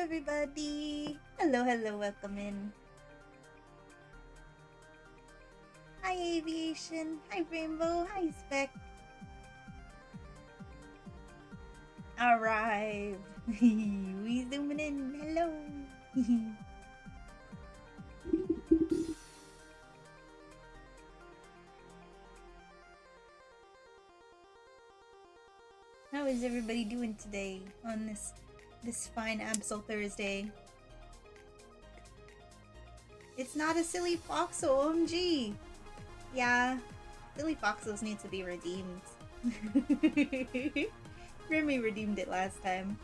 everybody! Hello, welcome in. Hi Aviation, hi Rainbow, hi Spec. Arrived. We zooming in, hello. How is everybody doing today on this fine Absol Thursday? It's not a silly foxo, OMG! Yeah, silly foxos need to be redeemed. Remy redeemed it last time.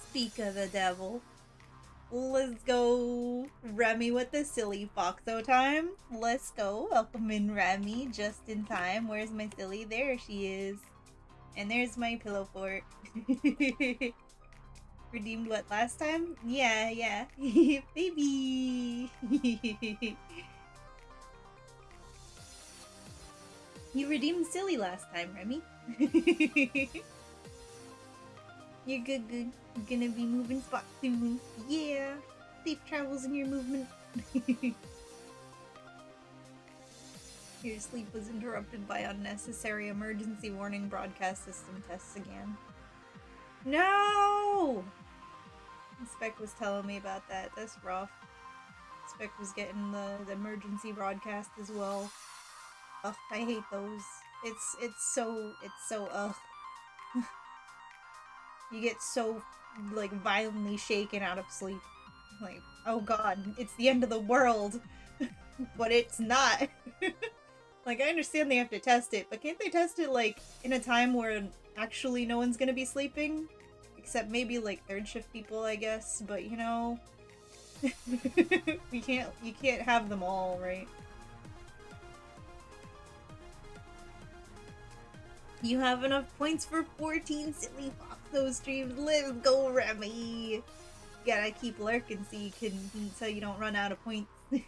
Speak of the devil. Let's go, Remy, with the silly foxo time. Let's go. Welcome in, Remy, just in time. Where's my silly? There she is. And there's my pillow fort. Redeemed what last time? Yeah. Baby! You redeemed silly last time, Remy. You're good. You're gonna be moving spot soon. Yeah! Safe travels in your movement. Your sleep was interrupted by unnecessary emergency warning broadcast system tests again. No! Spec was telling me about that. That's rough. Spec was getting the emergency broadcast as well. Ugh, I hate those. It's so ugh. You get so like violently shaken out of sleep. Like, oh god, it's the end of the world. But it's not. Like, I understand they have to test it, but can't they test it, like, in a time where actually no one's gonna be sleeping? Except maybe, like, third shift people, I guess, but, you know... you can't have them all, right? You have enough points for 14 silly foxo streams. Let's go, Remy! You gotta keep lurking so you don't run out of points. So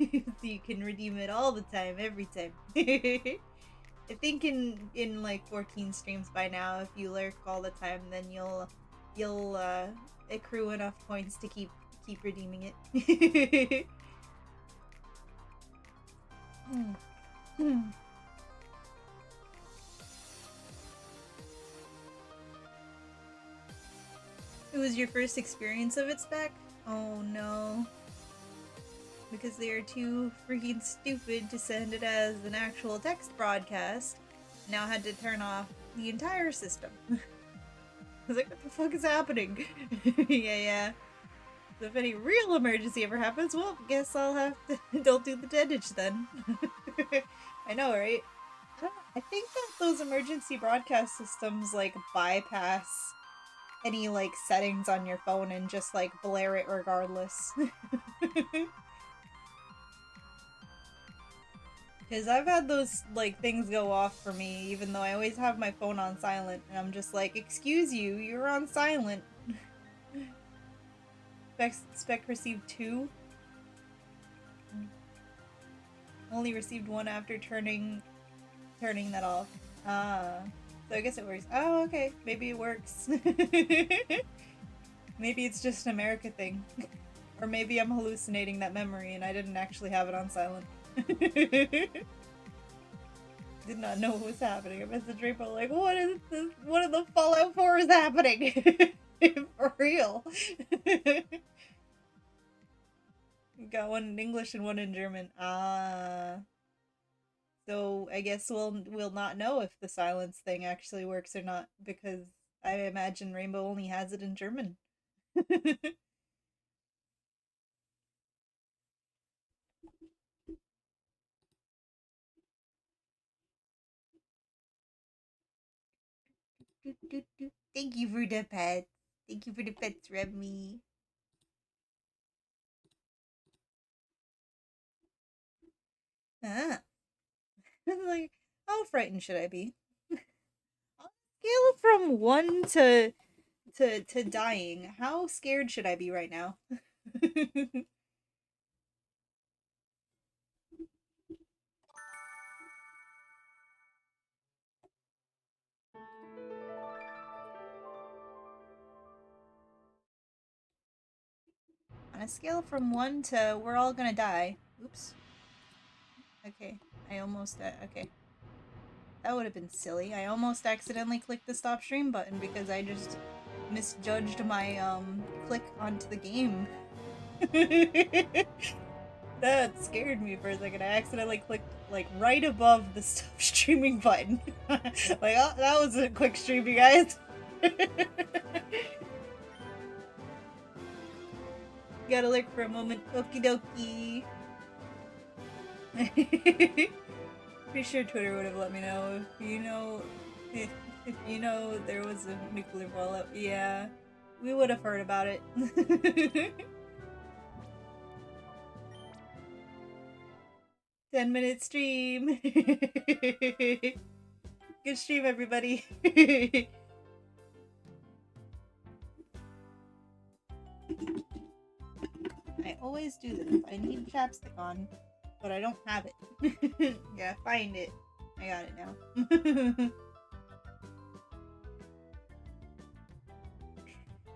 you can redeem it all the time, every time. I think in like 14 streams by now, if you lurk all the time, then you'll accrue enough points to keep redeeming it. It was your first experience of it, Spec? Oh no. Because they are too freaking stupid to send it as an actual text broadcast. Now I had to turn off the entire system. I was like, what the fuck is happening? Yeah. So if any real emergency ever happens, well, guess I'll have to don't do the deadage then. I know, right? I think that those emergency broadcast systems, like, bypass any, like, settings on your phone and just, like, blare it regardless. Because I've had those, like, things go off for me, even though I always have my phone on silent, and I'm just like, excuse you, you're on silent. Spec received 2? Only received 1 after turning that off. Ah. So I guess it works. Oh, okay. Maybe it works. Maybe it's just an America thing. Or maybe I'm hallucinating that memory and I didn't actually have it on silent. Did not know what was happening. I messaged Rainbow like, what is this? What in the Fallout 4 is happening? For real. Got one in English and one in German. Ah. So I guess we'll not know if the silence thing actually works or not, because I imagine Rainbow only has it in German. Thank you for the pets. Thank you for the pets, Remy. Ah. Like, how frightened should I be? On a scale from 1 to dying, how scared should I be right now? a scale from 1 to we're all gonna die. Oops. Okay. I almost, okay. That would have been silly. I almost accidentally clicked the stop stream button because I just misjudged my, click onto the game. That scared me for a second. I accidentally clicked, like, right above the stop streaming button. Like, oh, that was a quick stream, you guys. Gotta look for a moment. Okie dokie. Pretty sure Twitter would have let me know if you know if you know there was a nuclear fallout. Yeah, we would have heard about it. 10-minute stream. Good stream, everybody. I always do this. I need chapstick on, but I don't have it. Yeah, find it. I got it now.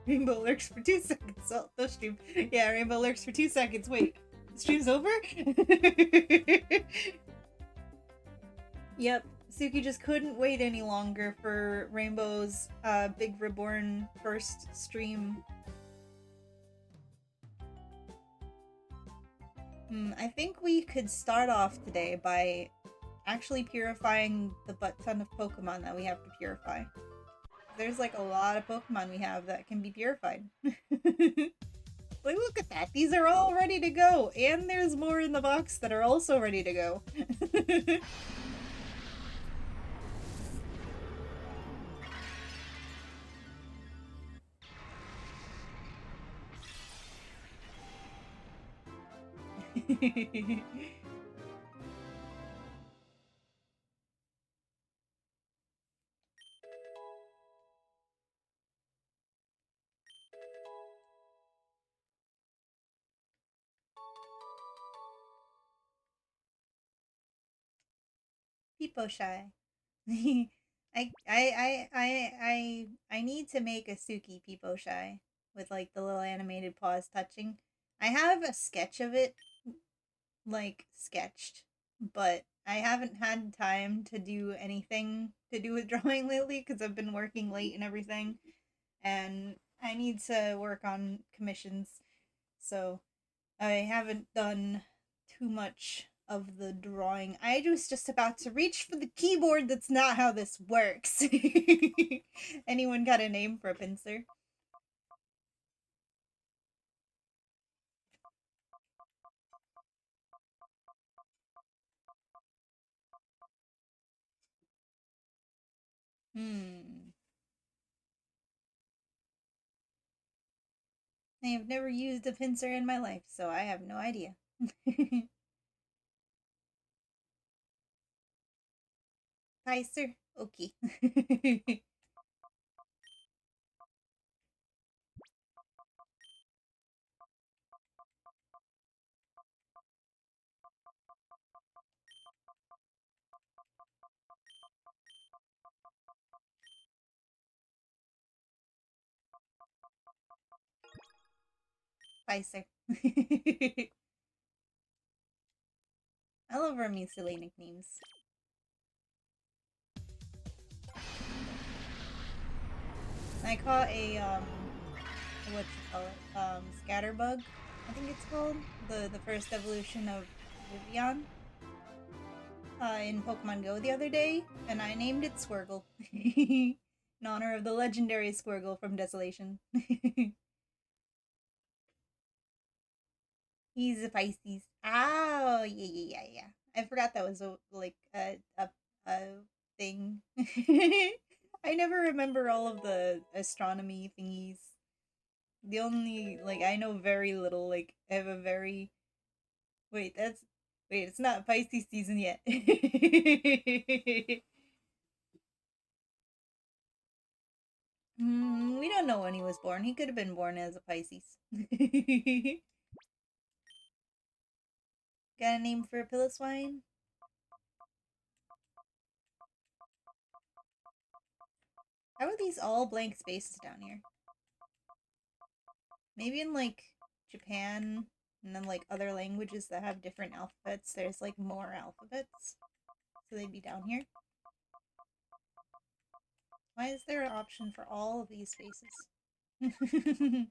Rainbow lurks for 2 seconds. Oh, the stream. Yeah, Rainbow lurks for 2 seconds. Wait, the stream's over? Yep. Suki just couldn't wait any longer for Rainbow's Big Reborn first stream. I think we could start off today by actually purifying the butt ton of Pokemon that we have to purify. There's like a lot of Pokemon we have that can be purified. Like, look at that. These are all ready to go. And there's more in the box that are also ready to go. Peepo shy. I need to make a Suki Peepo shy with like the little animated paws touching. I have a sketch of it, like sketched, but I haven't had time to do anything to do with drawing lately because I've been working late and everything, and I need to work on commissions, so I haven't done too much of the drawing. I was just about to reach for the keyboard. That's not how this works. Anyone got a name for a pincer? Hmm. I have never used a pincer in my life, so I have no idea. Pincer? Okay. Pincer. I love our silly nicknames. I caught a what you call it? Scatterbug, I think it's called. The first evolution of Vivian. In Pokemon Go the other day, and I named it Squirgle. In honor of the legendary Squirgle from Desolation. He's a Pisces. Oh, yeah. I forgot that was a thing. I never remember all of the astronomy thingies. The only, like, I know very little. Like, I have a very. Wait, that's. Wait, it's not Pisces season yet. We don't know when he was born. He could have been born as a Pisces. Got a name for a Piloswine? How are these all blank spaces down here? Maybe in like Japan and then like other languages that have different alphabets, there's like more alphabets. So they'd be down here. Why is there an option for all of these faces?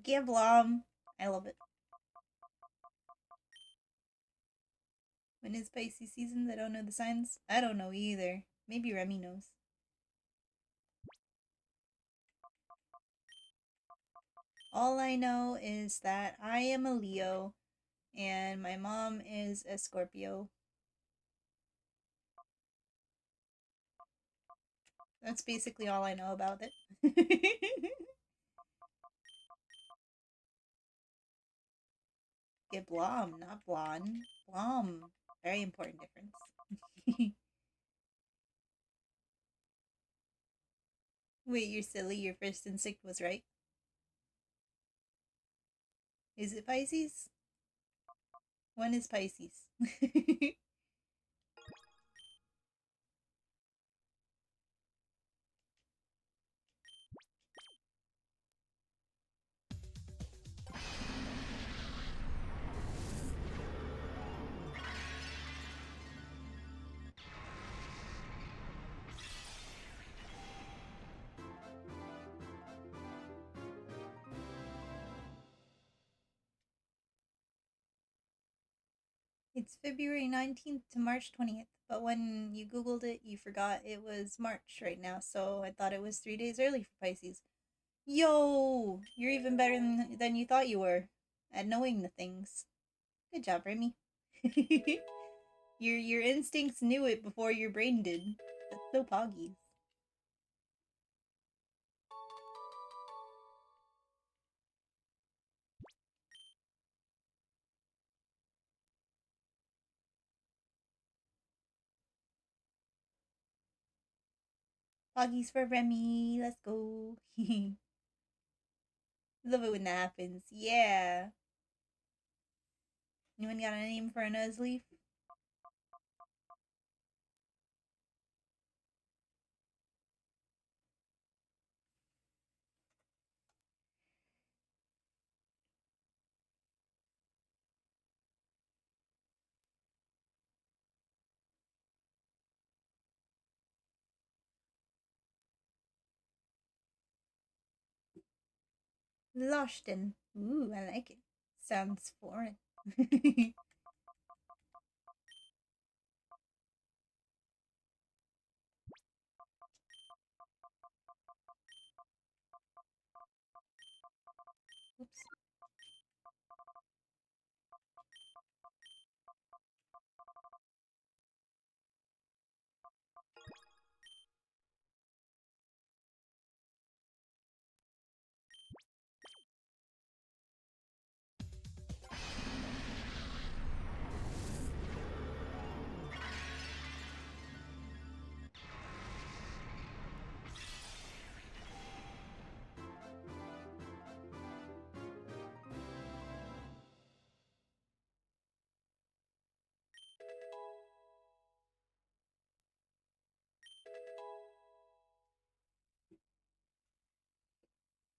Giblom. I love it. When is Pisces season? I don't know the signs. I don't know either. Maybe Remy knows. All I know is that I am a Leo and my mom is a Scorpio. That's basically all I know about it. Get Blom, not Blonde. Blom. Very important difference. Wait, you're silly. Your first instinct was right. Is it Pisces? When is Pisces? It's February 19th to March 20th, but when you Googled it, you forgot it was March right now, so I thought it was 3 days early for Pisces. Yo! You're even better than you thought you were at knowing the things. Good job, Remy. your instincts knew it before your brain did. That's so poggies. Poggies for Remy. Let's go. Love it when that happens. Yeah. Anyone got a name for a Nuzleaf? Loshton. Ooh, I like it. Sounds foreign. Oops.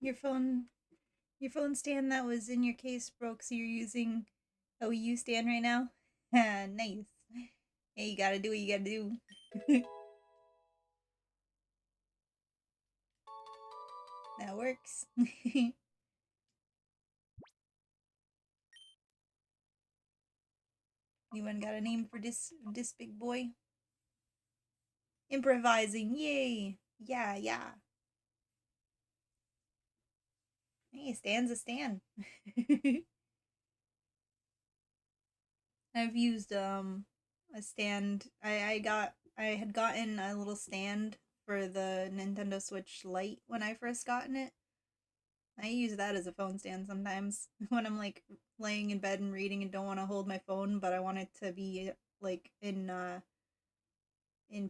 Your phone Your phone stand that was in your case broke, so you're using a Wii U stand right now? Nice. Hey, you gotta do what you gotta do. That works. Anyone got a name for this big boy? Improvising, yay! Yeah, yeah. Hey, stand's a stand. I've used a stand. I had gotten a little stand for the Nintendo Switch Lite when I first gotten it. I use that as a phone stand sometimes when I'm like laying in bed and reading and don't want to hold my phone, but I want it to be like in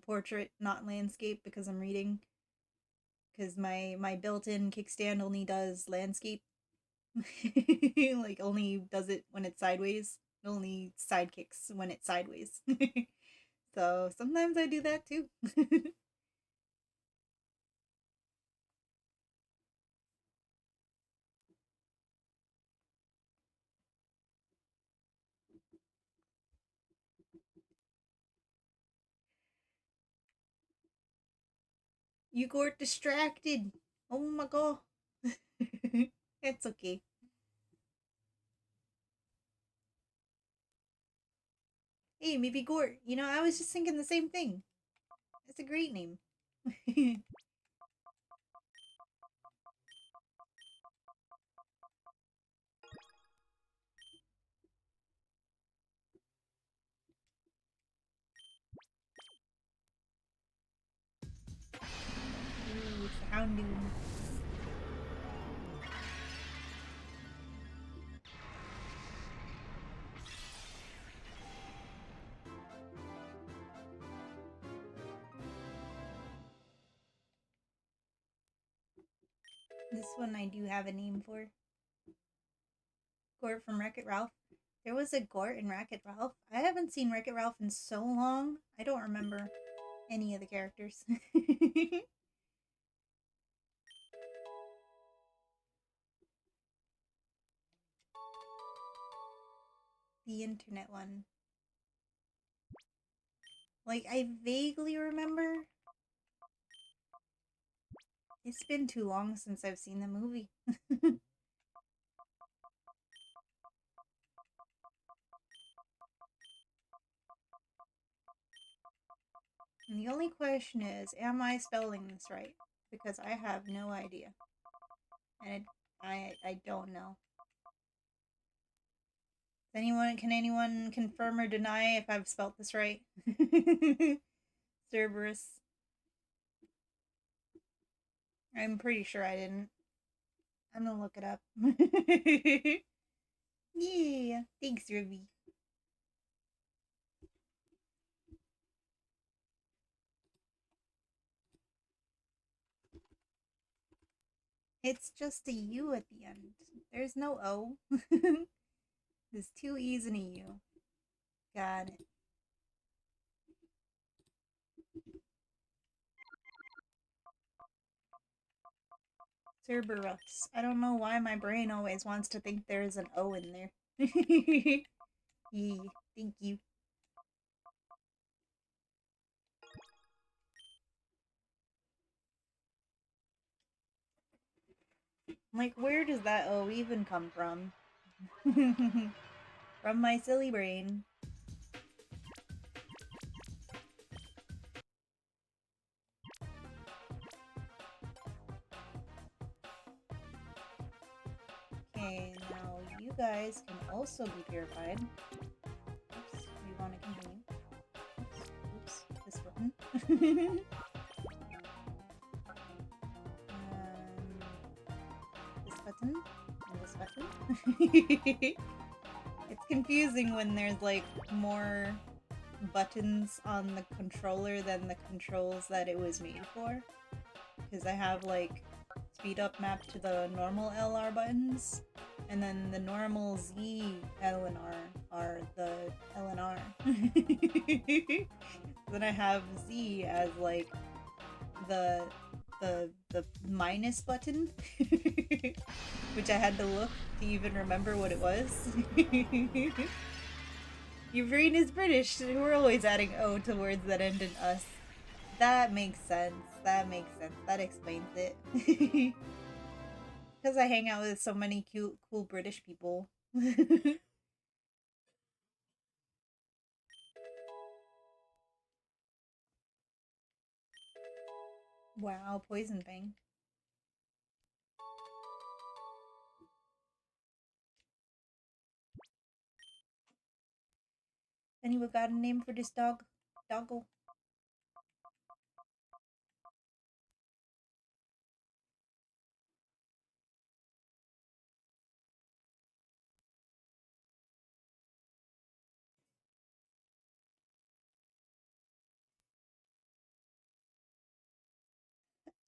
portrait, not landscape, because I'm reading. Because my built-in kickstand only does landscape, like only does it when it's sideways. It only side kicks when it's sideways. So sometimes I do that too. You got distracted. Oh my god. It's okay. Hey, maybe Gort. You know, I was just thinking the same thing. It's a great name. Ooh, Houndoom. This one I do have a name for. Gort from Wreck-It Ralph. There was a Gort in Wreck-It Ralph. I haven't seen Wreck-It Ralph in so long. I don't remember any of the characters. The internet one. Like, I vaguely remember. It's been too long since I've seen the movie. And the only question is, am I spelling this right? Because I have no idea. And I don't know. Can anyone confirm or deny if I've spelt this right? Cerberus. I'm pretty sure I didn't. I'm gonna look it up. Yeah, thanks, Ruby. It's just a U at the end. There's no O. There's two E's and a U. Got it. Cerberus. I don't know why my brain always wants to think there's an O in there. Yeah, thank you. Like, where does that O even come from? From my silly brain. Okay, now you guys can also be purified. Oops, we want to continue. Oops, this button. This button and this button. It's confusing when there's like more buttons on the controller than the controls that it was made for. Because I have like speed up mapped to the normal LR buttons, and then the normal Z L and R are the L and R. Then I have Z as like the the minus button, which I had to look to even remember what it was. Your brain is British. We're always adding O to words that end in us. That makes sense. That makes sense. That explains it. Because I hang out with so many cute, cool British people. Wow, Poison Fang. Anyone got a name for this dog? Doggo?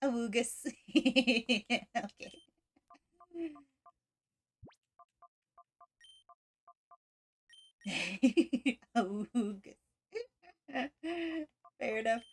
Awoogus. Okay. Awoogus. Fair enough.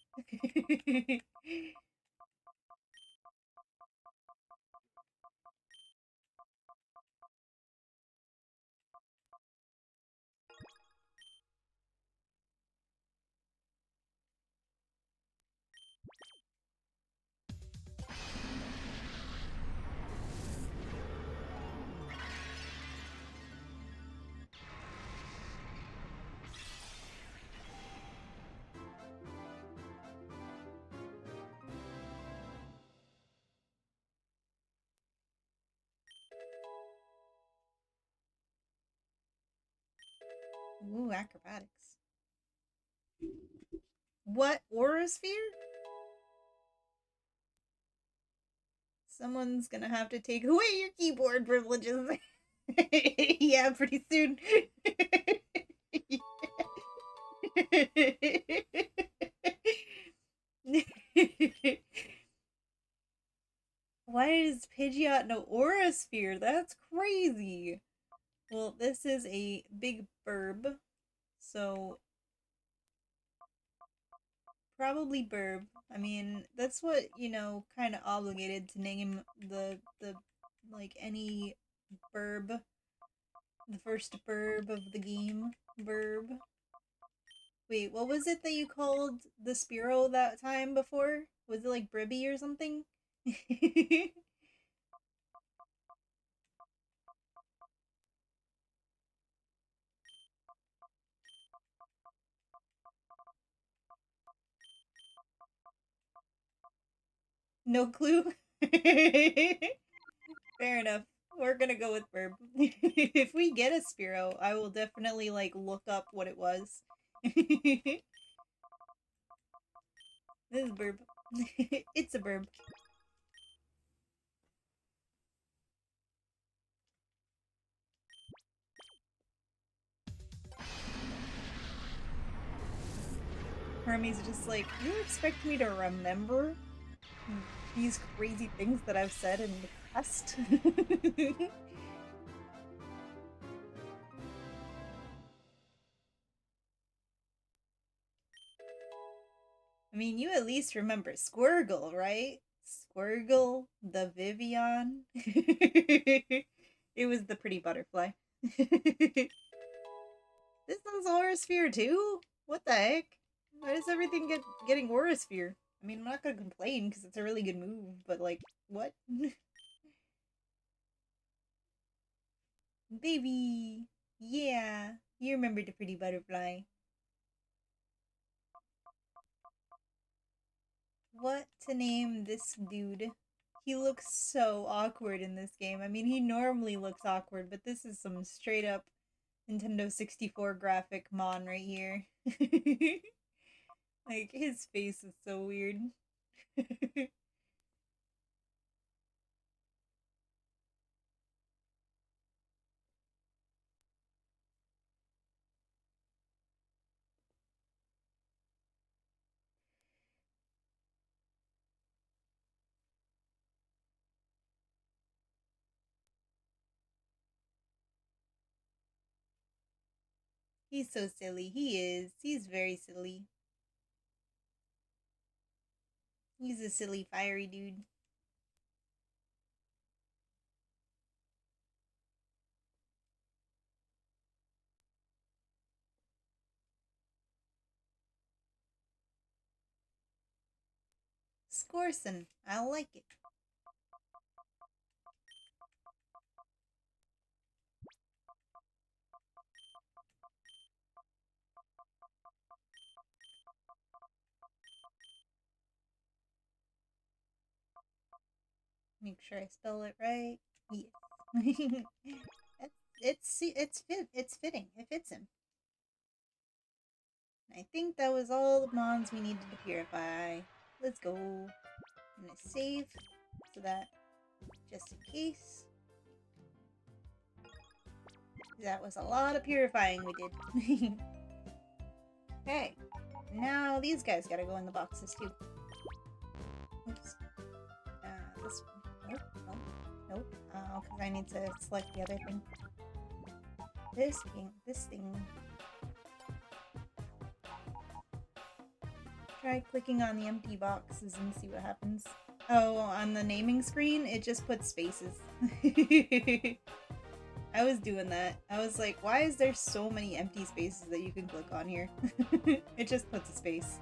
Ooh, acrobatics. What? Aura sphere? Someone's gonna have to take away your keyboard privileges. Yeah, pretty soon. Why is Pidgeot no Aura Sphere? That's crazy. Well, this is a big burb, so probably burb. I mean, that's what, kind of obligated to name the like any burb, the first burb of the game, burb. Wait, what was it that you called the Spearow that time before? Was it like Bribby or something? No clue? Fair enough. We're gonna go with burb. If we get a Spearow, I will definitely like look up what it was. This is burb. It's a burb. Hermie's just like, you expect me to remember these crazy things that I've said in the past? I mean, you at least remember Squirgle, right? Squirgle, the Vivian. It was the pretty butterfly. This one's Aura Sphere too? What the heck? Why does everything getting Aura Sphere? I mean, I'm not gonna complain because it's a really good move, but like, what? Baby! Yeah, you remember the pretty butterfly. What to name this dude? He looks so awkward in this game. I mean, he normally looks awkward, but this is some straight up Nintendo 64 graphic Mon right here. Like, his face is so weird. He's so silly. He is. He's very silly. He's a silly, fiery dude. Scorson. I like it. Make sure I spell it right. Yes. It's fitting. It fits him. I think that was all the mons we needed to purify. Let's go. I'm gonna save so that just in case. That was a lot of purifying we did. Okay. Now these guys gotta go in the boxes too. Oops. This one. Nope. Nope. Nope. Oh, because I need to select the other thing. This thing. Try clicking on the empty boxes and see what happens. Oh, on the naming screen, it just puts spaces. I was doing that. I was like, why is there so many empty spaces that you can click on here? It just puts a space.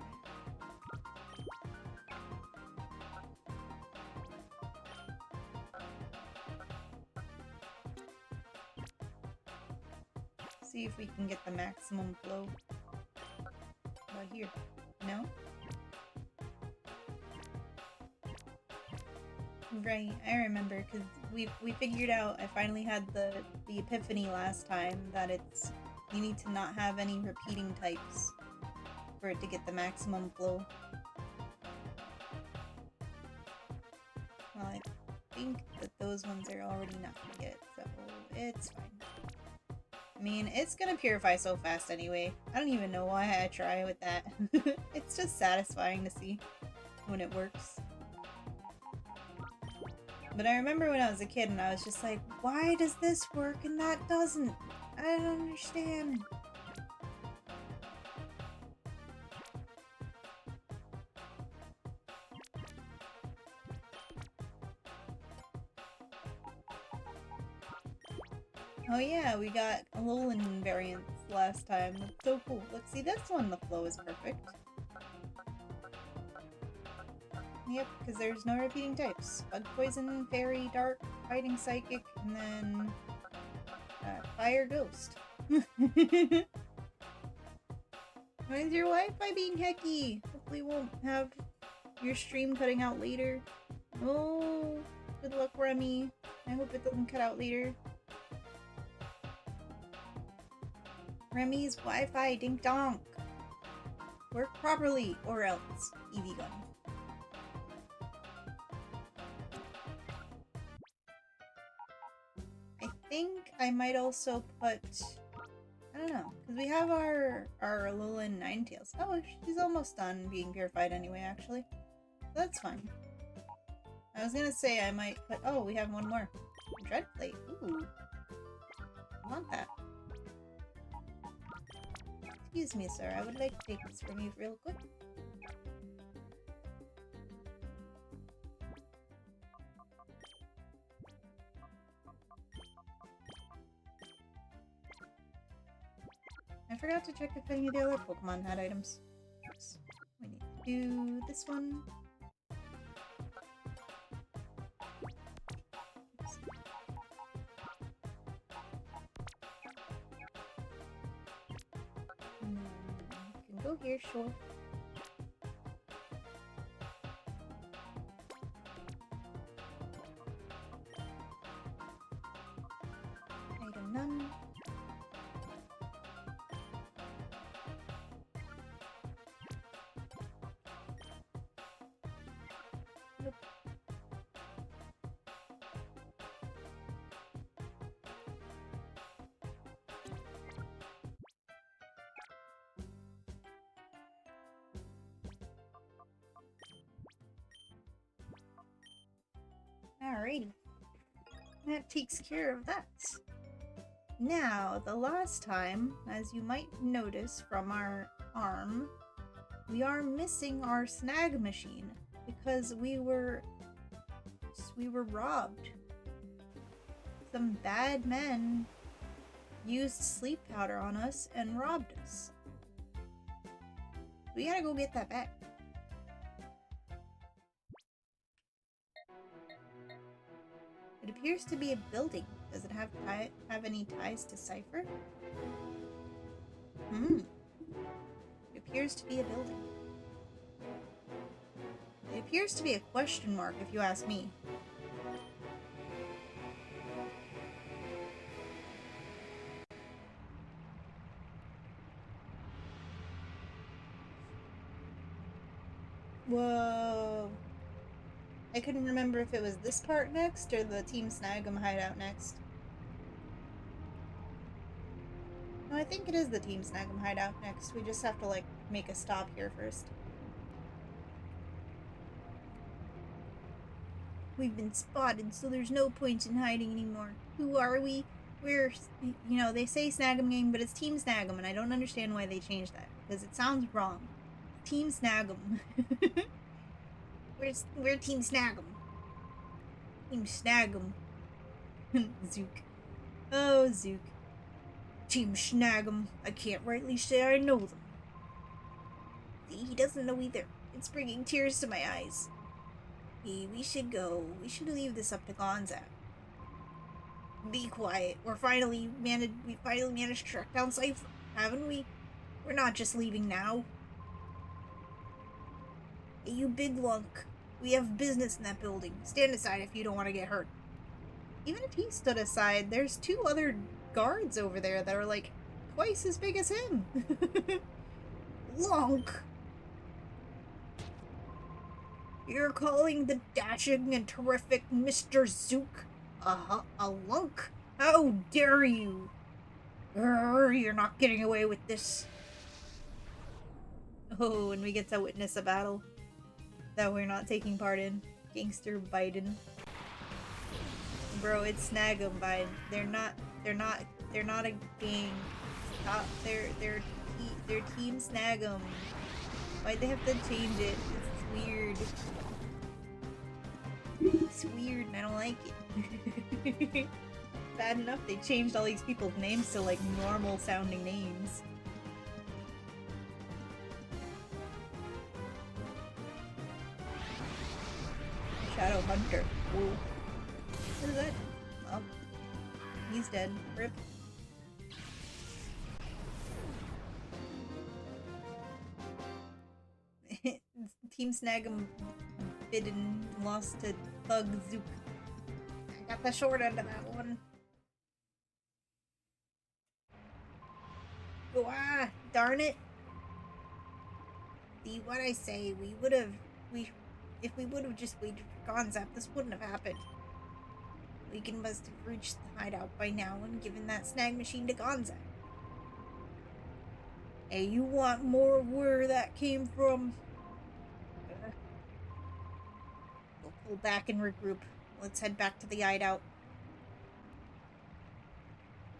See if we can get the maximum flow. About here. No? Right, I remember, because we figured out, I finally had the epiphany last time that it's You need to not have any repeating types for it to get the maximum flow. Well, I think that those ones are already not gonna get it, so it's fine. I mean, it's gonna purify so fast anyway. I don't even know why I try with that. It's just satisfying to see when it works. But I remember when I was a kid and I was just like, why does this work and that doesn't? I don't understand. Oh yeah, we got Alolan variants last time. That's so cool. Let's see this one, the flow is perfect. Yep, because there's no repeating types. Bug Poison, Fairy, Dark, Fighting Psychic, and then Fire Ghost. Why is your Wi-Fi being hecky? Hopefully you won't have your stream cutting out later. Oh, good luck, Remy. I hope it doesn't cut out later. Remy's Wi-Fi dink donk. Work properly, or else. EV gun. I think I might also put... I don't know, because we have our Alolan Ninetales. Oh, she's almost done being purified anyway, actually. That's fine. I was gonna say I might put... Oh, we have one more. Dreadplate. Ooh. I want that. Excuse me, sir. I would like to take this from you real quick. I forgot to check if any of the other Pokemon had items. Oops. We need to do this one. Oops. You can go here, sure. Item none. Nope. Alrighty. That takes care of that. Now, the last time, as you might notice from our arm, we are missing our snag machine because we were robbed. Some bad men used sleep powder on us and robbed us. We gotta go get that back. It appears to be a building. Does it have any ties to Cypher? It appears to be a building. It appears to be a question mark, if you ask me. Whoa. I couldn't remember if it was this part next or the Team Snag'em hideout next. No, I think it is the Team Snag'em hideout next. We just have to, like, make a stop here first. We've been spotted, so there's no point in hiding anymore. Who are we? We're, you know, they say Snag'em Gang, but it's Team Snag'em, and I don't understand why they changed that, because it sounds wrong. Team Snag'em. We're Team Snag'em. Team Snag'em. Zook. Oh, Zook. Team Snag'em. I can't rightly say I know them. See, he doesn't know either. It's bringing tears to my eyes. Hey, we should go. We should leave this up to Gonza. Be quiet. We finally managed to track down Cypher, haven't we? We're not just leaving now. Hey, you big lunk. We have business in that building. Stand aside if you don't want to get hurt. Even if he stood aside, there's two other guards over there that are, like, twice as big as him. Lunk! You're calling the dashing and terrific Mr. Zook a lunk? How dare you? You're not getting away with this. Oh, and we get to witness a battle that we're not taking part in. Gangster Biden. Bro, it's Snag 'em Biden. They're not a gang. Stop. They're Team Snag 'em. Why'd they have to change it? It's weird. It's weird and I don't like it. Bad enough they changed all these people's names to like normal sounding names. Shadow Hunter. Whoa. What is that? Oh. He's dead. Rip. Team Snag'em bidden lost to Thug Zook. I got the short end of that one. Oh, ah, darn it. See what I say, if we would have just waited for Gonzap, this wouldn't have happened. Wigan must have reached the hideout by now and given that snag machine to Gonzap. Hey, you want more of where that came from? We'll pull back and regroup. Let's head back to the hideout.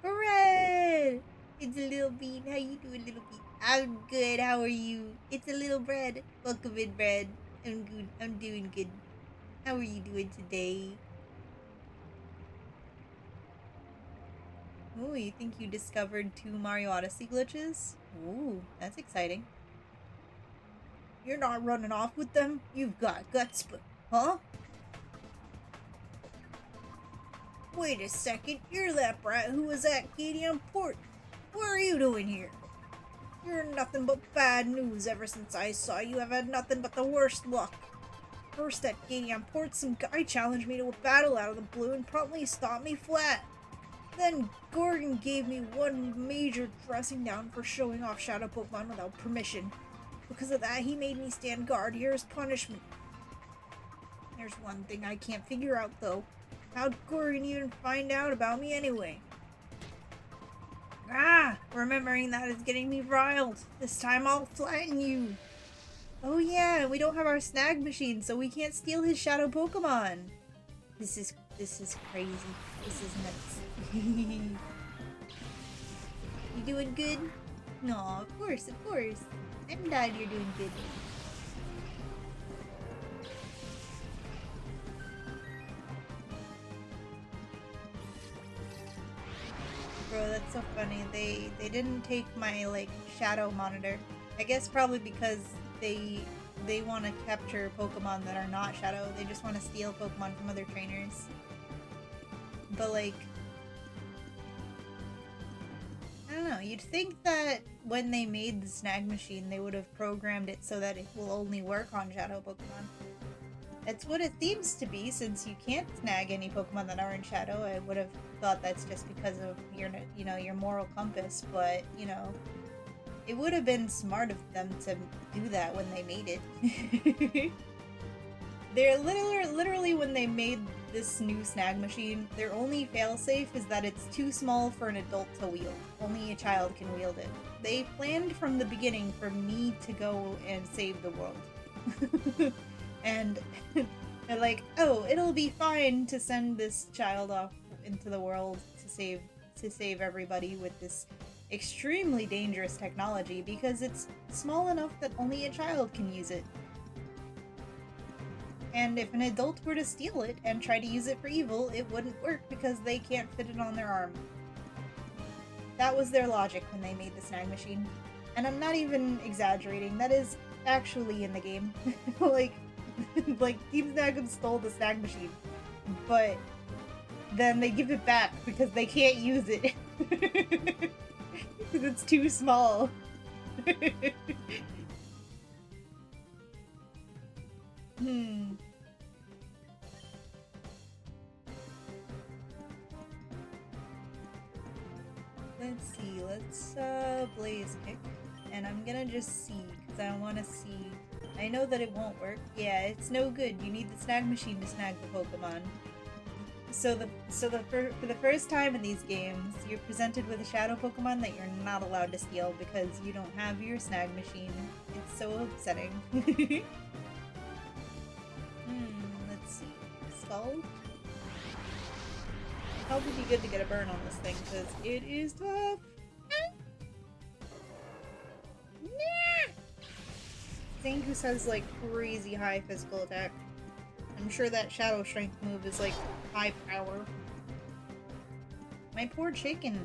Hooray! It's a little bean. How you doing, little bean? I'm good. How are you? It's a little bread. Welcome in, bread. I'm good. I'm doing good. How are you doing today? Ooh, you think you discovered 2 Mario Odyssey glitches? Ooh, that's exciting. You're not running off with them? You've got guts, but... Huh? Wait a second. You're that brat who was at Gadium Port. What are you doing here? You're nothing but bad news. Ever since I saw you, I've had nothing but the worst luck. First at Gadium Port, some guy challenged me to a battle out of the blue and promptly stomped me flat. Then Gorgon gave me one major dressing down for showing off Shadow Pokemon without permission. Because of that, he made me stand guard. Here's punishment. There's one thing I can't figure out, though. How'd Gorgon even find out about me anyway? Remembering that is getting me riled. This time I'll flatten you. Oh yeah, we don't have our snag machine, so we can't steal his shadow Pokemon. This is crazy. This is nuts. You doing good? No, of course. I'm glad you're doing good. Bro, that's so funny. They didn't take my like shadow monitor. I guess probably because they want to capture Pokemon that are not shadow. They just want to steal Pokemon from other trainers. But like, I don't know. You'd think that when they made the snag machine, they would have programmed it so that it will only work on shadow Pokemon. That's what it seems to be, since you can't snag any Pokemon that aren't shadow. I would have thought that's just because of your, your moral compass, but, it would have been smart of them to do that when they made it. They're literally when they made this new snag machine, their only failsafe is that it's too small for an adult to wield. Only a child can wield it. They planned from the beginning for me to go and save the world. And they're like, oh, it'll be fine to send this child off into the world to save everybody with this extremely dangerous technology because it's small enough that only a child can use it. And if an adult were to steal it and try to use it for evil, it wouldn't work because they can't fit it on their arm. That was their logic when they made the snag machine. And I'm not even exaggerating, that is actually in the game. like Team Snag stole the snag machine, but then they give it back because they can't use it. Because it's too small. Let's see, let's blaze kick. And I'm gonna just see, because I want to see. I know that it won't work. Yeah, it's no good. You need the snag machine to snag the Pokemon. For the first time in these games, you're presented with a shadow Pokemon that you're not allowed to steal because you don't have your snag machine. It's so upsetting. Let's see. Skull? Probably be good to get a burn on this thing because it is tough. Zangoose has like crazy high physical attack. I'm sure that Shadow Strength move is like high power. My poor chicken.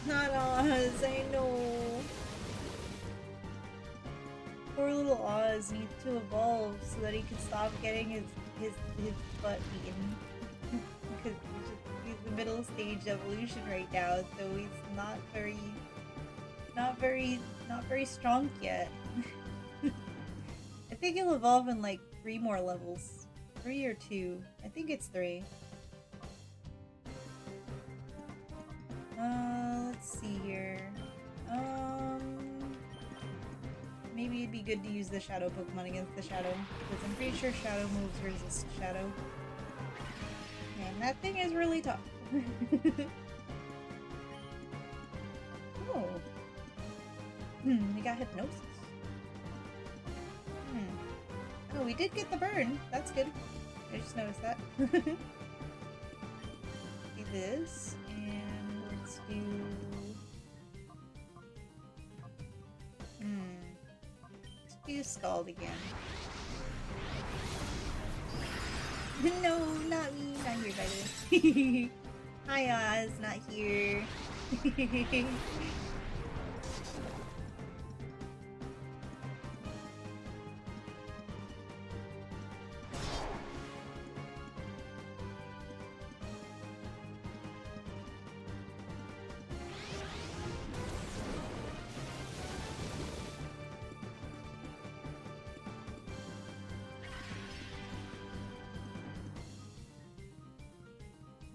Not Oz, I know. Poor little Oz needs to evolve so that he can stop getting his butt beaten. Because he's the middle stage evolution right now, so he's not very strong yet. I think he'll evolve in like 3 more levels. 3 or 2. I think it's 3. Let's see here. Maybe it'd be good to use the Shadow Pokemon against the Shadow, because I'm pretty sure Shadow moves resist Shadow. And that thing is really tough. Oh. We got Hypnosis. Oh, we did get the burn. That's good. I just noticed that. Do this, and let's do... Let's do Scald again. No, not me. Not here, by the way. Hi, Oz. Not here.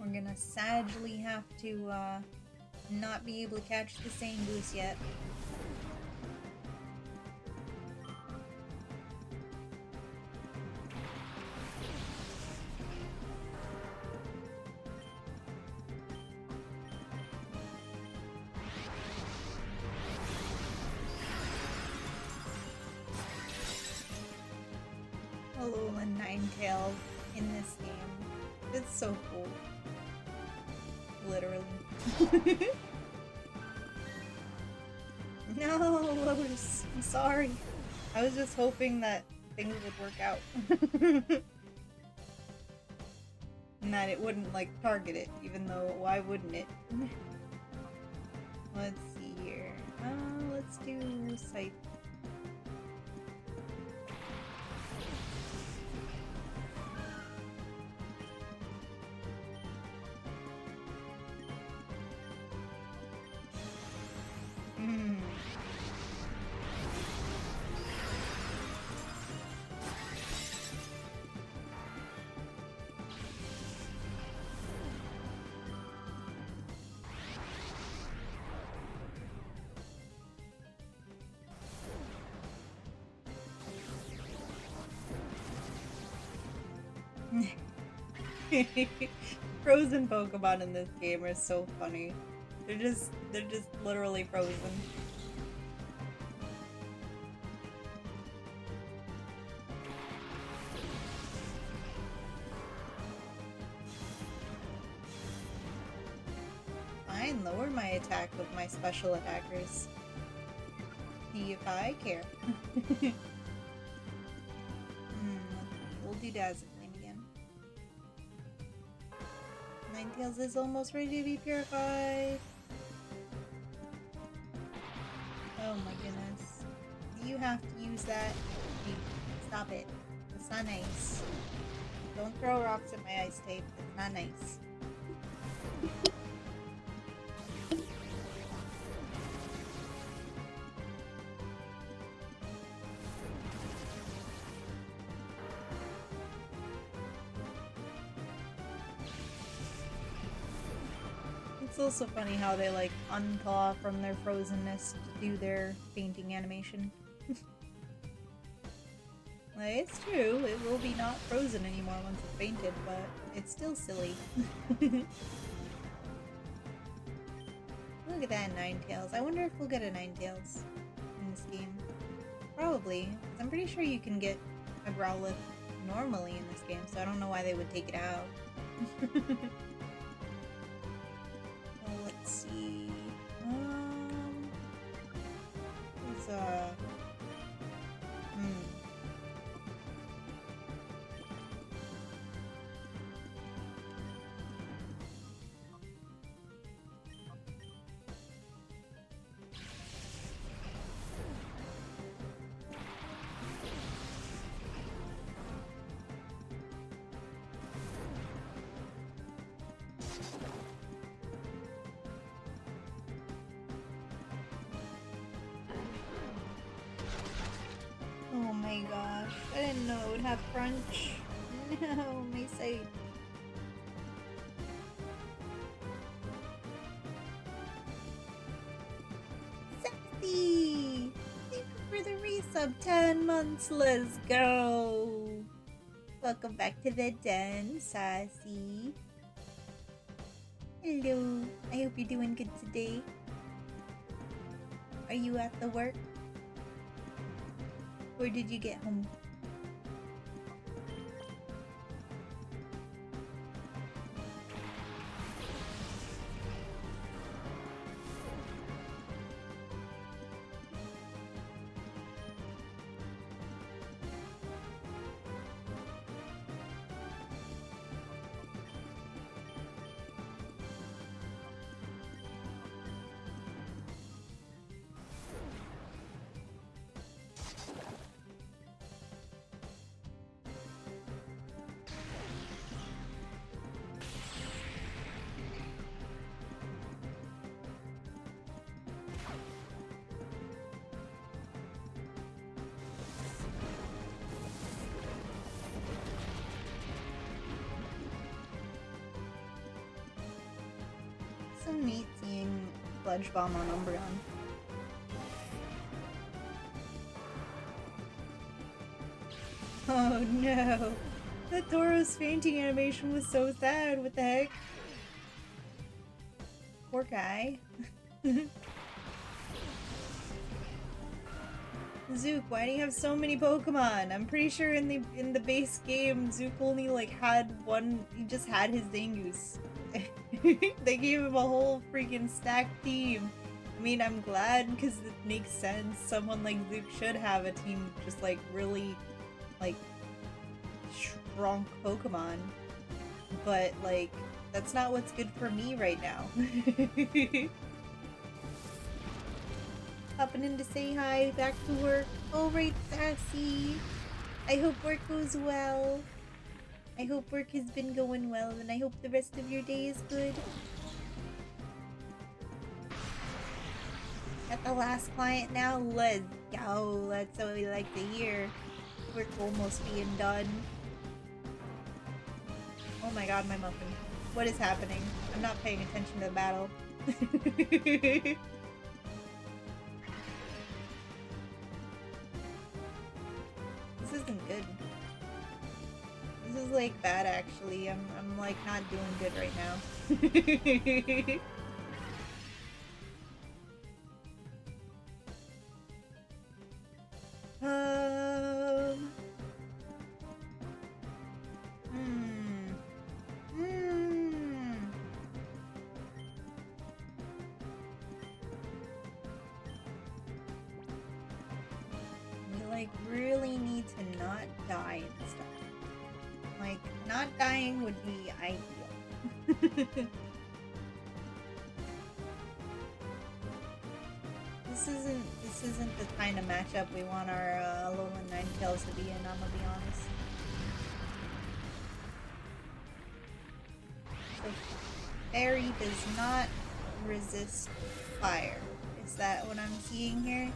We're gonna sagely have to not be able to catch the same goose yet. Hello, a Ninetales in this game. It's so cool. Literally. No, Lotus. I'm sorry. I was just hoping that things would work out. And that it wouldn't, like, target it, even though, why wouldn't it? Let's see here. Let's do Scythe. Frozen Pokemon in this game are so funny. They're just literally frozen. Fine, lower my attack with my special attackers. See if I care. We'll do Dazzle. Ninetales is almost ready to be purified. Oh my goodness. Do you have to use that? Stop it. It's not nice. Don't throw rocks at my ice tape. It's not nice. It's also funny how they like unthaw from their frozenness to do their painting animation. Like, it's true, it will be not frozen anymore once it's painted, but it's still silly. Look at that Ninetales. I wonder if we'll get a Ninetales in this game. Probably, because I'm pretty sure you can get a Growlithe normally in this game, so I don't know why they would take it out. Well, let's see. It's oh my gosh, I didn't know it would have crunch. No, my sight. Sexy! Thank you for the resub. 10 months, let's go! Welcome back to the den, Sassy. Hello, I hope you're doing good today. Are you at the work? Or did you get home? So neat seeing Sludge Bomb on Umbreon. Oh no! The Tauros fainting animation was so sad, what the heck? Poor guy. Zook, why do you have so many Pokemon? I'm pretty sure in the base game, Zook only like had one, he just had his Zangoose. They gave him a whole freaking stacked team. I mean, I'm glad because it makes sense. Someone like Zook should have a team just like really like strong Pokemon. But like, that's not what's good for me right now. Hopping in to say hi, back to work. Alright, Sassy. I hope work goes well. I hope work has been going well, and I hope the rest of your day is good. At the last client now, let's go. That's what we like to hear. Work almost being done. Oh my god, my muffin. What is happening? I'm not paying attention to the battle. This isn't good. This is like bad actually. I'm like not doing good right now. We like really need to not die and stuff. Like, not dying would be ideal. This isn't the kind of matchup we want our Alolan Ninetales to be in, I'm gonna be honest. So, Fairy does not resist fire. Is that what I'm seeing here?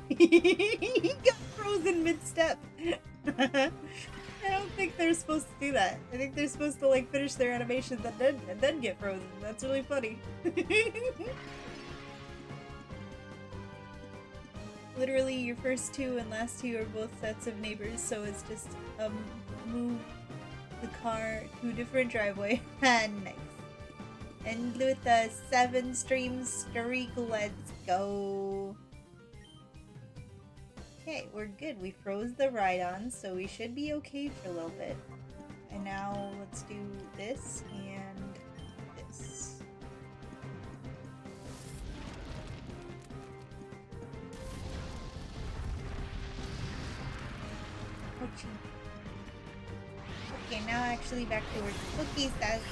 He got frozen mid-step. I don't think they're supposed to do that. I think they're supposed to like finish their animation and then get frozen. That's really funny. Literally, your first two and last two are both sets of neighbors, so it's just move the car to a different driveway. Nice. And with the 7-stream streak, let's go. Okay, we're good. We froze the ride-on, so we should be okay for a little bit. And now let's do this and this. Okay. Okay, now actually back to work. Cookies, Sassy.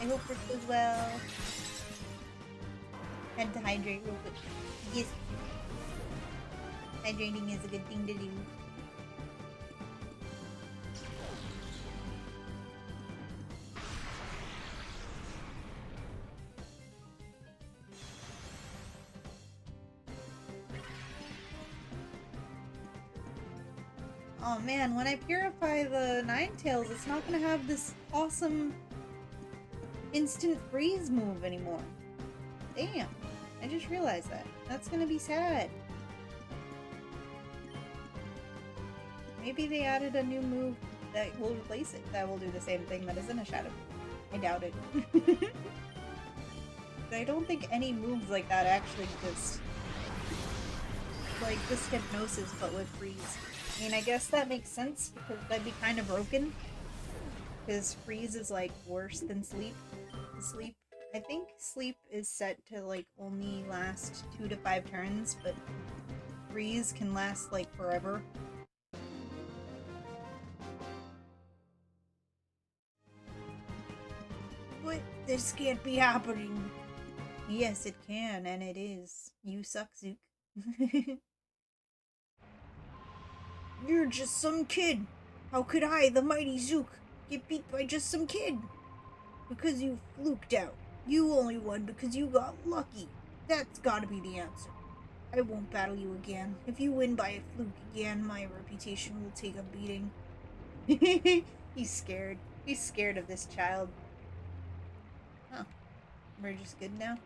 I hope work goes well. Had to hydrate real quick. Yes. Hydrating is a good thing to do. Oh man, when I purify the Ninetales, it's not gonna have this awesome instant freeze move anymore. Damn, I just realized that. That's gonna be sad. Maybe they added a new move that will replace it, that will do the same thing that isn't a shadow. I doubt it. I don't think any moves like that actually exist. Like this hypnosis, but with freeze. I mean, I guess that makes sense, because that'd be kind of broken. Because freeze is, like, worse than sleep. Sleep, I think sleep is set to, like, only last 2 to 5 turns, but freeze can last, like, forever. But this can't be happening. Yes, it can, and it is. You suck, Zook. You're just some kid. How could I, the mighty Zook, get beat by just some kid? Because you fluked out. You only won because you got lucky. That's gotta be the answer. I won't battle you again. If you win by a fluke again, my reputation will take a beating. He's scared. He's scared of this child. Huh. We're just good now?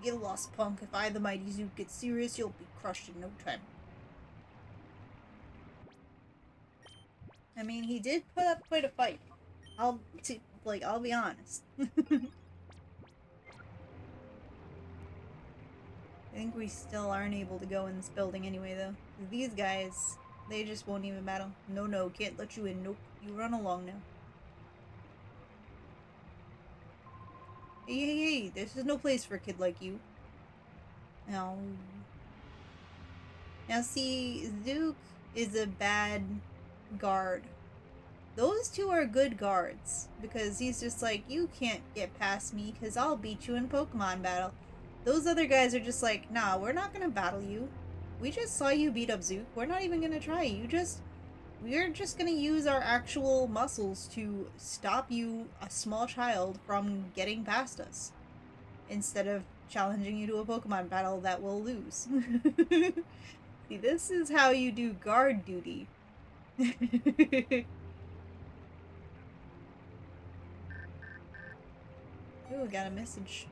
Get lost, punk. If I, the mighty Zook, get serious, you'll be crushed in no time. I mean, he did put up quite a fight. I'll be honest. I think we still aren't able to go in this building anyway, though. These guys, they just won't even battle. No, can't let you in. Nope, you run along now. Hey, this is no place for a kid like you. No. Now see, Zook is a bad guard. Those two are good guards, because he's just like, you can't get past me, because I'll beat you in Pokemon battle. Those other guys are just like, nah, we're not gonna battle you. We just saw you beat up Zook. We're not even gonna try. We're just gonna use our actual muscles to stop you, a small child, from getting past us. Instead of challenging you to a Pokemon battle that will lose. See, this is how you do guard duty. Ooh, got a message.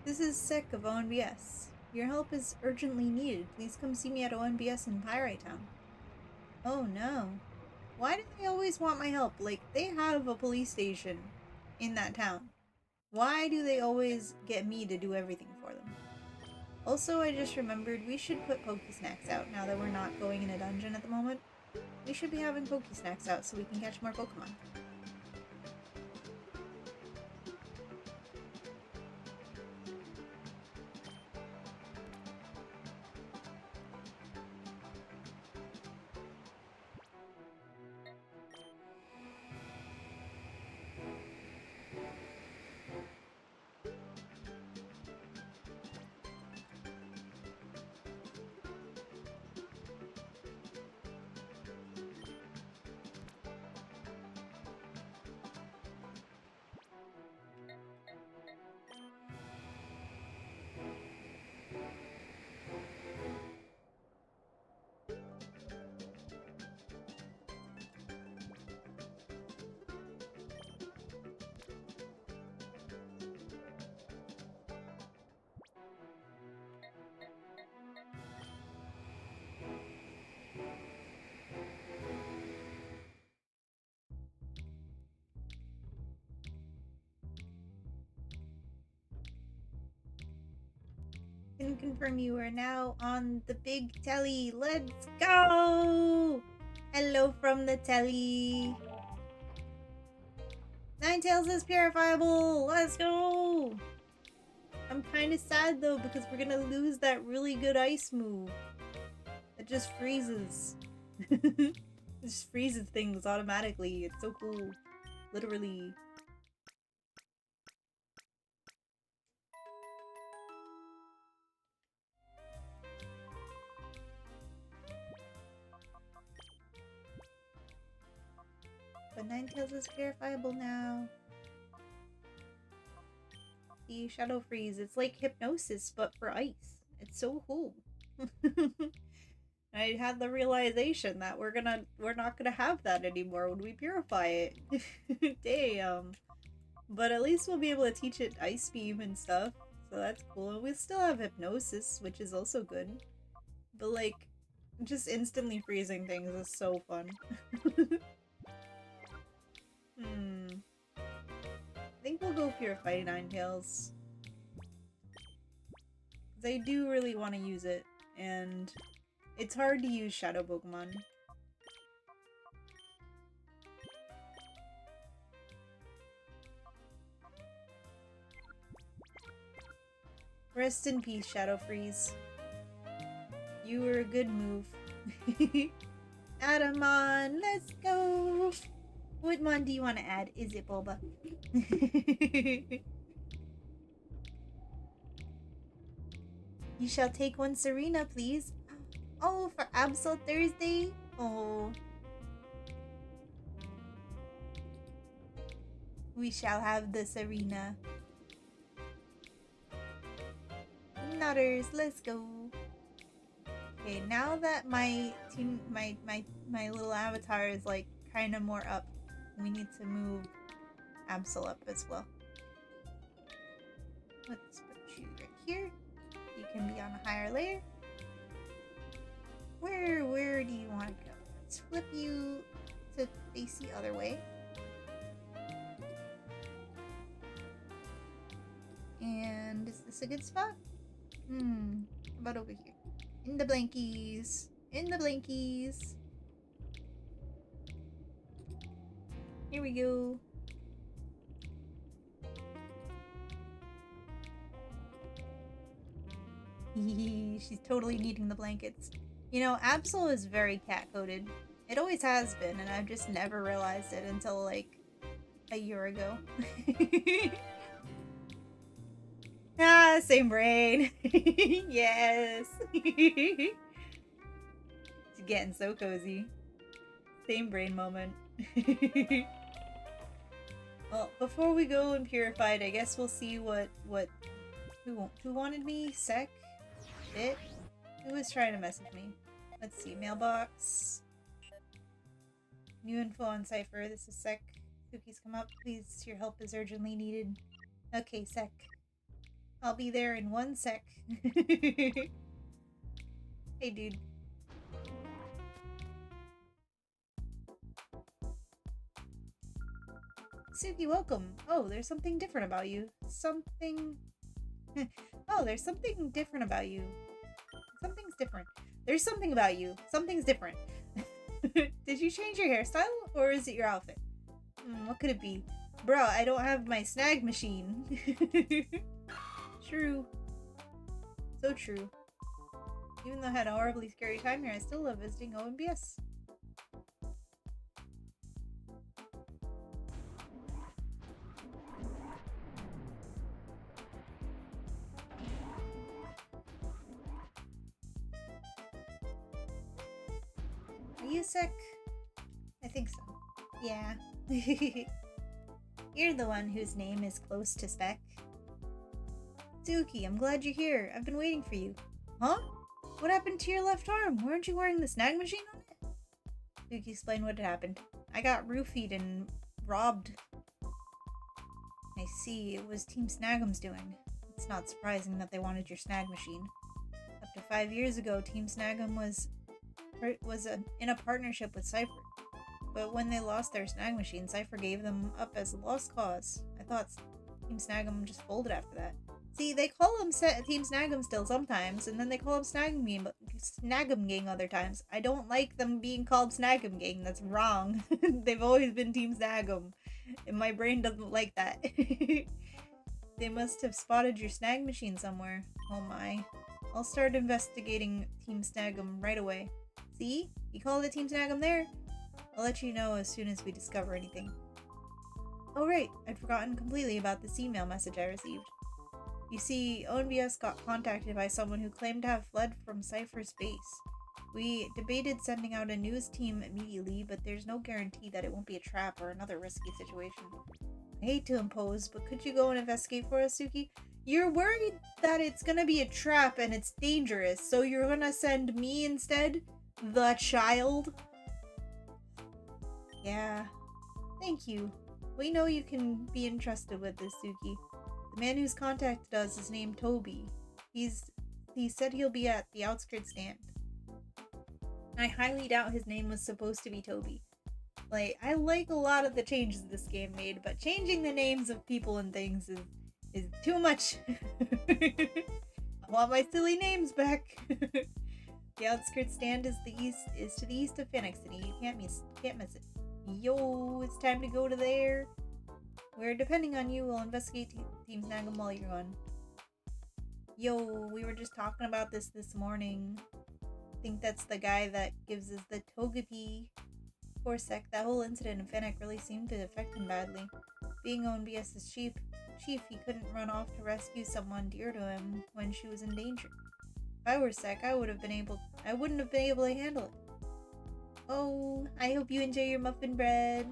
This is Sick of ONBS. Your help is urgently needed. Please come see me at ONBS in Pyrite Town. Oh no. Why do they always want my help? Like, they have a police station in that town. Why do they always get me to do everything for them? Also, I just remembered we should put Pokesnacks out now that we're not going in a dungeon at the moment. We should be having Pokesnacks out so we can catch more Pokemon. confirm you are now on the big telly. Let's go! Hello from the telly. Ninetales is purifiable. Let's go! I'm kind of sad though because we're gonna lose that really good ice move. It just freezes. It just freezes things automatically. It's so cool. Literally. But Ninetales is purifiable now. The Shadow Freeze. It's like Hypnosis, but for ice. It's so cool. I had the realization that we're not gonna have that anymore when we purify it. Damn. But at least we'll be able to teach it Ice Beam and stuff. So that's cool. And we still have Hypnosis, which is also good. But like, just instantly freezing things is so fun. I think we'll go Purify Ninetales. Because I do really want to use it. And it's hard to use Shadow Pokemon. Rest in peace, Shadow Freeze. You were a good move. Adamon, let's go! What mon do you want to add? Is it Boba? You shall take one Serena, please. Oh, for Absol Thursday? Oh. We shall have the Serena. Nutters, let's go. Okay, now that my team, my little avatar is like kind of more up, we need to move Absol up as well. Let's put you right here. You can be on a higher layer. Where do you want to go? Let's flip you to face the other way. And is this a good spot? How about over here? In the blankies. In the blankies. Here we go. She's totally needing the blankets. You know, Absol is very cat-coded. It always has been, and I've just never realized it until, like, a year ago. Ah, same brain. Yes. It's getting so cozy. Same brain moment. Well, before we go and purified, I guess we'll see who wanted me? Sec? Bit? Who was trying to message me? Let's see. Mailbox. New info on Cypher. This is Sec. Suki's come up. Please, your help is urgently needed. Okay, Sec. I'll be there in 1 sec. Hey, dude. Suki, welcome. Oh, there's something different about you. Something... Oh, there's something different about you. Something's different. There's something about you. Something's different. Did you change your hairstyle? Or is it your outfit? What could it be? Bro, I don't have my snag machine. True. So true. Even though I had a horribly scary time here, I still love visiting OMBS. Are you sick? I think so. Yeah. You're the one whose name is close to Spec. Suki, I'm glad you're here. I've been waiting for you. Huh? What happened to your left arm? Weren't you wearing the snag machine on it? Suki explained what had happened. I got roofied and robbed. I see. It was Team Snag'em's doing. It's not surprising that they wanted your snag machine. Up to 5 years ago, Team Snag'em was in a partnership with Cypher. But when they lost their snag machine, Cypher gave them up as a lost cause. I thought Team Snag'em just folded after that. See, they call him Team Snag'em still sometimes, and then they call him Snag'em Gang other times. I don't like them being called Snag'em Gang. That's wrong. They've always been Team Snag'em, and my brain doesn't like that. They must have spotted your snag machine somewhere. Oh my. I'll start investigating Team Snag'em right away. See? You called it Team Snag'em there? I'll let you know as soon as we discover anything. Oh right, I'd forgotten completely about this email message I received. You see, ONBS got contacted by someone who claimed to have fled from Cypher's base. We debated sending out a news team immediately, but there's no guarantee that it won't be a trap or another risky situation. I hate to impose, but could you go and investigate for us, Suki? You're worried that it's gonna be a trap and it's dangerous, so you're gonna send me instead? The child? Yeah. Thank you. We know you can be entrusted with this, Suki. The man who's contacted us is named Toby. He said he'll be at the outskirts stand. I highly doubt his name was supposed to be Toby. Like, I like a lot of the changes this game made, but changing the names of people and things is too much. I want my silly names back. The outskirts stand is to the east of Phoenix City. You can't miss it. Yo, it's time to go to there. We're depending on you. We'll investigate Team Snag'em while you're gone. Yo, we were just talking about this morning. I think that's the guy that gives us the Togepi. Poor Sec, that whole incident in Fennec really seemed to affect him badly. Being ONBS's chief, he couldn't run off to rescue someone dear to him when she was in danger. If I were Sec, I wouldn't have been able to handle it. Oh, I hope you enjoy your muffin bread.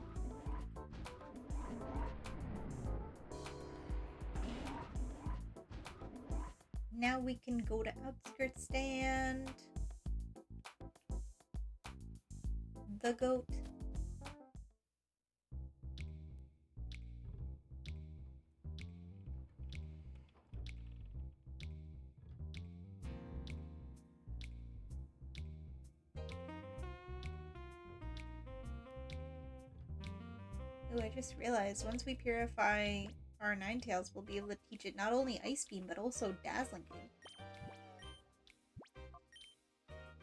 Now we can go to outskirts stand. The goat. Ooh, I just realized once we purify our Ninetales, we'll be able to teach it not only Ice Beam, but also Dazzling Beam.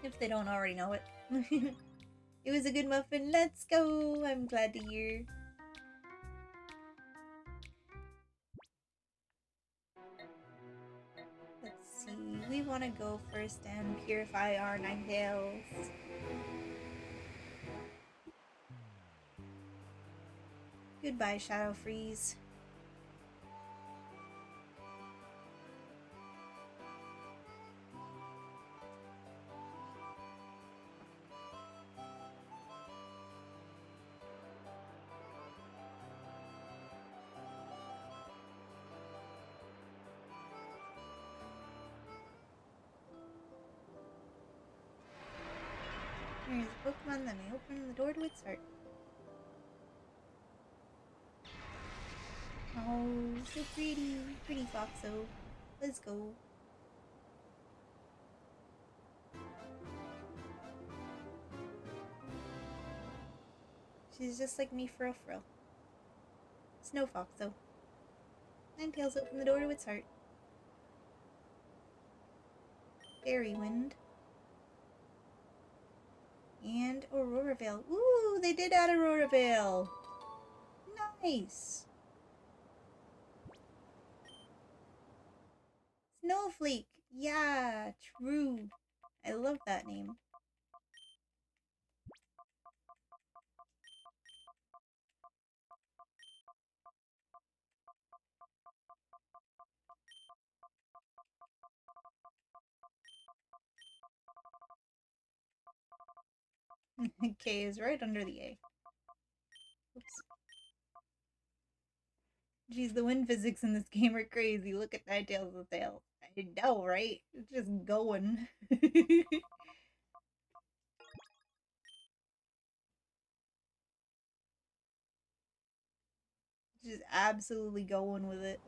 If they don't already know it. It was a good muffin. Let's go! I'm glad to hear. Let's see. We want to go first and purify our Ninetales. Goodbye, Shadow Freeze. There's a Pokemon that may open the door to its heart. Oh, so pretty. Pretty Foxo. Let's go. She's just like me for a frill. Snow Foxo. Ninetales open the door to its heart. Fairy Wind. And Aurora Veil. Ooh, they did add Aurora Veil. Nice. Snowflake. Yeah, true. I love that name. K is right under the A. Oops. Geez, the wind physics in this game are crazy. Look at Ninetales with Veil. I know, right? It's just going. Just absolutely going with it.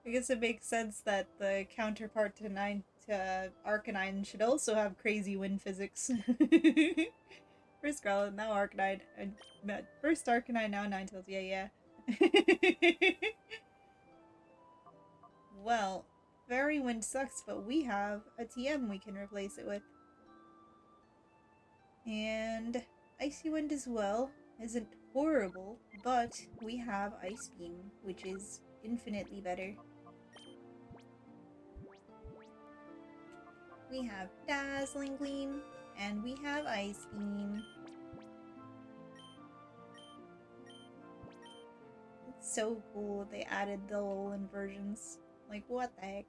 I guess it makes sense that the counterpart to Arcanine should also have crazy wind physics. First Growlithe, now Arcanine. First Arcanine, now Ninetales. Yeah, yeah. Well, Fairy Wind sucks, but we have a TM we can replace it with. And Icy Wind as well isn't horrible, but we have Ice Beam, which is infinitely better. We have Dazzling Gleam, and we have Ice Beam. It's so cool they added the little inversions. Like, what the heck?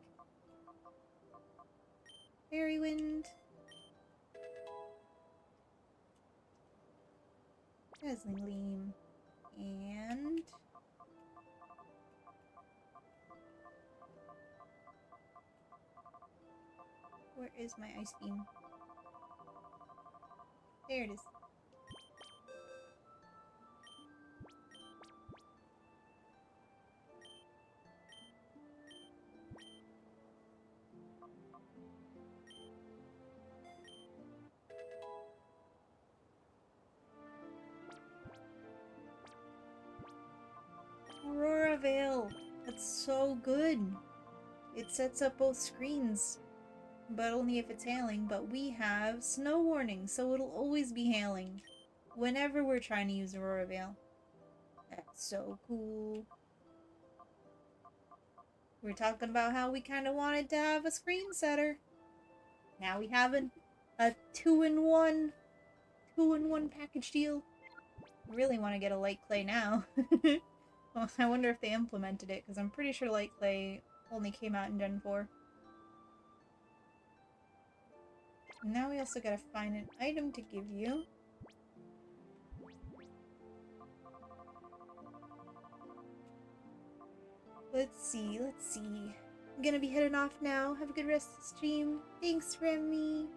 Fairy Wind. Dazzling Gleam. And... where is my Ice Beam? There it is. Aurora Veil! That's so good! It sets up both screens, but only if it's hailing. But we have snow warning, so it'll always be hailing whenever we're trying to use Aurora Veil. That's so cool. We're talking about how we kind of wanted to have a screen setter. Now we have a two-in-one package deal. I really want to get a light clay now. Well, I wonder if they implemented it, because I'm pretty sure light clay only came out in Gen 4. Now we also gotta find an item to give you. Let's see. I'm gonna be heading off now. Have a good rest of the stream. Thanks, Remy.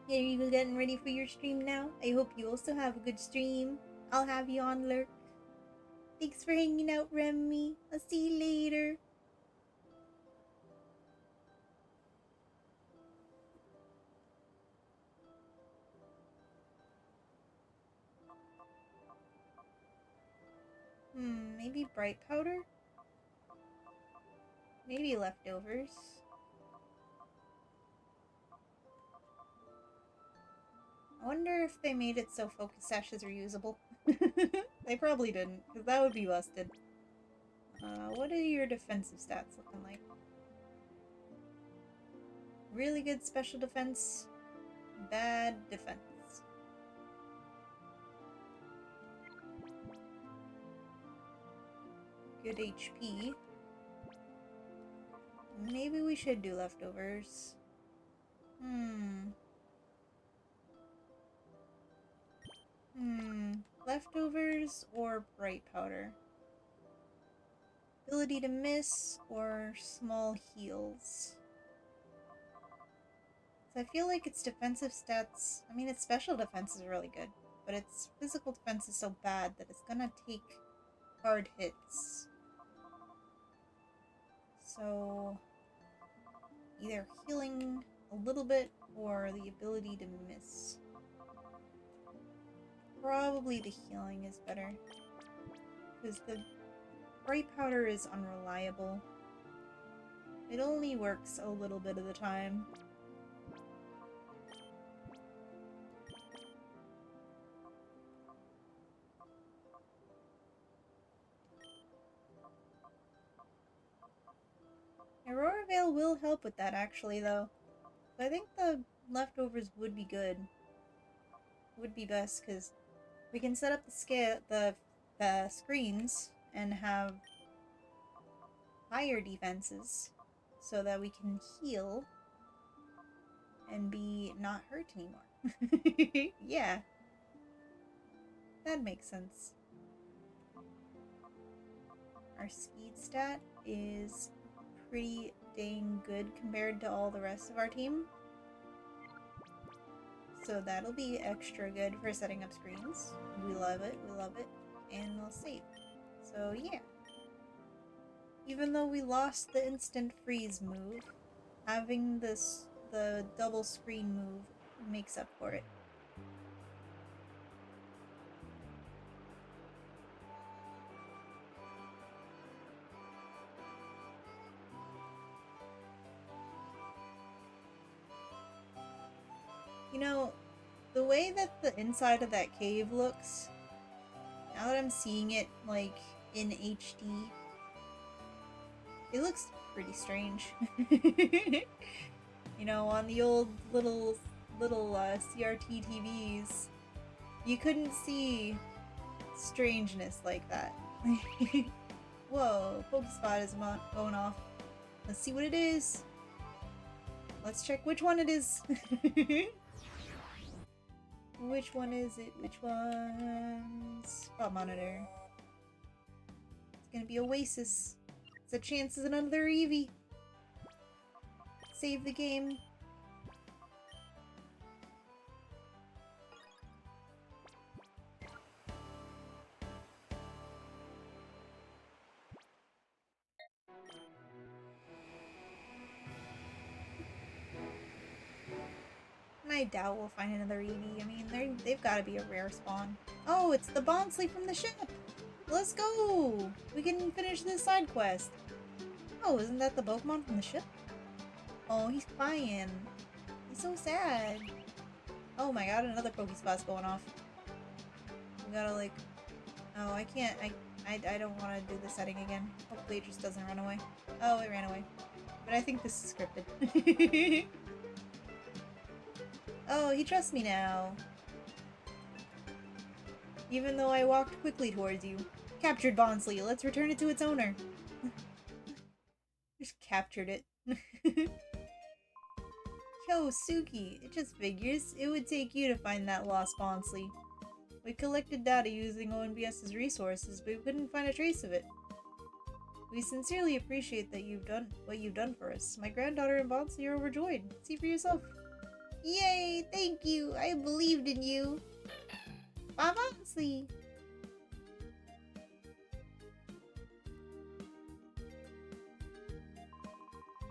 Are you getting ready for your stream now? I hope you also have a good stream. I'll have you on lurk. Thanks for hanging out, Remy. I'll see you later. Maybe bright powder? Maybe leftovers. I wonder if they made it so focus sashes are usable. They probably didn't, because that would be busted. What are your defensive stats looking like? Really good special defense, bad defense. Good HP. Maybe we should do leftovers. Leftovers or bright powder? Ability to miss or small heals? So I feel like its defensive stats... I mean, its special defense is really good, but its physical defense is so bad that it's gonna take hard hits. So... either healing a little bit or the ability to miss. Probably the healing is better, because the bright powder is unreliable. It only works a little bit of the time. Aurora Veil will help with that, actually, though. So I think the leftovers would be good. Would be best, because we can set up the screens and have higher defenses so that we can heal and be not hurt anymore. Yeah. That makes sense. Our speed stat is pretty dang good compared to all the rest of our team. So that'll be extra good for setting up screens. We love it, and we'll save. So yeah. Even though we lost the instant freeze move, having the double screen move makes up for it. You know, the way that the inside of that cave looks, now that I'm seeing it, like, in HD, it looks pretty strange. You know, on the old little CRT TVs, you couldn't see strangeness like that. Whoa, Pokespot is going off. Let's see what it is. Let's check which one it is. Which one is it? Which one? Spot monitor. It's gonna be Oasis. It's a chance as another Eevee. Save the game. I doubt we'll find another Eevee. I mean, they've got to be a rare spawn. Oh, it's the Bonsley from the ship! Let's go! We can finish this side quest. Oh, isn't that the Pokemon from the ship? Oh, he's crying. He's so sad. Oh my god, another Pokespot's going off. We gotta like... Oh, I can't. I don't want to do the setting again. Hopefully it just doesn't run away. Oh, it ran away. But I think this is scripted. Oh, he trusts me now. Even though I walked quickly towards you. Captured Bonsley. Let's return it to its owner. Just captured it. Yo, Suki. It just figures. It would take you to find that lost Bonsley. We collected data using ONBS's resources, but we couldn't find a trace of it. We sincerely appreciate that what you've done for us. My granddaughter and Bonsley are overjoyed. See for yourself. Yay! Thank you! I believed in you! Bonsley!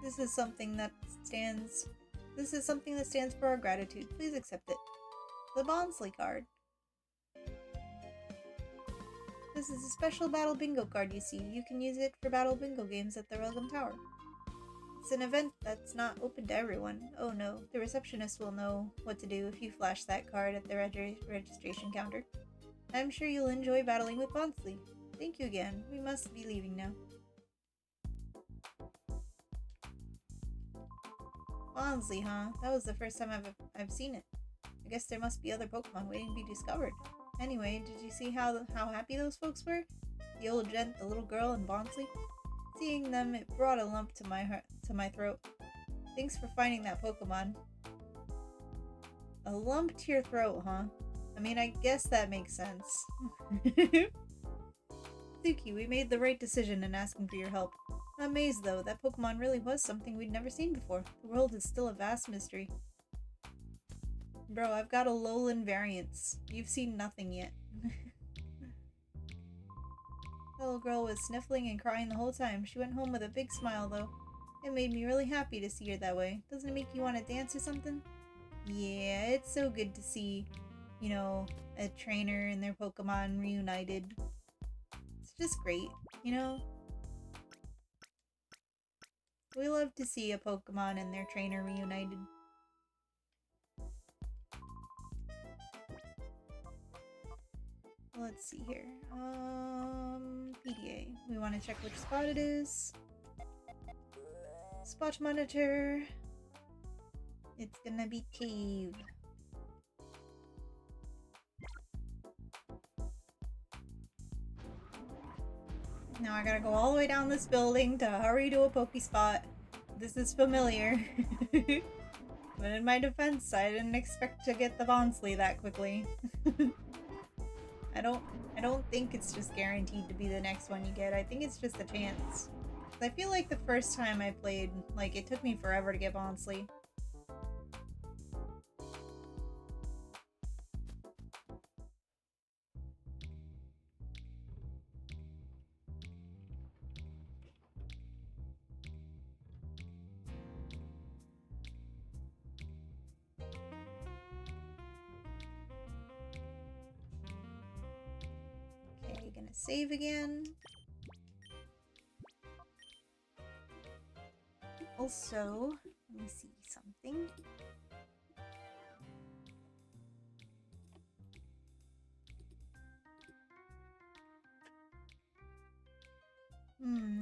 This is something that stands for our gratitude. Please accept it. The Bonsley card. This is a special Battle Bingo card you see. You can use it for Battle Bingo games at the Welcome Tower. It's an event that's not open to everyone. Oh no, the receptionist will know what to do if you flash that card at the registration counter. I'm sure you'll enjoy battling with Bonsley. Thank you again. We must be leaving now. Bonsley, huh? That was the first time I've seen it. I guess there must be other Pokemon waiting to be discovered. Anyway, did you see how happy those folks were? The old gent, the little girl, and Bonsley? Seeing them, it brought a lump to my throat. Thanks for finding that Pokemon. A lump to your throat, huh? I mean, I guess that makes sense. Suki, we made the right decision in asking for your help. I'm amazed, though. That Pokemon really was something we'd never seen before. The world is still a vast mystery. Bro, I've got Alolan variants. You've seen nothing yet. The little girl was sniffling and crying the whole time. She went home with a big smile, though. It made me really happy to see her that way. Doesn't it make you want to dance or something? Yeah, it's so good to see, you know, a trainer and their Pokemon reunited. It's just great, you know? We love to see a Pokemon and their trainer reunited. Let's see here. PDA. We want to check which spot it is. Spot monitor. It's gonna be cave. Now I gotta go all the way down this building to hurry to a Pokespot. This is familiar. But in my defense, I didn't expect to get the Bonsley that quickly. I don't think it's just guaranteed to be the next one you get. I think it's just a chance. I feel like the first time I played, like, it took me forever to get Bonsley. Okay, gonna save again. Also, let me see something.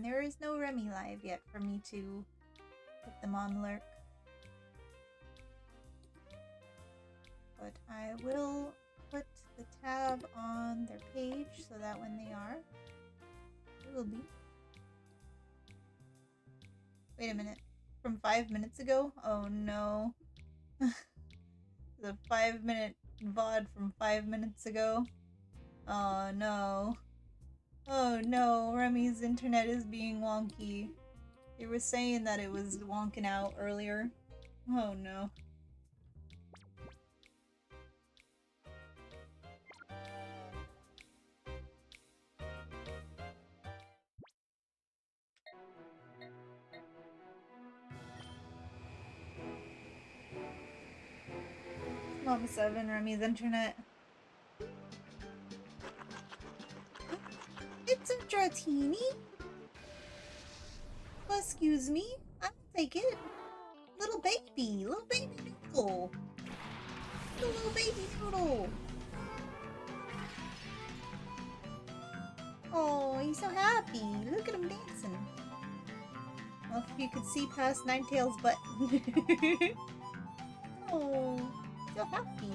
There is no Remy live yet for me to put them on lurk. But I will put the tab on their page so that when they are, it will be. Wait a minute. From 5 minutes ago? Oh no. The 5-minute VOD from 5 minutes ago. Oh no. Oh no, Remy's internet is being wonky. They were saying that it was wonking out earlier. Oh no. Mom 7, Remy's internet. It's a Dratini? Well, excuse me, I'll take it. Little baby noodle. Little baby noodle. Oh, he's so happy. Look at him dancing. Well, if you could see past Ninetales' butt. Oh, so happy.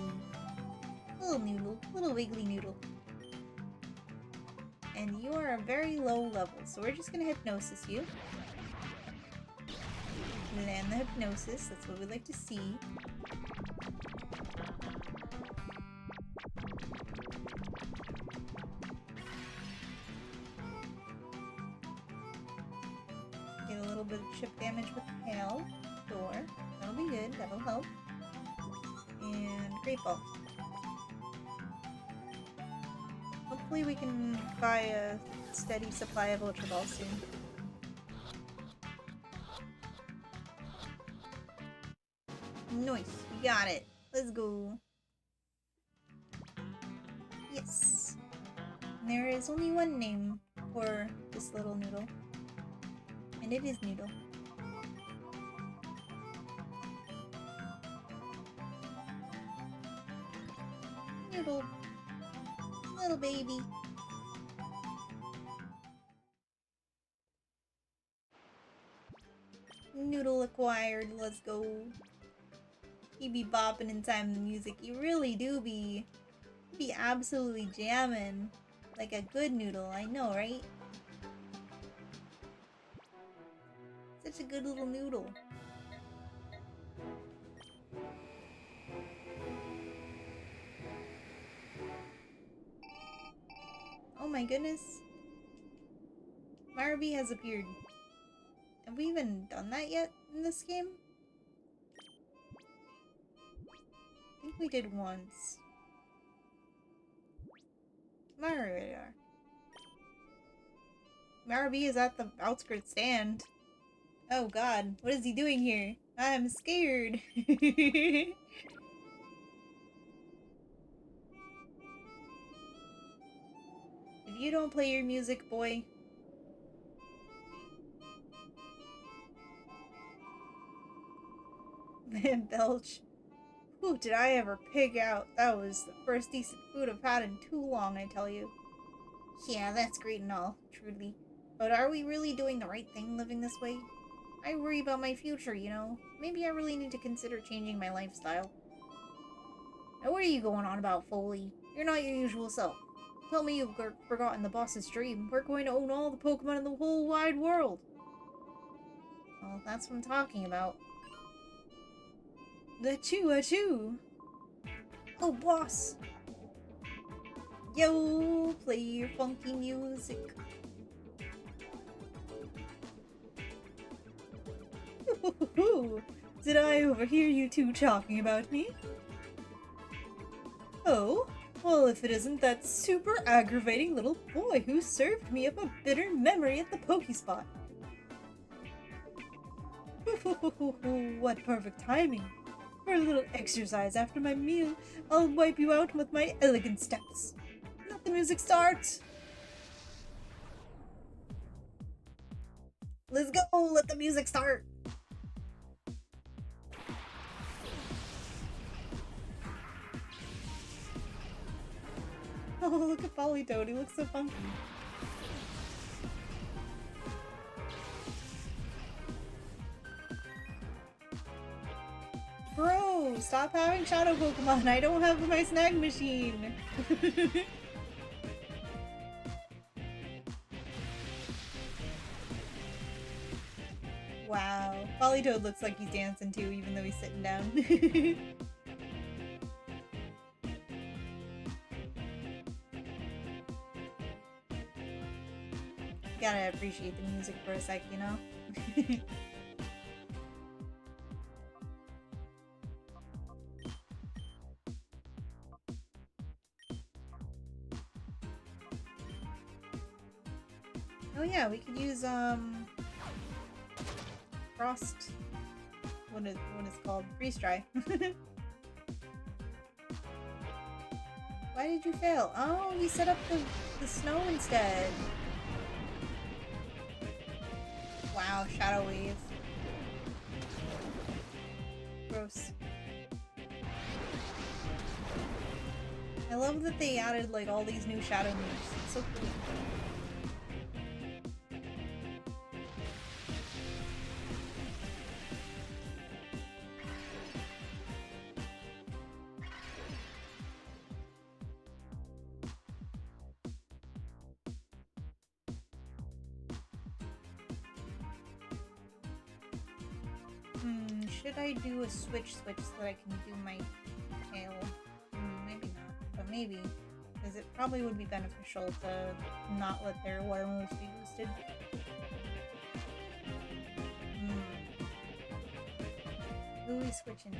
Little noodle, little wiggly noodle. And you are a very low level, so we're just gonna hypnosis you. Land the hypnosis, that's what we like to see. Get a little bit of chip damage with the hail. Door. That'll be good, that'll help. And Great Ball. Hopefully we can buy a steady supply of Ultra Balls soon. Nice, we got it. Let's go. Yes. And there is only one name for this little noodle. And it is Noodle. Noodle. Little baby. Noodle acquired, let's go. You be bopping in time to the music. You really do be absolutely jamming. Like a good noodle, I know, right? Such a good little noodle. Oh my goodness. Marby has appeared. Have we even done that yet in this game? I think we did once. Radar. Marby is at the outskirts stand. Oh god, what is he doing here? I'm scared. If you don't play your music, boy. Belch. Who did I ever pig out? That was the first decent food I've had in too long, I tell you. Yeah, that's great and all, truly. But are we really doing the right thing living this way? I worry about my future, you know. Maybe I really need to consider changing my lifestyle. Now what are you going on about, Foley? You're not your usual self. Tell me you've forgotten the boss's dream. We're going to own all the Pokemon in the whole wide world. Well, that's what I'm talking about. Achoo! Oh, boss! Yo, play your funky music. Did I overhear you two talking about me? Oh, well, if it isn't that super aggravating little boy who served me up a bitter memory at the Pokespot. What perfect timing. For a little exercise after my meal, I'll wipe you out with my elegant steps. Let the music start! Let's go! Let the music start! Oh, look at Politoad, he looks so funky. stop having shadow Pokemon. I don't have my snag machine. Wow. Politoad looks like he's dancing too, even though he's sitting down. Gotta appreciate the music for a sec, you know? Oh yeah, we could use, Frost... What is called? Freeze Dry. Why did you fail? Oh, you set up the snow instead. Wow, Shadow Wave. Gross. I love that they added, like, all these new shadow moves. It's so cool. Should I do a switch so that I can do my tail? Maybe not, but maybe. Because it probably would be beneficial to not let their water moves be boosted. Who are we switching to?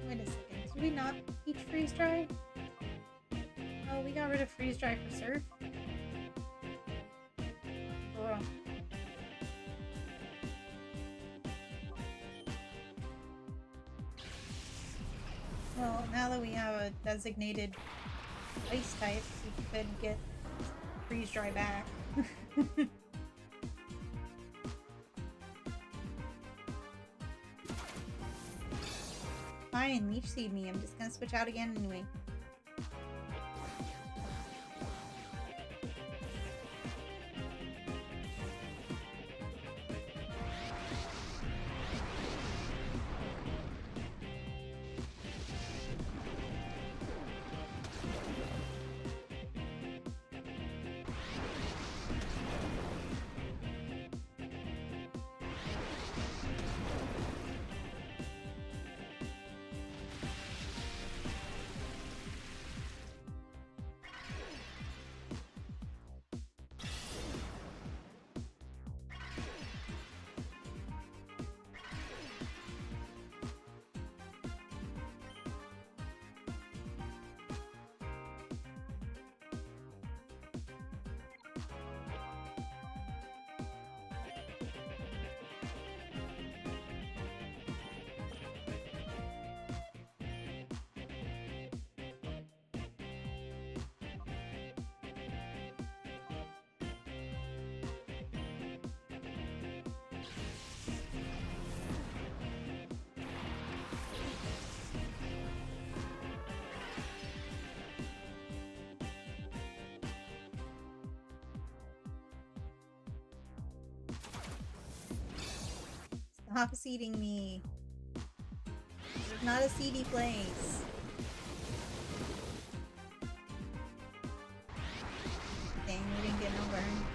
Wait a second, did we not teach Freeze Dry? Oh, we got rid of Freeze Dry for Surf? Well, now that we have a designated ice type, we could get Freeze Dry back. Fine, Leech Seed me. I'm just gonna switch out again anyway. Stop seeding me. This is not a seedy place. Dang, we didn't get no burn.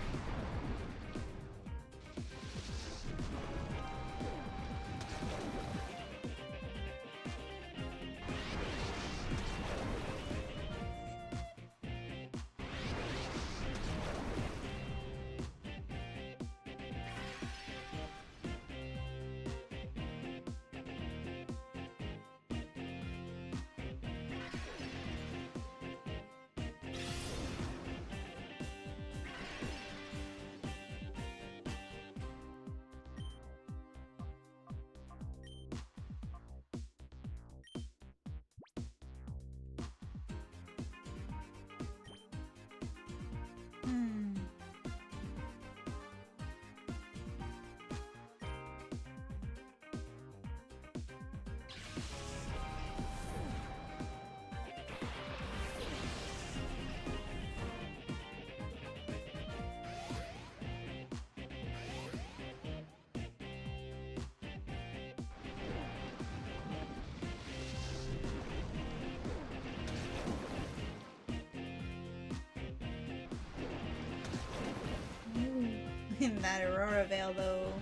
In that Aurora Veil, though.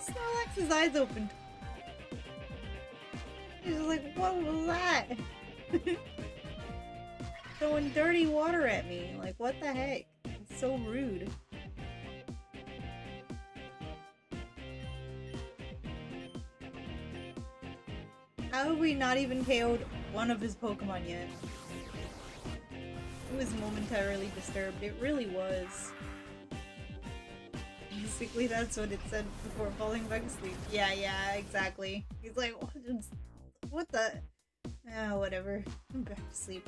Snorlax's eyes opened. He's like, what was that? Throwing dirty water at me. Like, what the heck? It's so rude. How have we not even KO'd one of his Pokemon yet? It was momentarily disturbed. It really was. Basically, that's what it said before falling back asleep. Yeah, exactly. He's like, what the? Oh, whatever. I'm back to sleep.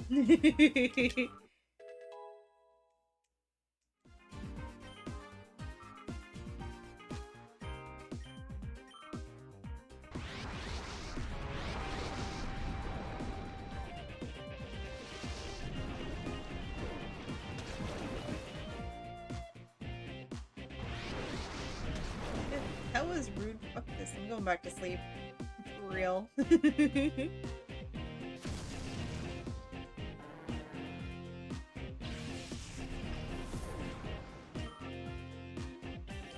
That was rude. Fuck this. I'm going back to sleep. For real. It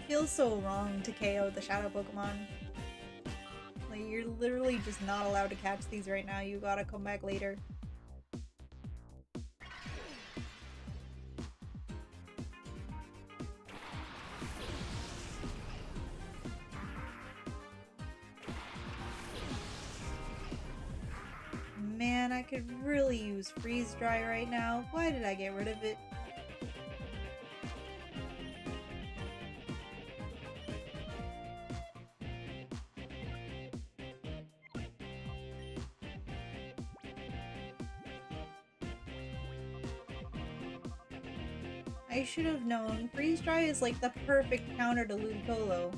feels so wrong to KO the Shadow Pokemon. Like, you're literally just not allowed to catch these right now. You gotta come back later. Man, I could really use Freeze Dry right now. Why did I get rid of it? I should have known. Freeze Dry is like the perfect counter to Ludicolo.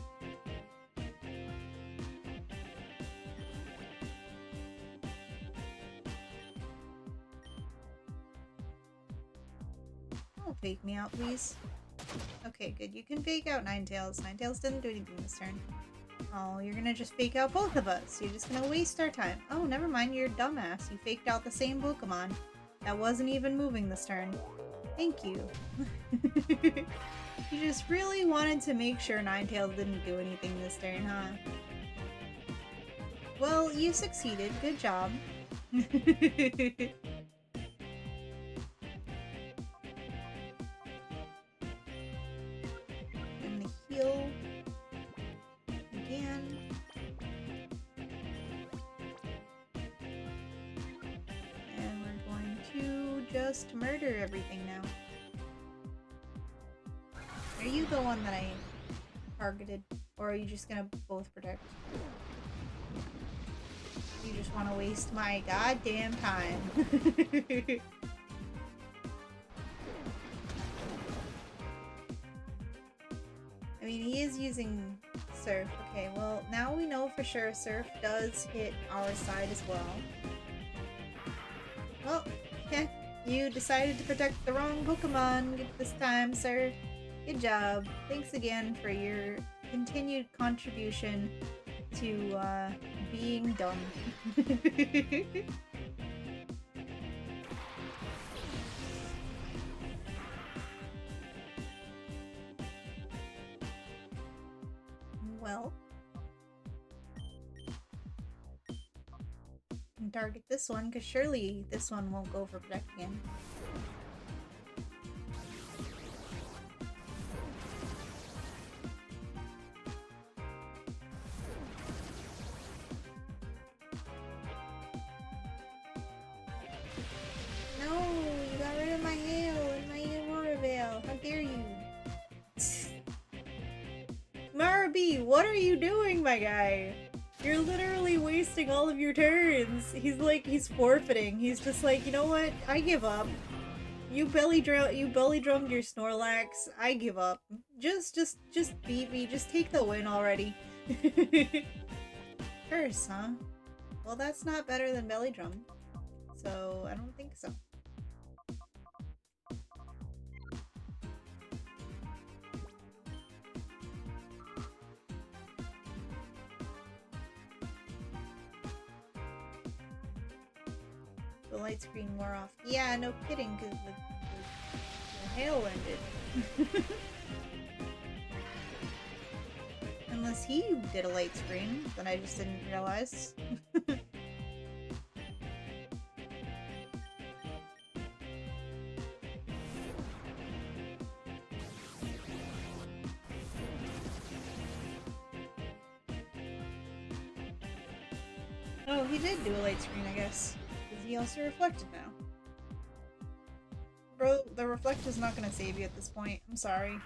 Don't fake me out, please. Okay, good. You can fake out Ninetales. Ninetales didn't do anything this turn. Oh, you're gonna just fake out both of us. You're just gonna waste our time. Oh, never mind. You're a dumbass. You faked out the same Pokemon that wasn't even moving this turn. Thank you. You just really wanted to make sure Ninetales didn't do anything this turn, huh? Well, you succeeded. Good job. And the heal again. And we're going to just murder everything now. Are you the one that I targeted? Or are you just gonna both protect? You just want to waste my goddamn time. I mean, he is using Surf. Okay, well, now we know for sure Surf does hit our side as well. Well, yeah, you decided to protect the wrong Pokemon this time, sir. Good job. Thanks again for your continued contribution to, being dumb. Well, can target this one, because surely this one won't go for protect again. No, you got rid of my hail and my Aurora Veil. How dare you? Marabi, what are you doing, my guy? You're literally wasting all of your turns. He's forfeiting. He's just like, you know what? I give up. You belly drummed your Snorlax. I give up. Just beat me. Just take the win already. Curse, huh? Well, that's not better than belly drum. So, I don't think so. The light screen wore off. Yeah, no kidding, because the hail ended. Unless he did a light screen that I just didn't realize. Oh, he did do a light screen, I guess. Because he also reflected now. Bro, the reflect is not gonna save you at this point. I'm sorry.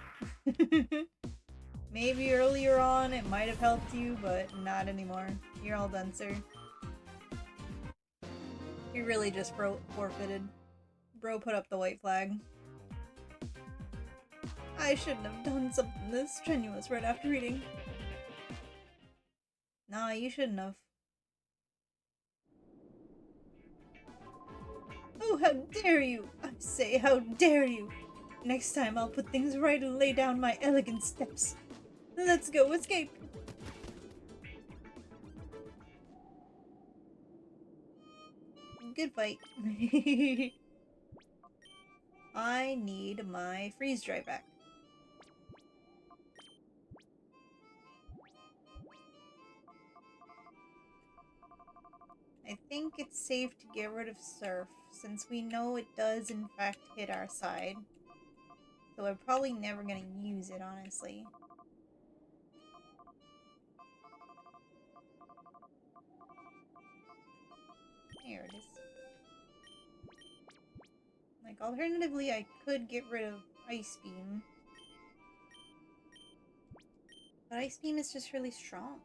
Maybe earlier on it might have helped you, but not anymore. You're all done, sir. He really just forfeited. Bro put up the white flag. I shouldn't have done something this strenuous right after reading. Nah, you shouldn't have. Oh, how dare you! I say, how dare you! Next time I'll put things right and lay down my elegant steps. Let's go escape! Good fight. I need my freeze dry back. I think it's safe to get rid of Surf, since we know it does in fact hit our side. So we're probably never gonna use it, honestly. There it is. Like, alternatively, I could get rid of Ice Beam. But Ice Beam is just really strong.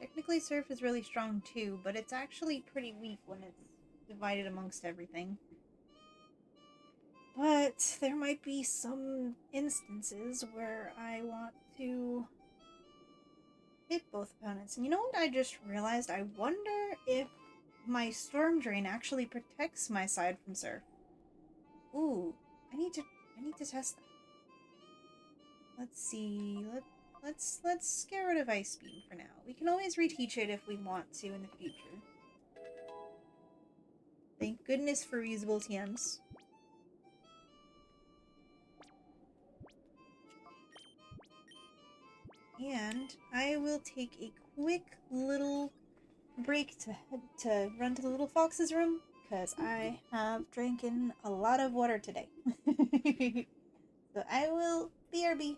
Technically, Surf is really strong too, but it's actually pretty weak when it's divided amongst everything. But there might be some instances where I want to hit both opponents. And you know what I just realized? I wonder if my Storm Drain actually protects my side from Surf. Ooh, I need to test that. Let's see. Let's get rid of Ice Beam for now. We can always reteach it if we want to in the future. Thank goodness for reusable TMs. And I will take a quick little break to run to the little fox's room, because I have drinking a lot of water today. So I will BRB.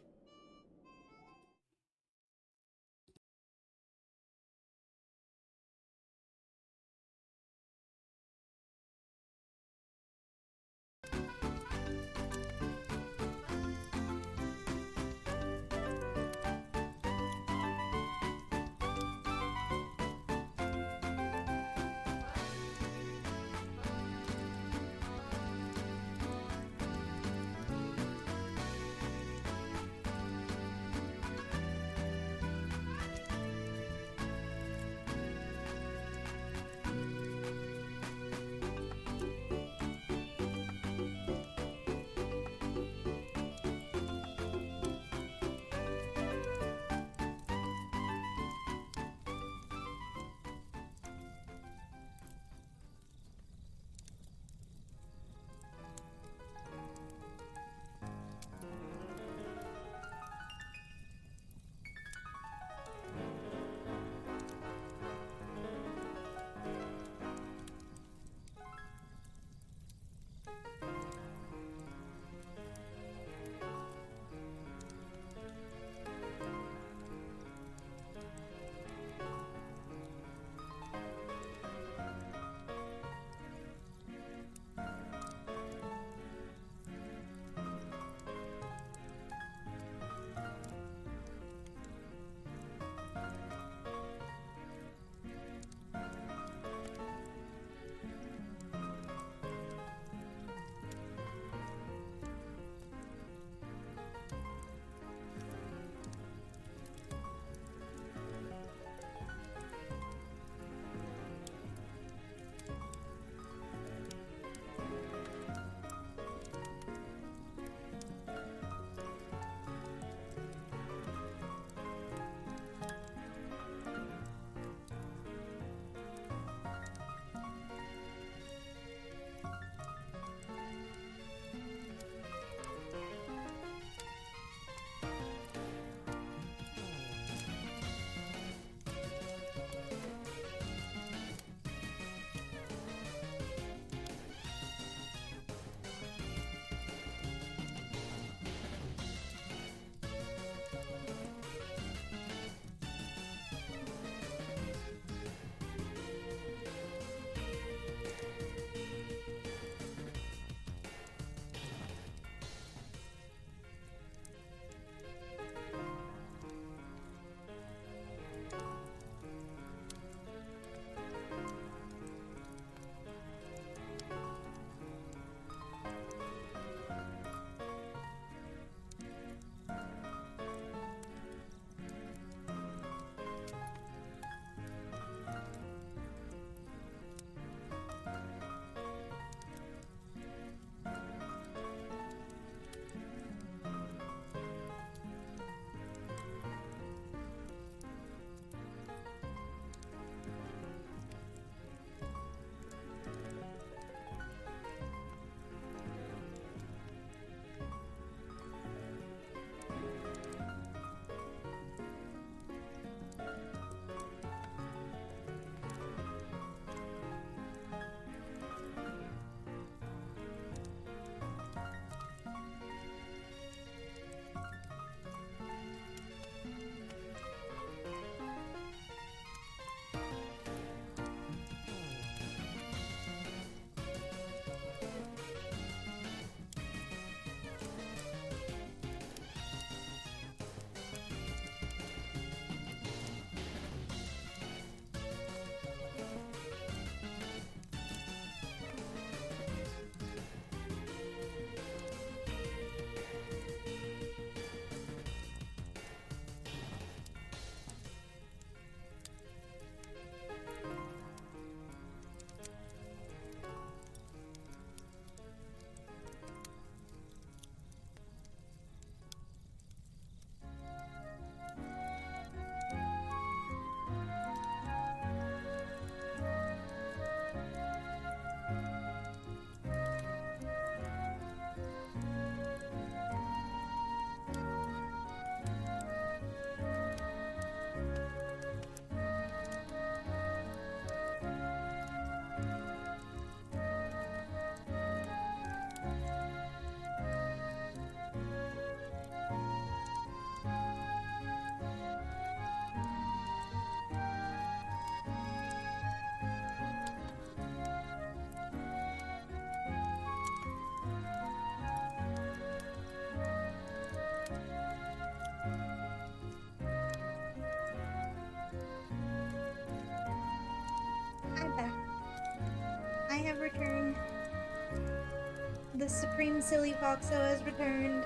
The Supreme Silly Foxo has returned.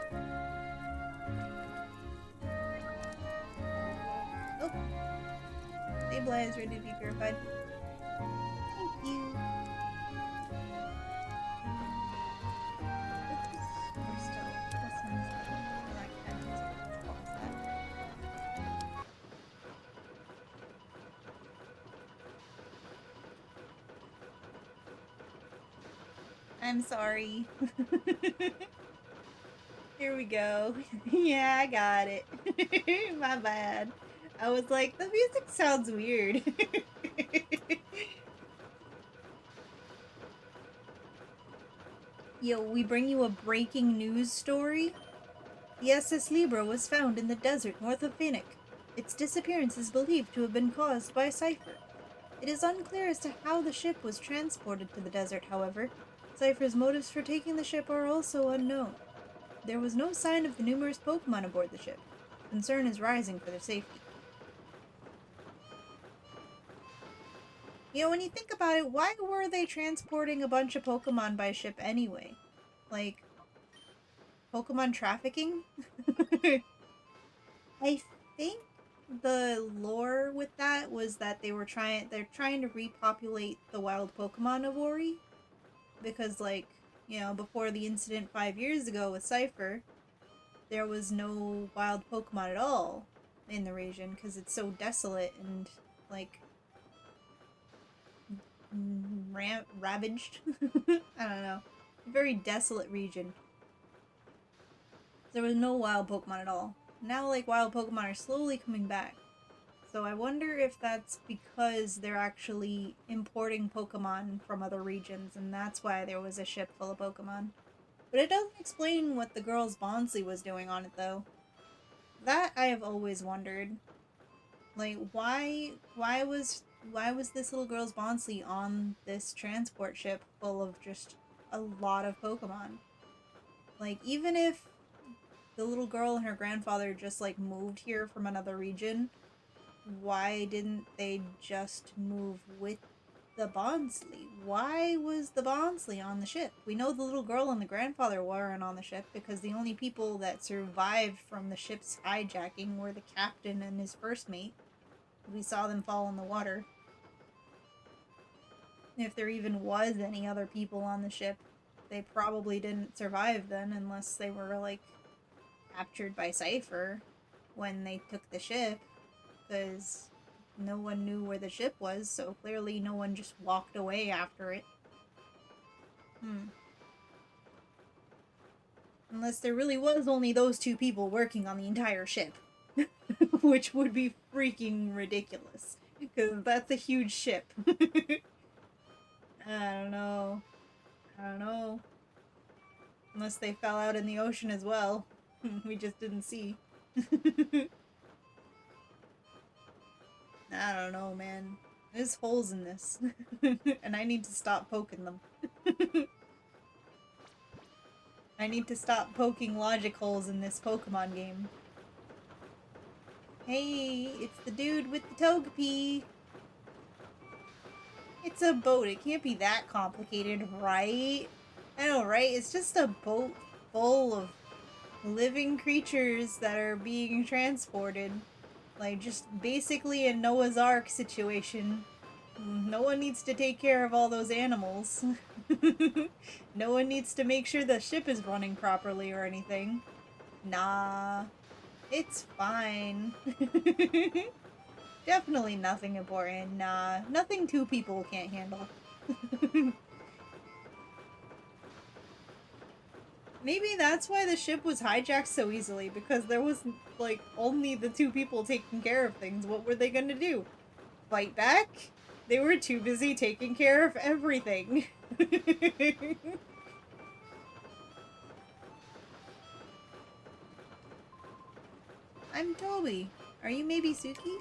Oh. Sableye is ready to be purified. Thank you. We're still listening to the ragtime music. Let's pause that. I'm sorry. Here we go. Yeah, I got it. My bad. I was like, the music sounds weird. Yo, we bring you a breaking news story. The SS Libra was found in the desert north of Phoenix. Its disappearance is believed to have been caused by a cipher. It is unclear as to how the ship was transported to the desert, however. Cypher's motives for taking the ship are also unknown. There was no sign of the numerous Pokemon aboard the ship. Concern is rising for their safety. You know, when you think about it, why were they transporting a bunch of Pokemon by ship anyway? Like, Pokemon trafficking? I think the lore with that was that they're trying to repopulate the wild Pokemon of Ori. Because, like, you know, before the incident 5 years ago with Cypher, there was no wild Pokemon at all in the region because it's so desolate and, like, ravaged. I don't know. A very desolate region. There was no wild Pokemon at all. Now, like, wild Pokemon are slowly coming back. So I wonder if that's because they're actually importing Pokemon from other regions, and that's why there was a ship full of Pokemon. But it doesn't explain what the girl's Bonsley was doing on it, though. That I have always wondered. Like, why was this little girl's Bonsley on this transport ship full of just a lot of Pokemon? Like, even if the little girl and her grandfather just, like, moved here from another region, why didn't they just move with the Bonsley? Why was the Bonsley on the ship? We know the little girl and the grandfather weren't on the ship because the only people that survived from the ship's hijacking were the captain and his first mate. We saw them fall in the water. If there even was any other people on the ship, they probably didn't survive then unless they were, like, captured by Cypher when they took the ship. Because no one knew where the ship was, so clearly no one just walked away after it. Unless there really was only those two people working on the entire ship. Which would be freaking ridiculous. Because that's a huge ship. I don't know. Unless they fell out in the ocean as well. We just didn't see. I don't know, man. There's holes in this. And I need to stop poking them. I need to stop poking logic holes in this Pokemon game. Hey, it's the dude with the Togepi. It's a boat. It can't be that complicated, right? I know, right? It's just a boat full of living creatures that are being transported. Like, just basically a Noah's Ark situation. No one needs to take care of all those animals. No one needs to make sure the ship is running properly or anything. Nah. It's fine. Definitely nothing important. Nah. Nothing two people can't handle. Maybe that's why the ship was hijacked so easily, because there was, like, only the two people taking care of things. What were they gonna do? Fight back? They were too busy taking care of everything. I'm Toby. Are you maybe Suki?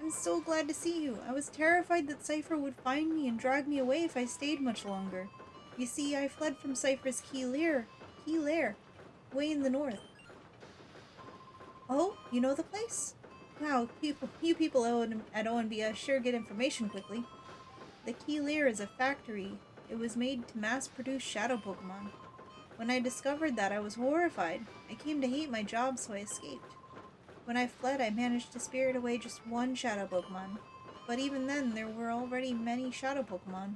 I'm so glad to see you. I was terrified that Cypher would find me and drag me away if I stayed much longer. You see, I fled from Cypher's key lair, way in the north. Oh, you know the place? Wow, you people at ONBS sure get information quickly. The key lair is a factory. It was made to mass produce shadow Pokemon. When I discovered that, I was horrified. I came to hate my job, so I escaped. When I fled, I managed to spirit away just one shadow Pokemon. But even then, there were already many shadow Pokemon.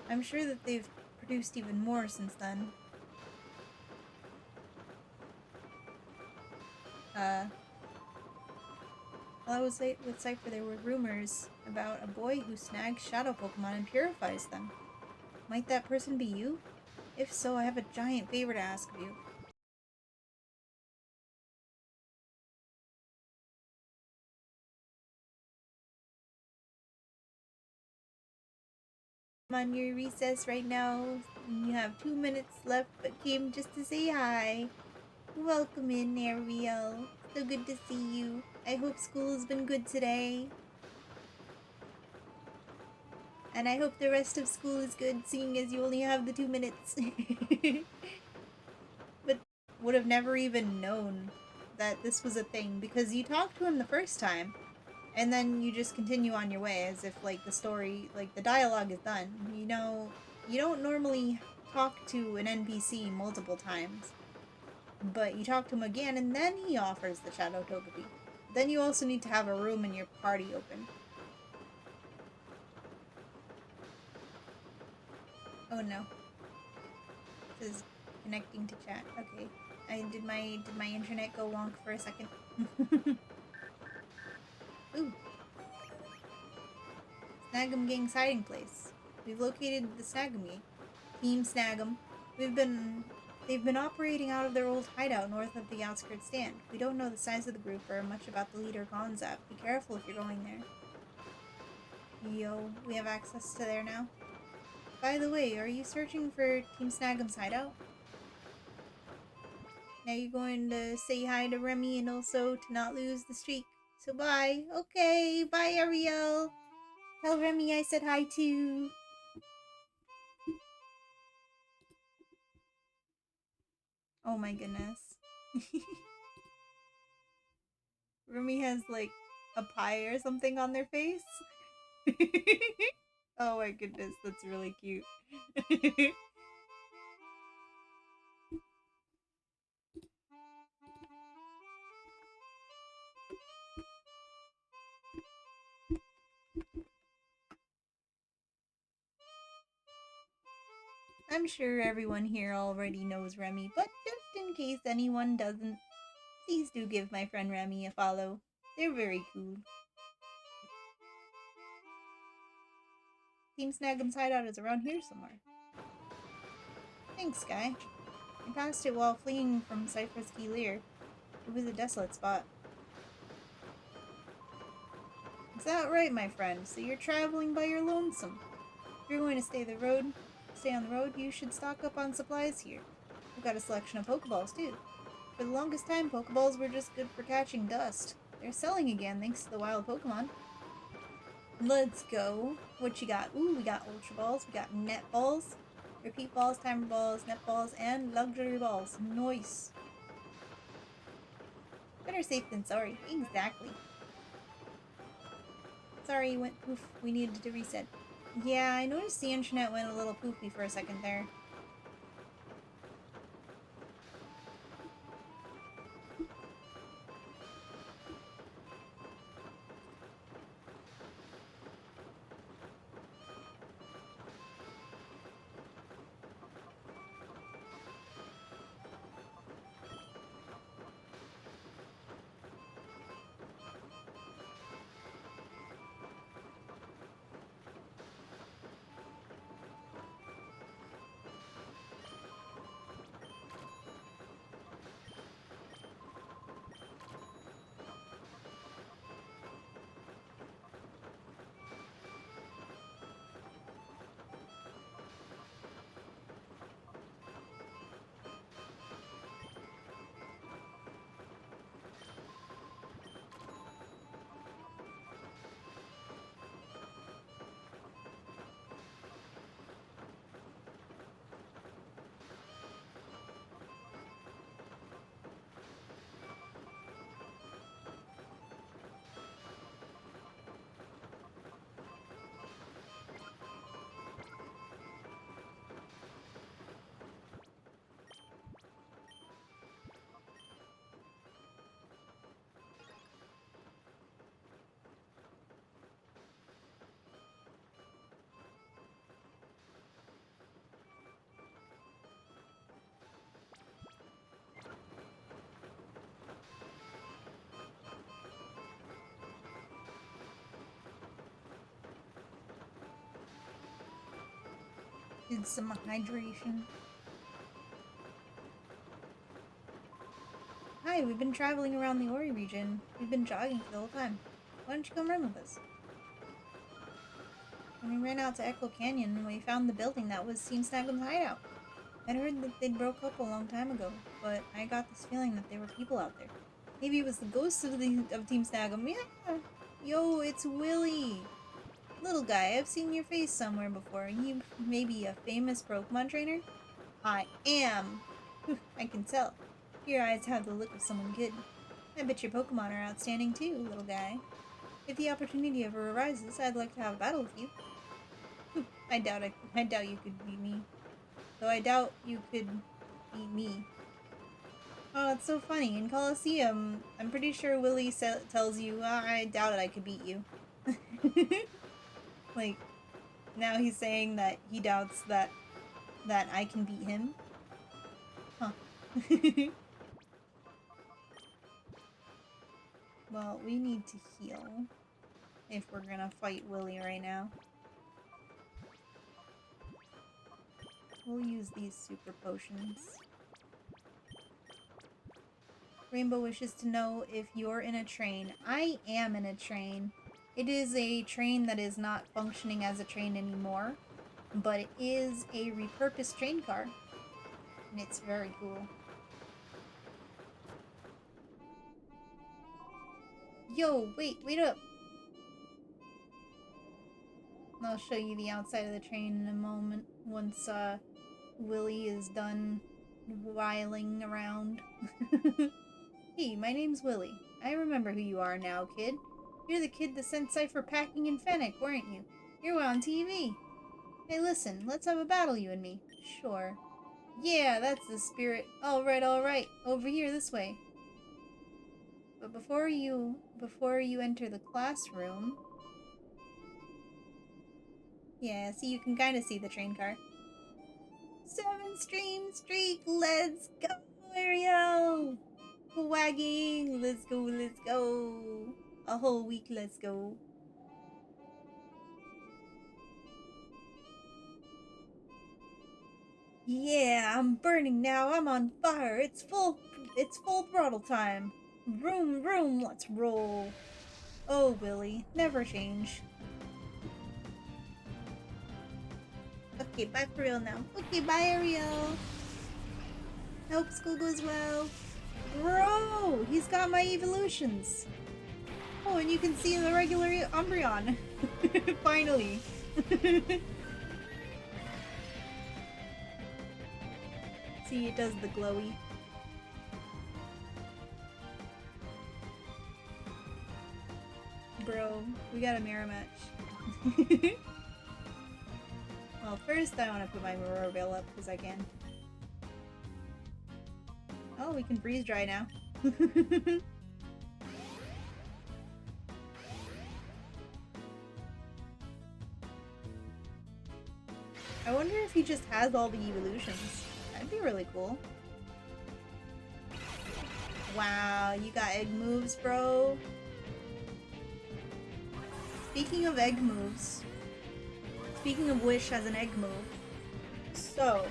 I'm sure that they've produced even more since then. While I was with Cypher, there were rumors about a boy who snags shadow Pokemon and purifies them. Might that person be you? If so, I have a giant favor to ask of you. I'm on your recess right now. You have 2 minutes left, but came just to say hi. Welcome in, Ariel. So good to see you. I hope school's been good today. And I hope the rest of school is good, seeing as you only have the 2 minutes. But would have never even known that this was a thing, because you talked to him the first time, and then you just continue on your way as if, like, the story, like, the dialogue is done. You know, you don't normally talk to an NPC multiple times, but you talk to him again, and then he offers the Shadow Togepi. Then you also need to have a room in your party open. Oh no. This is connecting to chat. Okay. Did my internet go wonk for a second? Ooh. Snag'em Gang's hiding place. We've located the Snag'em Gang. Team Snag'em. They've been operating out of their old hideout north of the outskirts stand. We don't know the size of the group or much about the leader Gonzap. Be careful if you're going there. Yo, we have access to there now. By the way, are you searching for Team Snag'em's hideout? Now you're going to say hi to Remy and also to not lose the streak. So bye. Okay, bye Ariel. Tell Remy I said hi too. Oh my goodness. Remy has like a pie or something on their face. Oh my goodness, that's really cute. I'm sure everyone here already knows Remy, but just in case anyone doesn't, please do give my friend Remy a follow. They're very cool. Team Snag'em's hideout is around here somewhere. Thanks, guy. I passed it while fleeing from Cypher's Key Lair. It was a desolate spot. Is that right, my friend? So you're traveling by your lonesome. If you're going to stay on the road, you should stock up on supplies here. We've got a selection of Pokeballs, too. For the longest time, Pokeballs were just good for catching dust. They're selling again thanks to the wild Pokemon. Let's go. What you got? Ooh, we got Ultra Balls, we got Net Balls, Repeat Balls, Timer Balls, Net Balls, and Luxury Balls. Nice. Better safe than sorry. Exactly. Sorry, you went poof. We needed to reset. Yeah, I noticed the internet went a little poofy for a second there. Did some hydration. Hi, we've been traveling around the Ori region. We've been jogging for the whole time. Why don't you come run with us? When we ran out to Echo Canyon, we found the building that was Team Snagum's hideout. I'd heard that they'd broke up a long time ago, but I got this feeling that there were people out there. Maybe it was the ghosts of Team Snagum. Yeah! Yo, it's Willy! Little guy, I've seen your face somewhere before. You may be a famous Pokemon trainer? I am! I can tell. Your eyes have the look of someone good. I bet your Pokemon are outstanding too, little guy. If the opportunity ever arises, I'd like to have a battle with you. I doubt you could beat me. Though I doubt you could beat me. Oh, that's so funny. In Coliseum, I'm pretty sure Willy tells you, I doubt it, I could beat you. Like, now he's saying that he doubts that I can beat him. Huh. Well, we need to heal if we're gonna fight Willy right now. We'll use these super potions. Rainbow wishes to know if you're in a train. I am in a train. It is a train that is not functioning as a train anymore, but it is a repurposed train car. And it's very cool. Yo, wait up! I'll show you the outside of the train in a moment, once, Willy is done whiling around. Hey, my name's Willy. I remember who you are now, kid. You're the kid that sent Cypher packing in Fennec, weren't you? You're on TV. Hey, listen, let's have a battle, you and me. Sure. Yeah, that's the spirit. Alright. Over here, this way. But before you enter the classroom... Yeah, see, you can kind of see the train car. 7-stream streak, let's go, Ariel! Wagging, let's go. A whole week, let's go. Yeah, I'm burning now, I'm on fire, it's full throttle time. Vroom, let's roll. Oh, Willy, never change. Okay, bye for real now. Okay, bye, Ariel. Hope school goes well. Bro, he's got my evolutions. Oh, and you can see the regular Umbreon. Finally. See, it does the glowy. Bro, we got a mirror match. Well, first I want to put my Aurora Veil up, because I can. Oh, we can freeze dry now. I wonder if he just has all the evolutions. That'd be really cool. Wow, you got egg moves, bro. Speaking of egg moves, speaking of Wish has an egg move. So,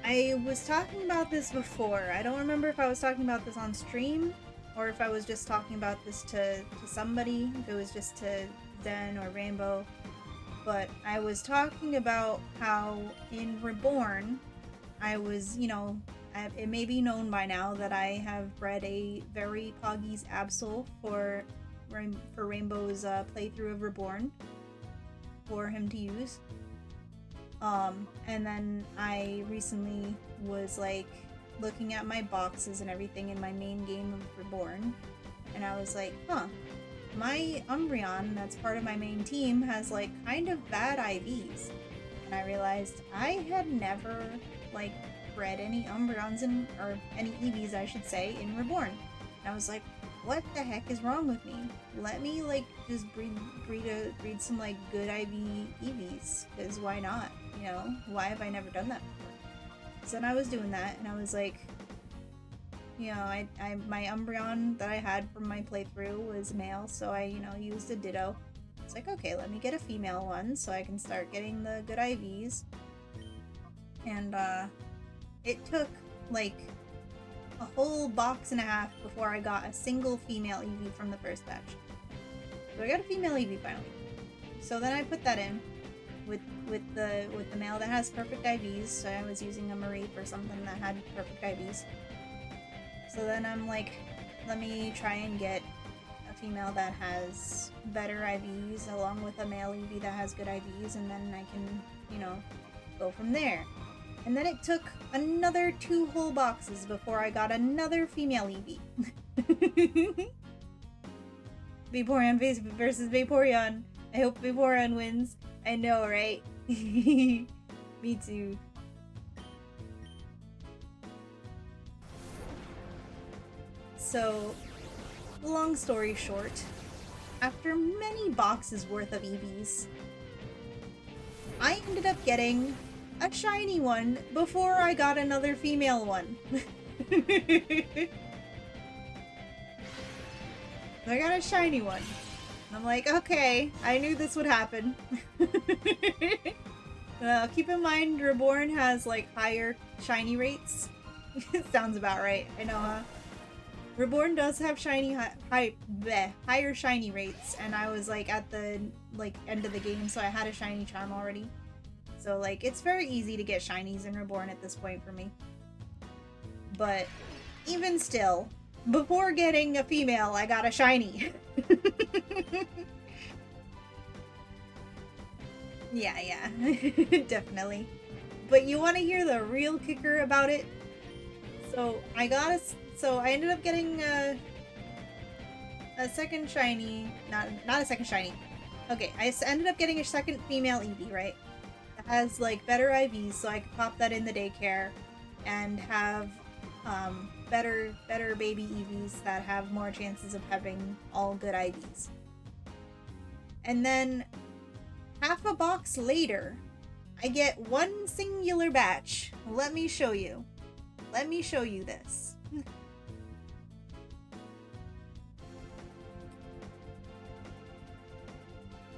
I was talking about this before. I don't remember if I was talking about this on stream or if I was just talking about this to somebody, if it was just to Zen or Rainbow. But I was talking about how in Reborn, I was, you know, it may be known by now that I have bred a very Poggy's Absol for Rainbow's playthrough of Reborn for him to use. And then I recently was like looking at my boxes and everything in my main game of Reborn, and I was like, huh, my Umbreon that's part of my main team has like kind of bad IVs. And I realized I had never like bred any Umbreons or any EVs I should say in Reborn. And I was like, what the heck is wrong with me? Let me like just breed some like good IV EVs, because why not? You know, why have I never done that before? So then I was doing that, and I was like, you know, my Umbreon that I had from my playthrough was male, so I, you know, used a Ditto. It's like, okay, let me get a female one so I can start getting the good IVs. And it took like a whole box and a half before I got a single female EV from the first batch. So I got a female EV finally. So then I put that in with the male that has perfect IVs. So I was using a Mareep or something that had perfect IVs. So then I'm like, let me try and get a female that has better IVs along with a male EV that has good IVs, and then I can, you know, go from there. And then it took another 2 whole boxes before I got another female EV. Vaporeon versus Vaporeon. I hope Vaporeon wins. I know, right? Me too. So, long story short, after many boxes worth of EVs, I ended up getting a shiny one before I got another female one. I got a shiny one. I'm like, okay, I knew this would happen. Keep in mind, Reborn has like higher shiny rates. Sounds about right. I know, huh? Reborn does have higher shiny rates, and I was like at the end of the game, so I had a shiny charm already. So like it's very easy to get shinies in Reborn at this point for me. But even still, before getting a female, I got a shiny. Yeah, definitely. But you want to hear the real kicker about it? So I ended up getting a second shiny, not a second shiny. Okay, I ended up getting a second female Eevee, right? It has like better IVs, so I could pop that in the daycare and have better baby Eevees that have more chances of having all good IVs. And then half a box later, I get one singular batch. Let me show you. Let me show you this.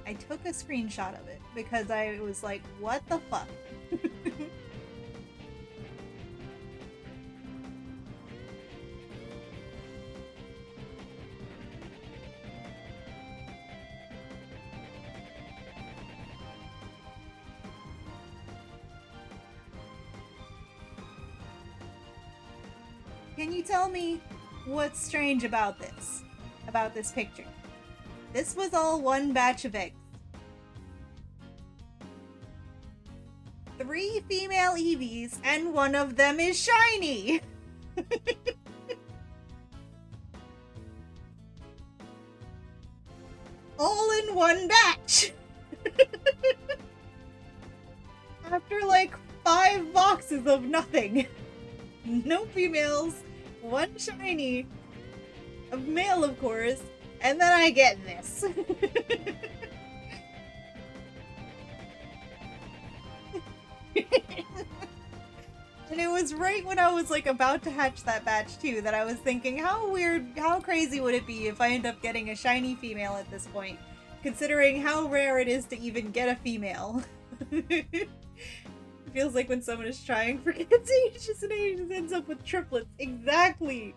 I took a screenshot of it because I was like, what the fuck? Can you tell me what's strange about this? About this picture? This was all one batch of eggs. 3 female Eevees, and one of them is shiny! All in one batch! After like 5 boxes of nothing. No females, 1 shiny, a male of course, and then I get this. And it was right when I was like about to hatch that batch too that I was thinking, how weird, how crazy would it be if I end up getting a shiny female at this point, considering how rare it is to even get a female. It feels like when someone is trying for kids ages and it just ends up with triplets. Exactly!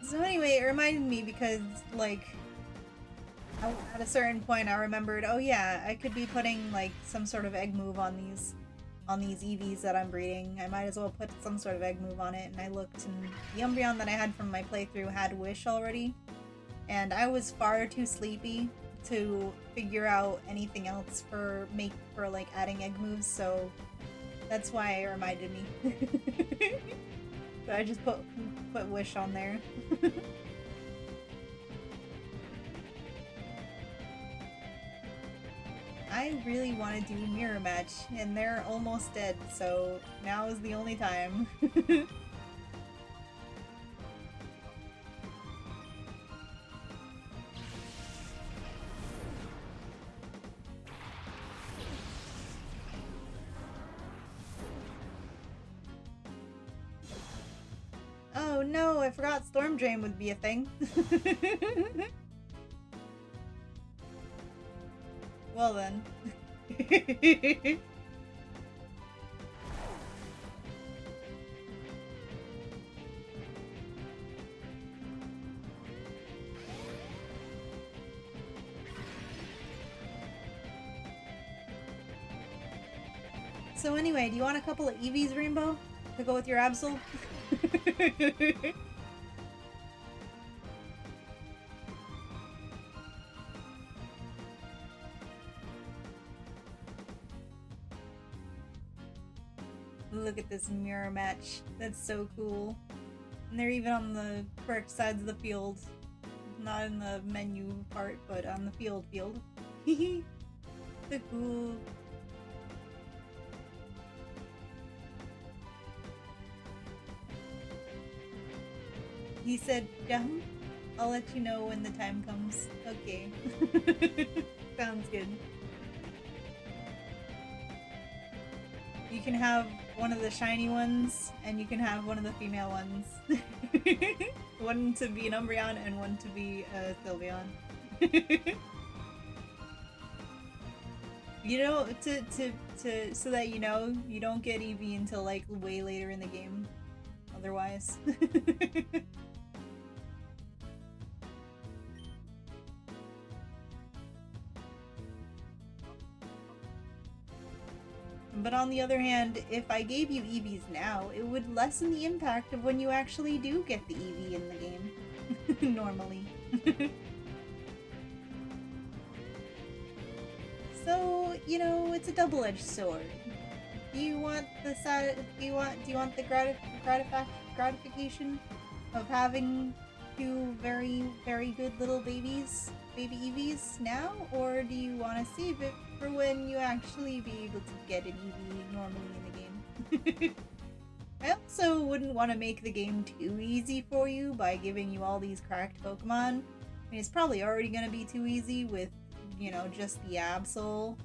So anyway, it reminded me because, like, at a certain point I remembered, oh yeah, I could be putting, like, some sort of egg move on these Eevees that I'm breeding. I might as well put some sort of egg move on it, and I looked, and the Umbreon that I had from my playthrough had Wish already, and I was far too sleepy to figure out anything else for like, adding egg moves, so that's why it reminded me. So I just put Wish on there. I really want to do mirror match, and they're almost dead, so now is the only time. Oh no, I forgot Storm Drain would be a thing. Well then. So anyway, do you want a couple of EVs, Rainbow? To go with your Absol? Look at this mirror match. That's so cool. And they're even on the correct sides of the field. Not in the menu part, but on the field. Hehe. So cool. He said, "Jump. I'll let you know when the time comes." Okay. Sounds good. You can have one of the shiny ones, and you can have one of the female ones. One to be an Umbreon and one to be a Sylveon. You know, so that you know, you don't get Eevee until like way later in the game. Otherwise. But on the other hand, if I gave you EVs now, it would lessen the impact of when you actually do get the EV in the game. Normally. So, you know, it's a double-edged sword. Do you want the gratification of having two very, very good little baby EVs now, or do you want to save it for when you actually be able to get an EV normally in the game? I also wouldn't want to make the game too easy for you by giving you all these cracked Pokemon. I mean, it's probably already going to be too easy with, you know, just the Absol.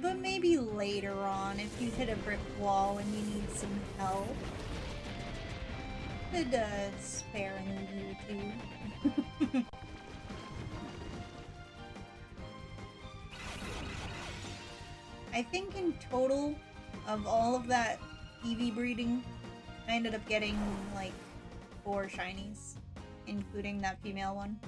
But maybe later on, if you hit a brick wall and you need some help, could spare an EV or two. I think in total, of all of that EV breeding, I ended up getting like 4 shinies, including that female one.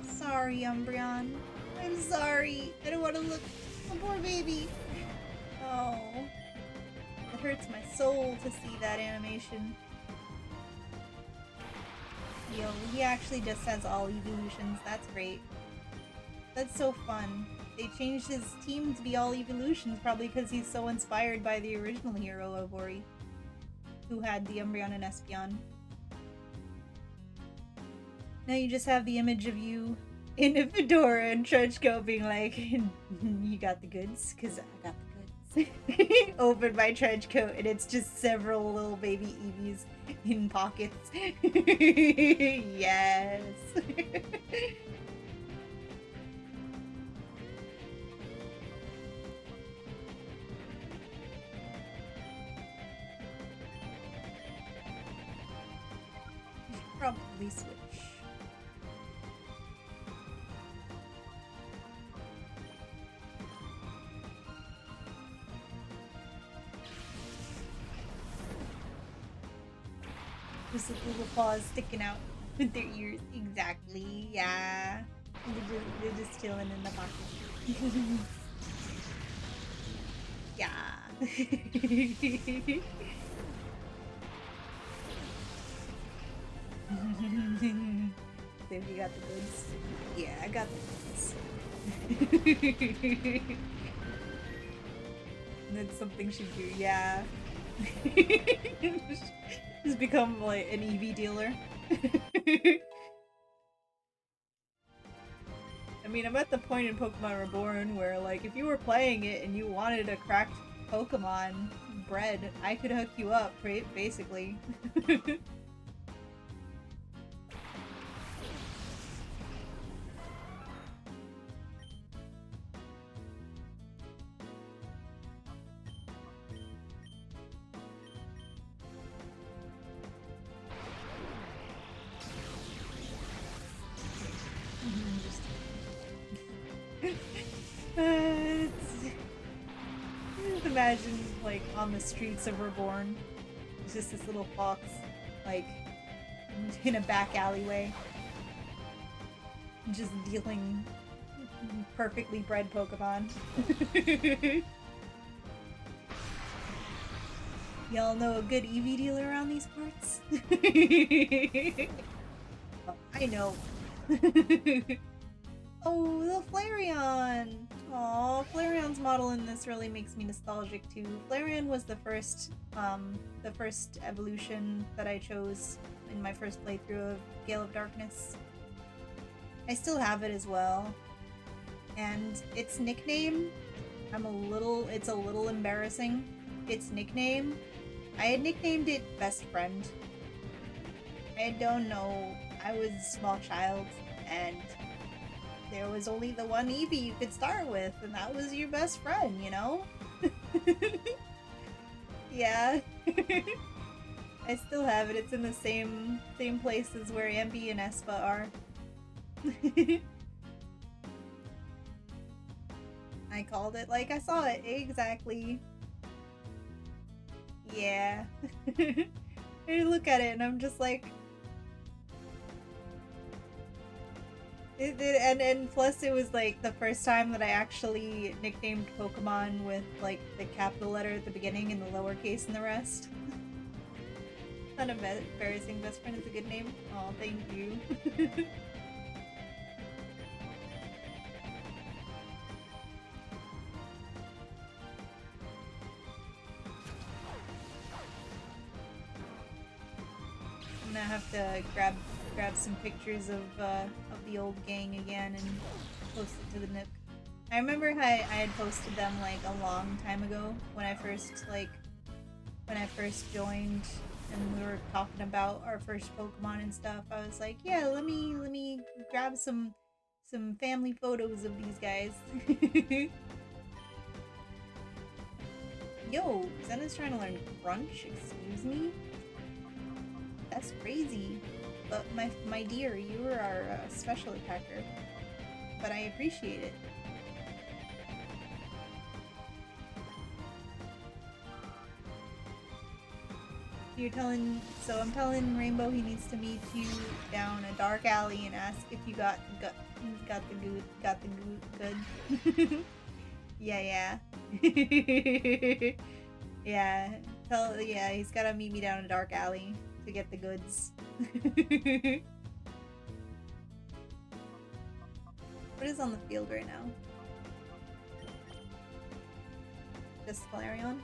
Sorry, Umbreon. I'm sorry. I don't want to look. Oh, poor baby. Oh. It hurts my soul to see that animation. Yo, he actually just has all evolutions. That's great. That's so fun. They changed his team to be all evolutions, probably because he's so inspired by the original hero of Ori, who had the Umbreon and Espeon. Now you just have the image of you in a fedora and Trudgeco being like, "You got the goods? Because I got the goods." Opened by Trudgeco, and it's just several little baby Eevees in pockets. Yes. You should probably switch. Just a little paws sticking out. With their ears, exactly. Yeah, they're just chilling in the pocket. Yeah. So you got the goods. Yeah, I got the goods. That's something she'd do. Yeah. Just become like an EV dealer. I mean, I'm at the point in Pokemon Reborn where, like, if you were playing it and you wanted a cracked Pokemon bred, I could hook you up, basically. Just imagine, like, on the streets of Reborn, it's just this little fox, like, in a back alleyway, just dealing perfectly bred Pokemon. Y'all know a good EV dealer around these parts? Oh, I know. Oh, the Flareon! Aw, Flareon's model in this really makes me nostalgic too. Flareon was the first evolution that I chose in my first playthrough of Gale of Darkness. I still have it as well. And its nickname, it's a little embarrassing. Its nickname, I had nicknamed it Best Friend. I don't know, I was a small child, and there was only the one Eevee you could start with, and that was your best friend, you know? Yeah. I still have it. It's in the same places where Ambi and Espa are. I called it like I saw it. Exactly. Yeah. I look at it and I'm just like, and plus it was like the first time that I actually nicknamed Pokemon with like the capital letter at the beginning and the lowercase in the rest. Not embarrassing. Best friend is a good name. Oh, thank you. I'm gonna have to grab some pictures of the old gang again and post it to the Nook. I remember how I had posted them like a long time ago when I first joined and we were talking about our first Pokemon and stuff. I was like, yeah, let me grab some family photos of these guys. Yo, Zena's trying to learn Crunch. Excuse me. That's crazy. But my dear, you are our special attacker. But I appreciate it. I'm telling Rainbow he needs to meet you down a dark alley and ask if you got the good. Yeah. Yeah, he's gotta meet me down a dark alley to get the goods. What is on the field right now? Just Flareon?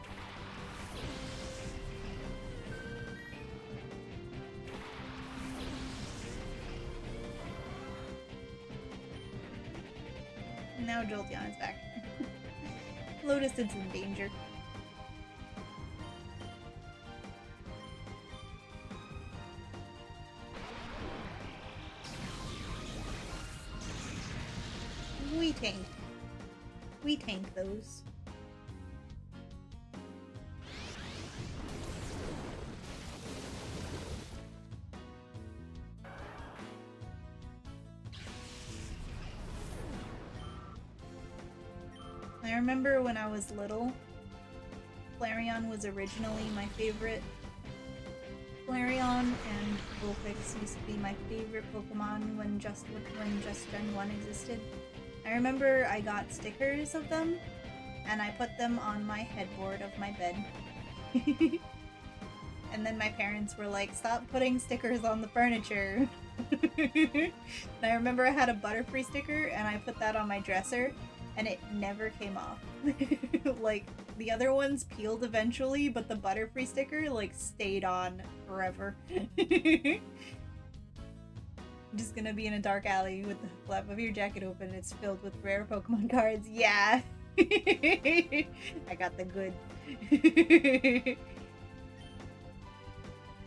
Now Jolteon is back. Lotus is in danger. We tank those. I remember when I was little, Flareon was originally my favorite Flareon and Vulpix used to be my favorite Pokemon when Just Gen 1 existed. I remember I got stickers of them, and I put them on my headboard of my bed. And then my parents were like, stop putting stickers on the furniture. And I remember I had a Butterfree sticker, and I put that on my dresser, and it never came off. Like, the other ones peeled eventually, but the Butterfree sticker, like, stayed on forever. I'm just gonna be in a dark alley with the flap of your jacket open. It's filled with rare Pokemon cards. Yeah! I got the good.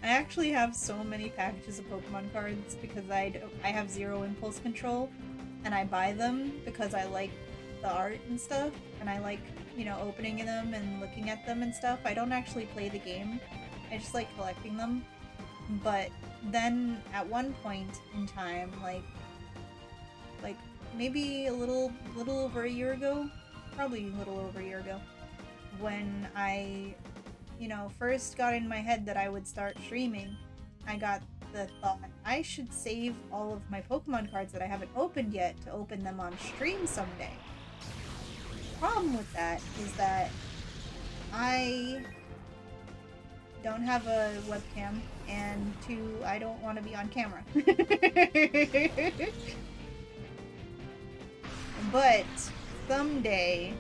I actually have so many packages of Pokemon cards because I have zero impulse control, and I buy them because I like the art and stuff, and I like, you know, opening them and looking at them and stuff. I don't actually play the game. I just like collecting them. But then at one point in time, like maybe a little over a year ago, probably a little over a year ago, when I, you know, first got in my head that I would start streaming, I got the thought I should save all of my Pokemon cards that I haven't opened yet to open them on stream someday. The problem with that is that I don't have a webcam, and 2, I don't want to be on camera. But someday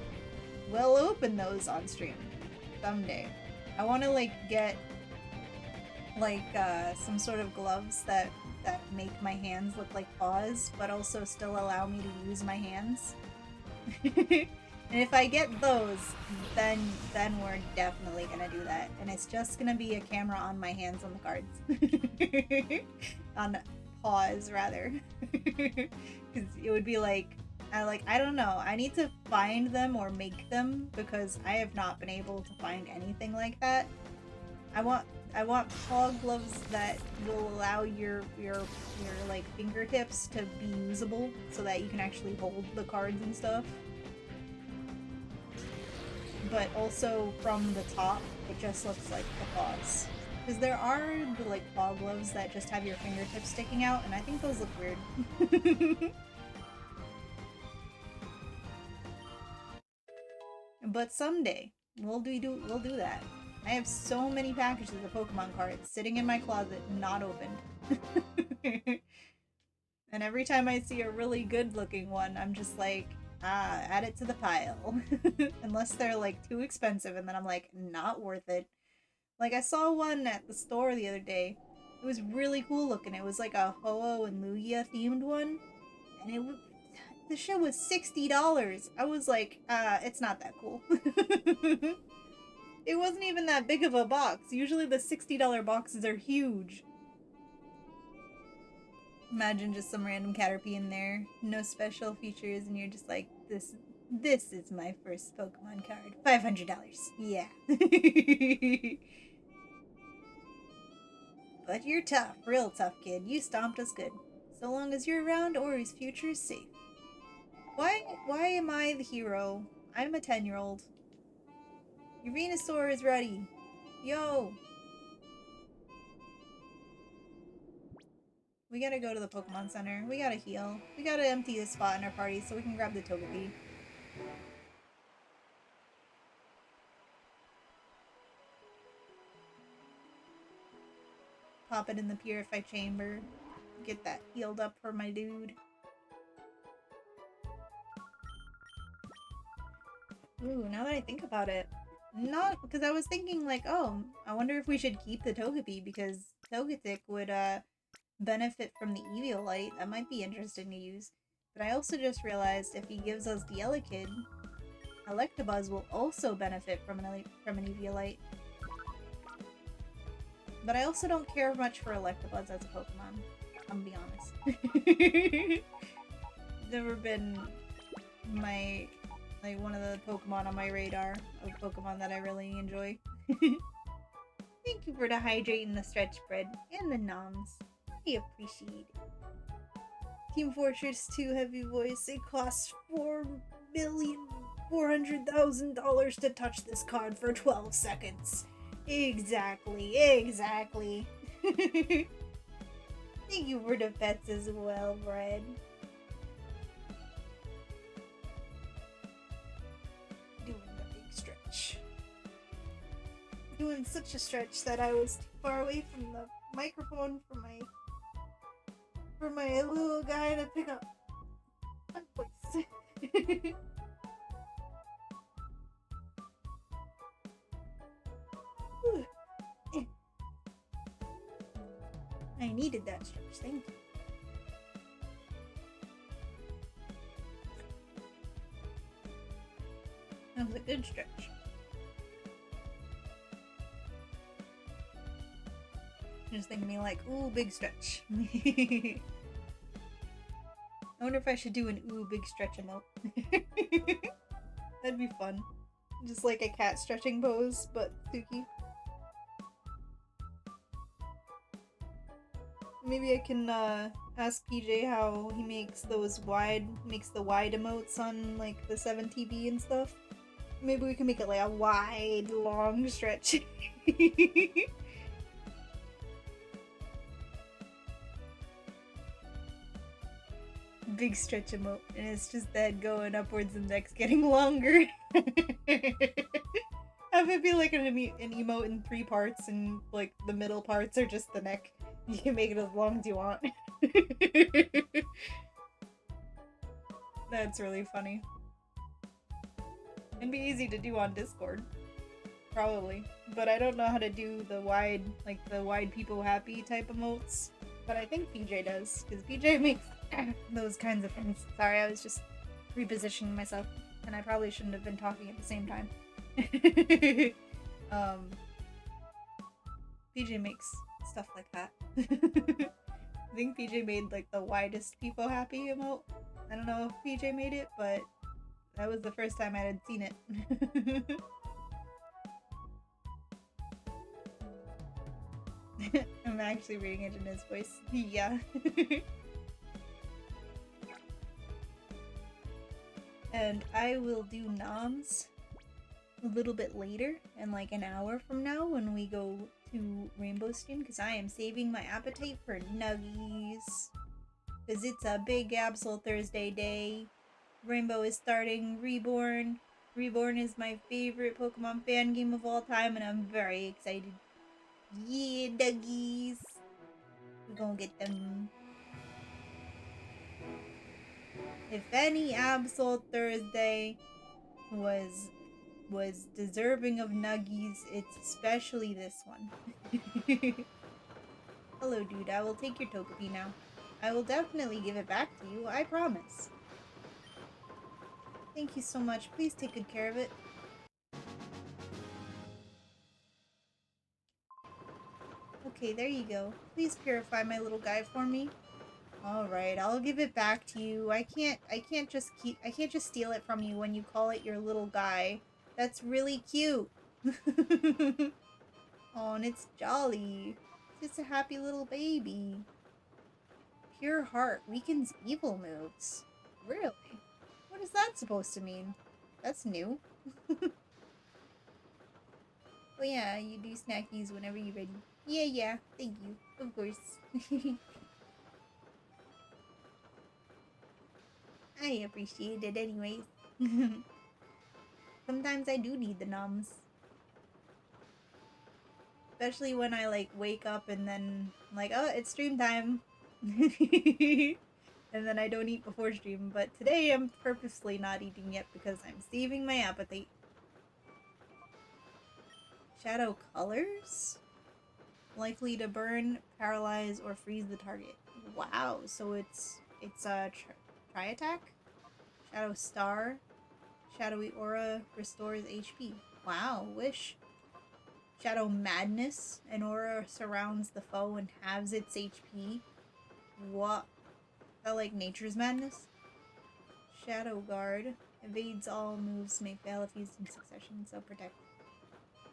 we'll open those on stream. Someday. I want to like get like some sort of gloves that make my hands look like paws, but also still allow me to use my hands. And if I get those, then we're definitely gonna do that. And it's just gonna be a camera on my hands on the cards. On paws, rather. Because it would be like, I don't know. I need to find them or make them, because I have not been able to find anything like that. I want paw gloves that will allow your like fingertips to be usable, so that you can actually hold the cards and stuff. But also from the top, it just looks like the paws. Because there are the like paw gloves that just have your fingertips sticking out, and I think those look weird. But someday we'll do that. I have so many packages of Pokemon cards sitting in my closet, not opened. And every time I see a really good looking one, I'm just like, add it to the pile. Unless they're like too expensive, and then I'm like, not worth it. Like, I saw one at the store the other day. It was really cool looking. It was like a Ho-Oh and Lugia themed one, and the shit was $60. I was like, it's not that cool. It wasn't even that big of a box. Usually the $60 boxes are huge. Imagine just some random Caterpie in there, no special features, and you're just like, this is my first Pokemon card. $500. Yeah. But you're tough, real tough, kid. You stomped us good. So long as you're around, Ori's future is safe. Why am I the hero? I'm a 10-year-old. Your Venusaur is ready. Yo! We gotta go to the Pokemon Center. We gotta heal. We gotta empty this spot in our party so we can grab the Togepi. Pop it in the Purify Chamber. Get that healed up for my dude. Ooh, now that I think about it. Not because I was thinking like, oh, I wonder if we should keep the Togepi because Togetic would benefit from the Eviolite. That might be interesting to use. But I also just realized if he gives us the Elekid, Electabuzz will also benefit from an Eviolite. But I also don't care much for Electabuzz as a Pokemon. I'm gonna be honest. Never been one of the Pokemon on my radar of Pokemon that I really enjoy. Thank you for the hydrate and the stretch spread and the noms. I appreciate it. Team Fortress 2 Heavy Voice. It costs $4,400,000 to touch this card for 12 seconds. Exactly. Thank you for the pets as well, Brad. Doing the big stretch. Doing such a stretch that I was too far away from the microphone for my little guy to pick up my voice. I needed that stretch, thank you. That was a good stretch. Just thinking me like, ooh, big stretch. I wonder if I should do an ooh, big stretch emote. That'd be fun. Just like a cat stretching pose, but spooky. Maybe I can ask PJ how he makes the wide emotes on like the 7TV and stuff. Maybe we can make it like a wide, long stretch. Big stretch emote, and it's just the head going upwards and neck's getting longer. Have it be like an emote in 3 parts, and like the middle parts are just the neck. You can make it as long as you want. That's really funny. It'd be easy to do on Discord. Probably. But I don't know how to do the wide people happy type emotes. But I think PJ does, because PJ makes those kinds of things. Sorry, I was just repositioning myself, and I probably shouldn't have been talking at the same time. PJ makes stuff like that. I think PJ made like the widest people happy emote. I don't know if PJ made it, but that was the first time I had seen it. I'm actually reading it in his voice. Yeah. And I will do noms a little bit later, in like an hour from now when we go to Rainbow Stream, because I am saving my appetite for nuggies. Because it's a big Absol Thursday day. Rainbow is starting Reborn. Reborn is my favorite Pokemon fan game of all time, and I'm very excited. Yeah, nuggies. We're gonna get them. If any Absol Thursday was deserving of nuggies, it's especially this one. Hello, dude. I will take your Togepi now. I will definitely give it back to you, I promise. Thank you so much. Please take good care of it. Okay, there you go. Please purify my little guy for me. Alright, I'll give it back to you. I can't just steal it from you when you call it your little guy. That's really cute. Oh, and it's jolly. It's a happy little baby. Pure heart weakens evil moves. Really? What is that supposed to mean? That's new. Oh yeah, you do snackies whenever you're ready. Yeah, thank you. Of course. I appreciate it anyways. Sometimes I do need the noms. Especially when I like wake up and then I'm like, oh, it's stream time. And then I don't eat before stream, but today I'm purposely not eating yet because I'm saving my appetite. Shadow colors? Likely to burn, paralyze, or freeze the target. Wow, so it's a tri-attack? Shadow Star. Shadowy Aura restores HP. Wow, wish. Shadow Madness. An aura surrounds the foe and halves its HP. What? Is that like Nature's Madness? Shadow Guard. Evades all moves, may fail if used in succession, so protect.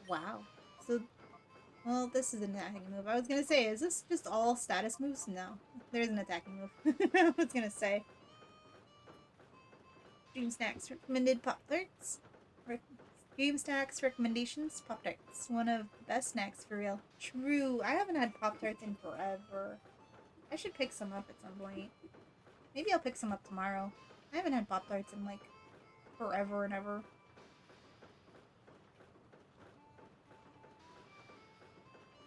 Wow. So, well, this is an attacking move. I was gonna say, is this just all status moves? No. There's an attacking move. I was gonna say. Stream snacks recommended Pop-Tarts. Game snacks recommendations: Pop Tarts. One of the best snacks for real. True. I haven't had Pop Tarts in forever. I should pick some up at some point. Maybe I'll pick some up tomorrow. I haven't had Pop Tarts in like forever and ever.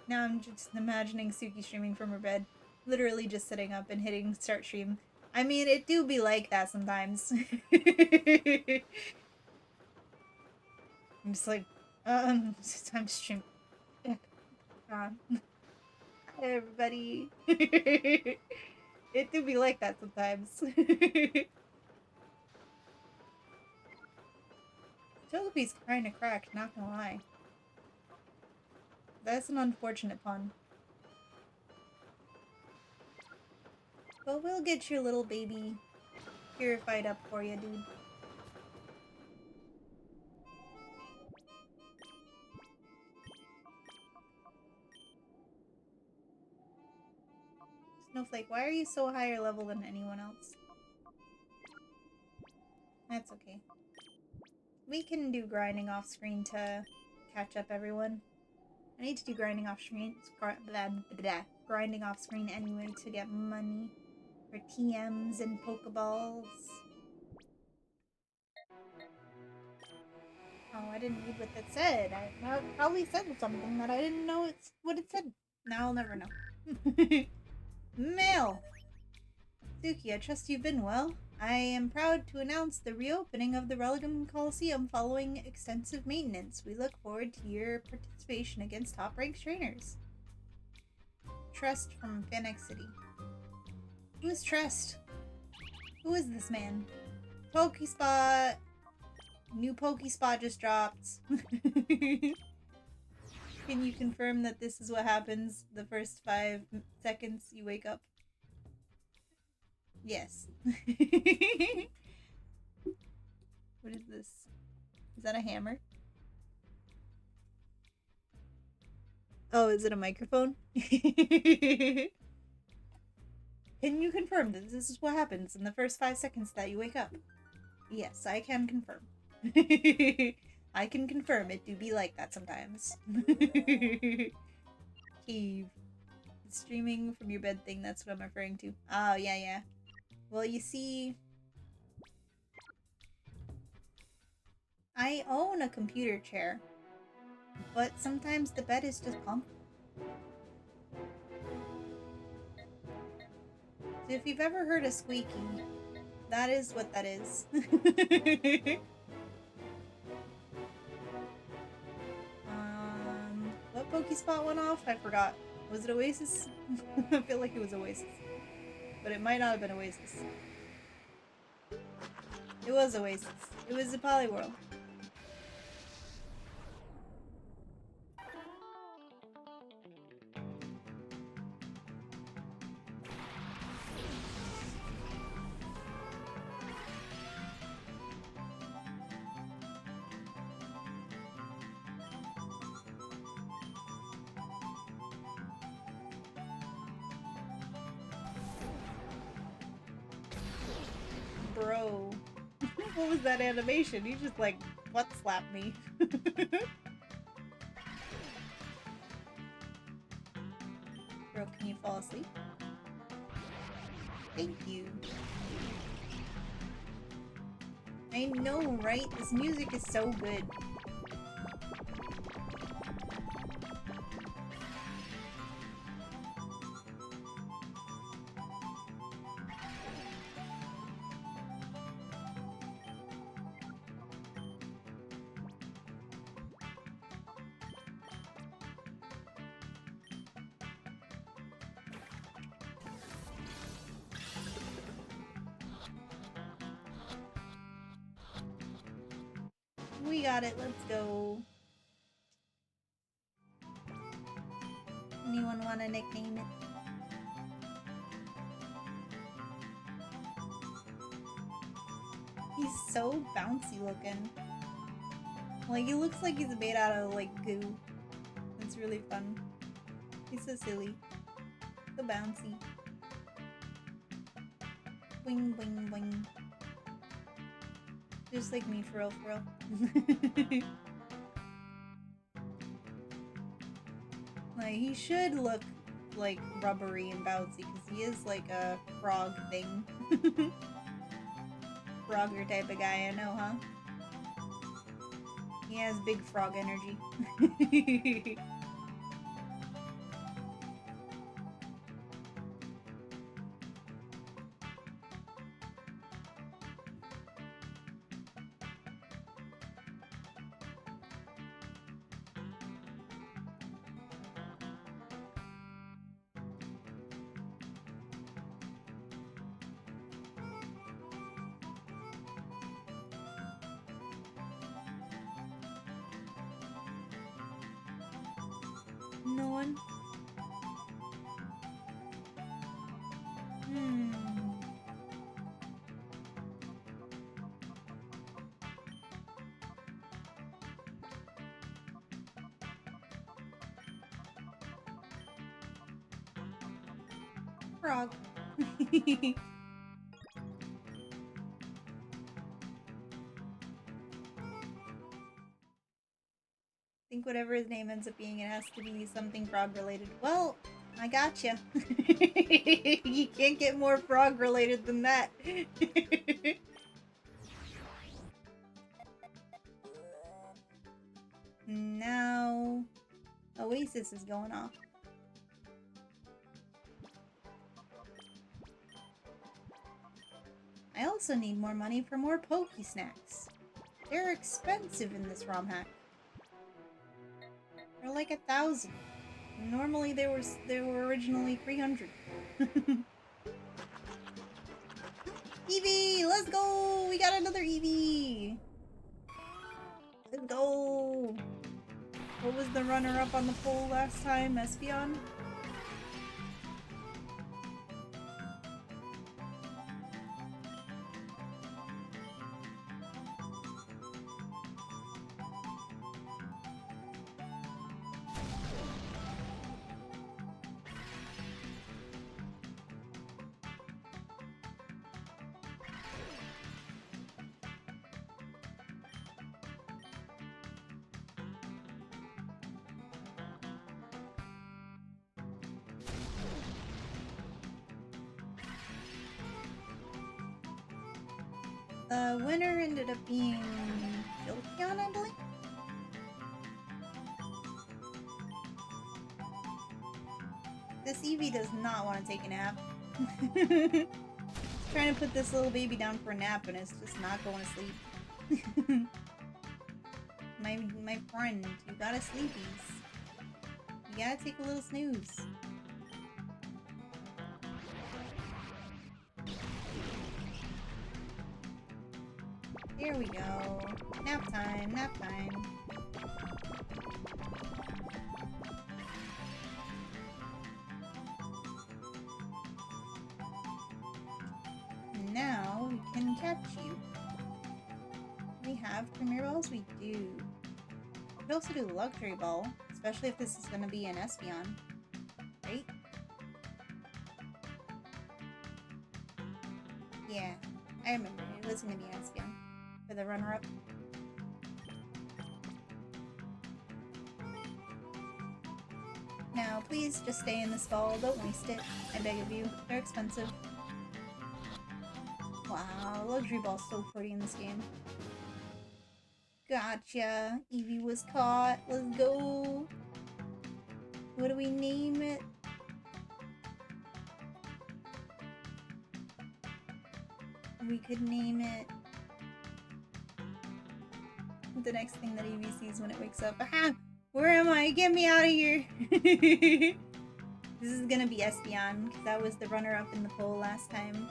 Now I'm just imagining Suki streaming from her bed. Literally just sitting up and hitting start stream. I mean, it do be like that sometimes. I'm just like, it's time to stream. Hi, everybody. It do be like that sometimes. Togepi's kinda cracked, not gonna lie. That's an unfortunate pun. But we'll get your little baby purified up for you, dude. Snowflake, why are you so higher level than anyone else? That's okay. We can do grinding off screen to catch up, everyone. I need to do grinding off screen, grinding off screen anyway to get money for TMs and Pokeballs. Oh, I didn't read what that said. I probably said something that I didn't know what it said. Now I'll never know. Mail! Suki, I trust you've been well. I am proud to announce the reopening of the Relegum Coliseum following extensive maintenance. We look forward to your participation against top-ranked trainers. Trust from Phoenix City. Who is Trust? Who is this man? Pokespot! New Pokespot just dropped. Can you confirm that this is what happens the first 5 seconds you wake up? Yes. What is this? Is that a hammer? Oh, is it a microphone? Can you confirm that this is what happens in the first 5 seconds that you wake up? Yes, I can confirm. I can confirm it do be like that sometimes. Cave. Streaming from your bed thing, that's what I'm referring to. Oh, yeah. Well, you see, I own a computer chair, but sometimes the bed is just comfortable. So if you've ever heard a squeaky, that is what that is. What Pokespot went off? I forgot. Was it Oasis? I feel like it was Oasis. But it might not have been Oasis. It was Oasis. It was a Poliwhirl. Bro. What was that animation? You just like butt slapped me. Bro, can you fall asleep? Thank you. I know, right? This music is so good. We got it, let's go. Anyone want to nickname it? He's so bouncy looking. Like, he looks like he's made out of, like, goo. It's really fun. He's so silly. So bouncy. Wing, wing, wing. Just like me, for real, for real. Like, he should look like rubbery and bouncy because he is like a frog thing. Frogger type of guy, I know, huh? He has big frog energy. No one? Frog. I think whatever his name ends up being, it has to be something frog related. Well, I gotcha. You can't get more frog related than that. Now, Oasis is going off. I also need more money for more Poke Snacks. They're expensive in this ROM hack. They're like 1,000. Normally they were originally 300. Eevee! Let's go! We got another Eevee! Let's go! What was the runner-up on the poll last time? Espeon? The winner ended up being Jolteon, I believe? This Eevee does not want to take a nap. Trying to put this little baby down for a nap and it's just not going to sleep. My friend, you gotta sleepies. You gotta take a little snooze. Here we go. Nap time, nap time. Now we can catch you. We have Premier Balls? We do. We could also do Luxury Ball, especially if this is going to be an Espeon. Right? Yeah, I remember. It was going to be an Espeon for the runner-up. Now, please just stay in this ball. Don't waste it. I beg of you. They're expensive. Wow, Luxury Ball's so pretty in this game. Gotcha. Eevee was caught. Let's go. What do we name it? We could name it the next thing that Eevee sees when it wakes up. Aha! Where am I? Get me out of here! This is gonna be Espeon, because that was the runner-up in the poll last time.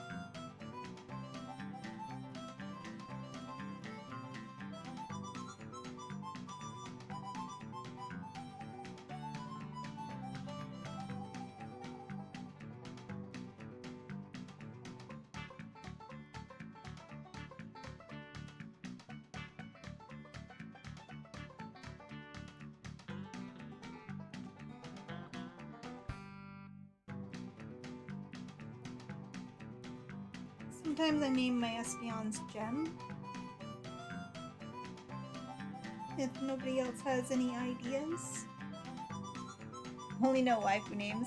Sometimes I name my Espeons Gem. If nobody else has any ideas. Only know waifu names.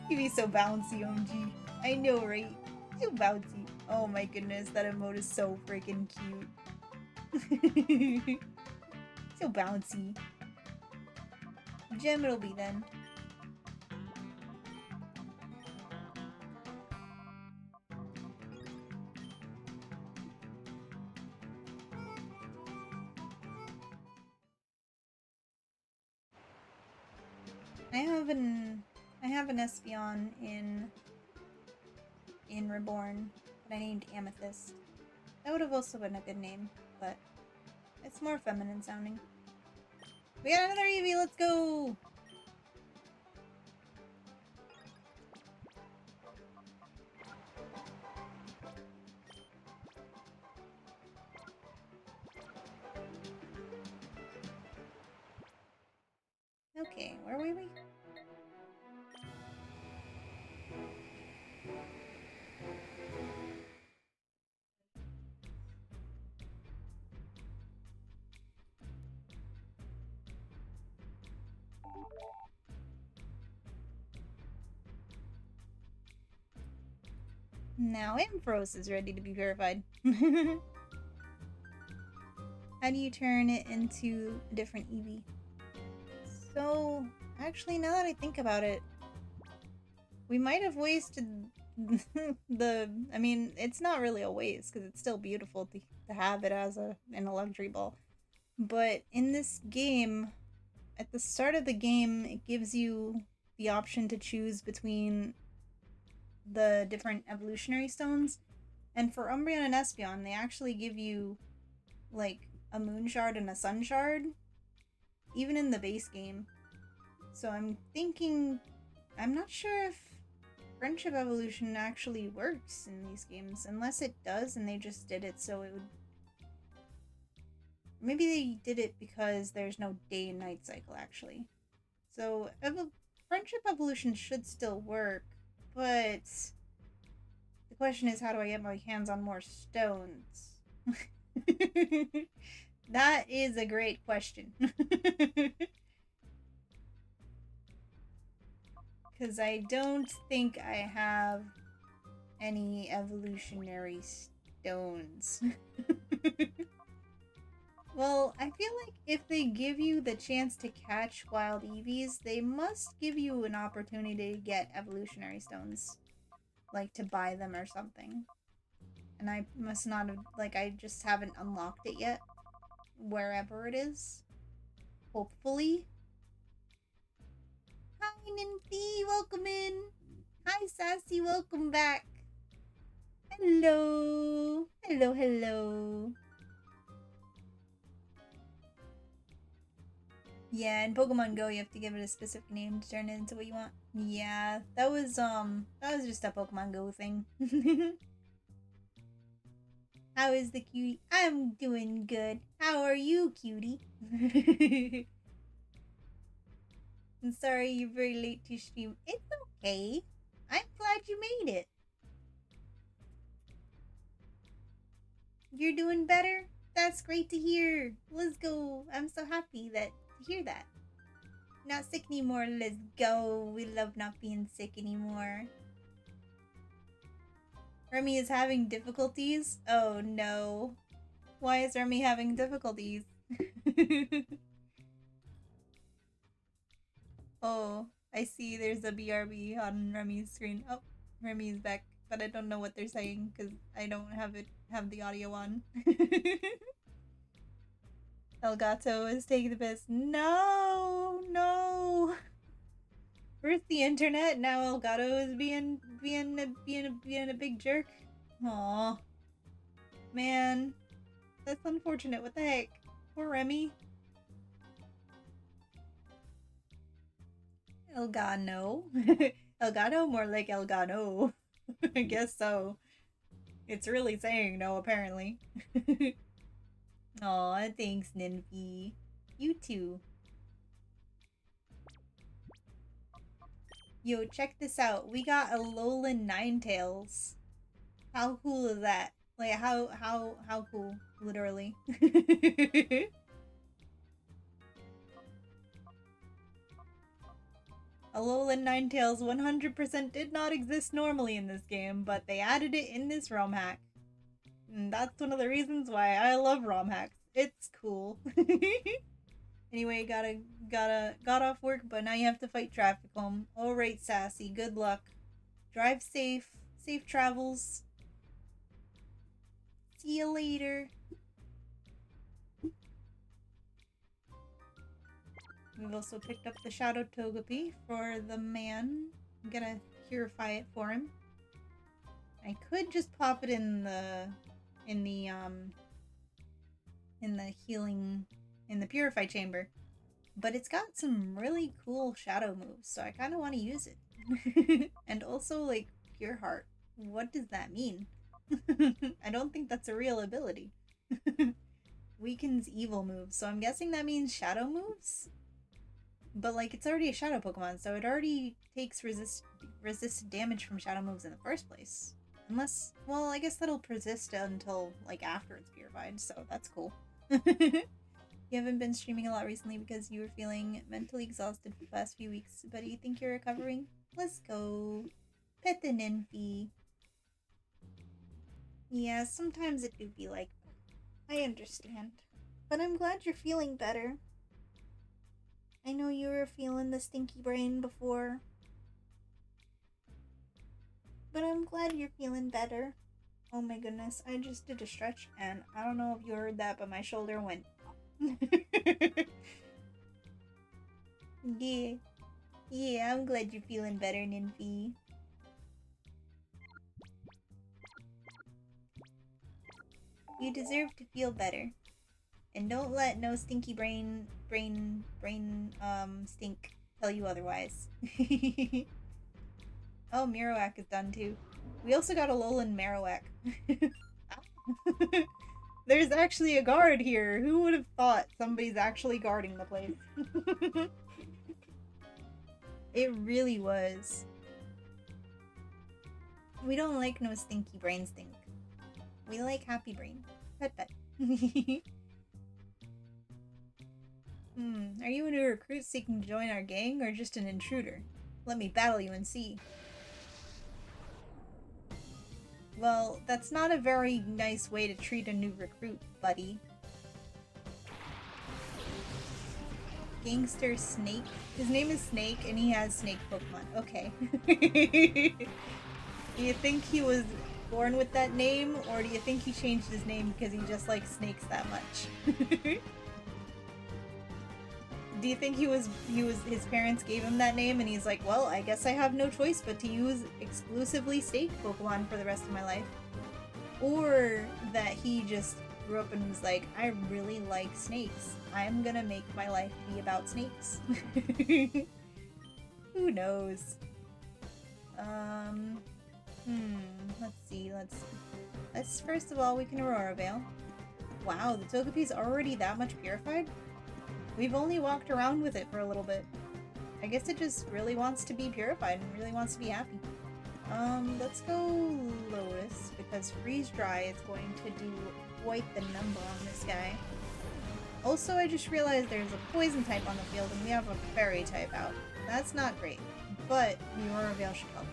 He'd be so bouncy, OMG. I know, right? So bouncy. Oh my goodness, that emote is so freaking cute. So bouncy. Gem it'll be then. I have an Espeon in Reborn that I named Amethyst. That would have also been a good name, but it's more feminine sounding. We got another Eevee, let's go! Okay, where were we? Now Ampharos is ready to be purified. How do you turn it into a different Eevee? So, actually, now that I think about it, we might have wasted I mean, it's not really a waste, because it's still beautiful to have it as in a luxury ball. But in this game, at the start of the game, it gives you the option to choose between the different evolutionary stones. And for Umbreon and Espeon, they actually give you, like, a moon shard and a sun shard, even in the base game. So I'm thinking, I'm not sure if friendship evolution actually works in these games, unless it does and they just did it so it would... Maybe they did it because there's no day and night cycle, actually. So friendship evolution should still work, but the question is, how do I get my hands on more stones? That is a great question. Because I don't think I have any evolutionary stones. Well, I feel like if they give you the chance to catch wild Eevees, they must give you an opportunity to get evolutionary stones. Like, to buy them or something. And I must not have, like, I just haven't unlocked it yet. Wherever it is. Hopefully. Hi, Nymphy! Welcome in! Hi, Sassy! Welcome back! Hello! Hello, hello! Yeah, in Pokemon Go, you have to give it a specific name to turn it into what you want. Yeah, that was just a Pokemon Go thing. How is the cutie? I'm doing good. How are you, cutie? I'm sorry you're very late to stream. It's okay. I'm glad you made it. You're doing better? That's great to hear. Let's go. I'm so happy to hear that. Not sick anymore. Let's go. We love not being sick anymore. Remy is having difficulties? Oh no. Why is Remy having difficulties? Oh, I see there's a BRB on Remy's screen. Oh, Remy is back, but I don't know what they're saying because I don't have the audio on. Elgato is taking the piss. No, no. First the internet, now Elgato is being a big jerk. Aw, man, that's unfortunate. What the heck? Poor Remy. Elgano. Elgato, more like Elgano. I guess so. It's really saying no, apparently. Aw, thanks, Nymphy. You too. Yo, check this out. We got a Alolan Ninetales. How cool is that? Like, how cool? Literally. Alolan Ninetales 100% did not exist normally in this game, but they added it in this ROM hack. And that's one of the reasons why I love ROM hacks. It's cool. Anyway, got off work, but now you have to fight traffic home. Alright, Sassy, good luck. Drive safe. Safe travels. See you later. We've also picked up the Shadow Togepi for the man. I'm gonna purify it for him. I could just pop it in the purify chamber, but it's got some really cool shadow moves, so I kind of want to use it. And also, like, Pure Heart. What does that mean? I don't think that's a real ability. Weakens evil moves, so I'm guessing that means shadow moves? But, like, it's already a shadow Pokemon, so it already takes resist damage from shadow moves in the first place. Unless, well, I guess that'll persist until, like, after it's purified, so that's cool. You haven't been streaming a lot recently because you were feeling mentally exhausted for the past few weeks, but do you think you're recovering? Let's go. Pet the Nymphy. Yeah, sometimes it do be like that. I understand. But I'm glad you're feeling better. I know you were feeling the stinky brain before. But I'm glad you're feeling better. Oh my goodness, I just did a stretch and I don't know if you heard that, but my shoulder went Yeah. Yeah, I'm glad you're feeling better, Nymphy. You deserve to feel better. And don't let no stinky brain stink tell you otherwise. Oh, Marowak is done too. We also got a Alolan Marowak. There's actually a guard here. Who would have thought somebody's actually guarding the place? It really was. We don't like no stinky brain stink. We like happy brain. Pet pet. Are you a new recruit seeking to join our gang or just an intruder? Let me battle you and see. Well, that's not a very nice way to treat a new recruit, buddy. Gangster Snake? His name is Snake and he has snake Pokemon. Okay. Do you think he was born with that name, or do you think he changed his name because he just likes snakes that much? Do you think his parents gave him that name and he's like, well, I guess I have no choice but to use exclusively snake Pokemon for the rest of my life? Or that he just grew up and was like, I really like snakes. I'm gonna make my life be about snakes. Who knows? Let's see. Let's first of all, we can Aurora Veil. Wow, the Togepi's already that much purified? We've only walked around with it for a little bit. I guess it just really wants to be purified and really wants to be happy. Let's go Lotus, because Freeze Dry is going to do quite the number on this guy. Also, I just realized there's a Poison type on the field and we have a Fairy type out. That's not great, but the Aurora Veil should help.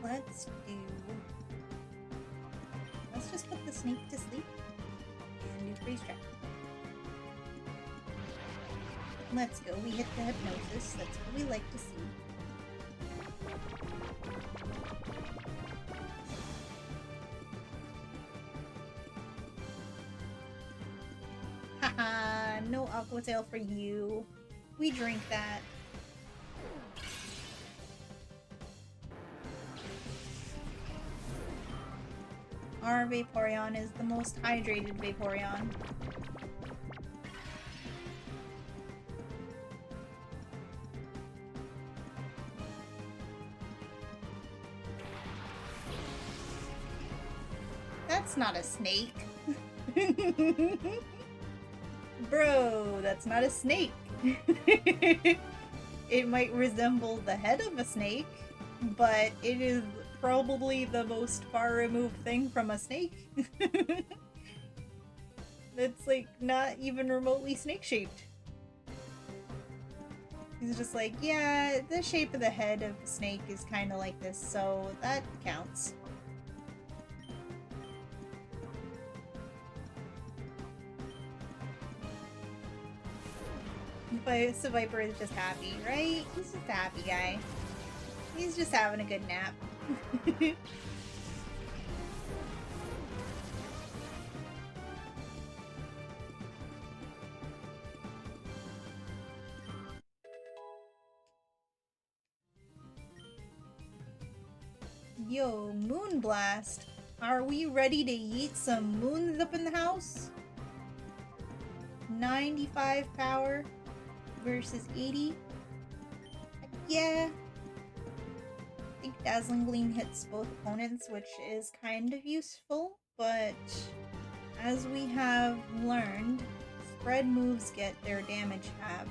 Let's see, let's just put the snake to sleep and do freeze trap. Let's go, we hit the hypnosis, that's what we like to see. Haha, no Aqua Tail for you. We drink that. Our Vaporeon is the most hydrated Vaporeon. That's not a snake. Bro, that's not a snake. It might resemble the head of a snake, but it is probably the most far removed thing from a snake. It's like not even remotely snake-shaped. He's just like, yeah, the shape of the head of the snake is kind of like this, so that counts. But so Viper is just happy, right? He's just a happy guy. He's just having a good nap. Yo, Moonblast. Are we ready to yeet some moons up in the house? 95 power versus 80. Yeah. I think Dazzling Gleam hits both opponents, which is kind of useful, but as we have learned, spread moves get their damage halved.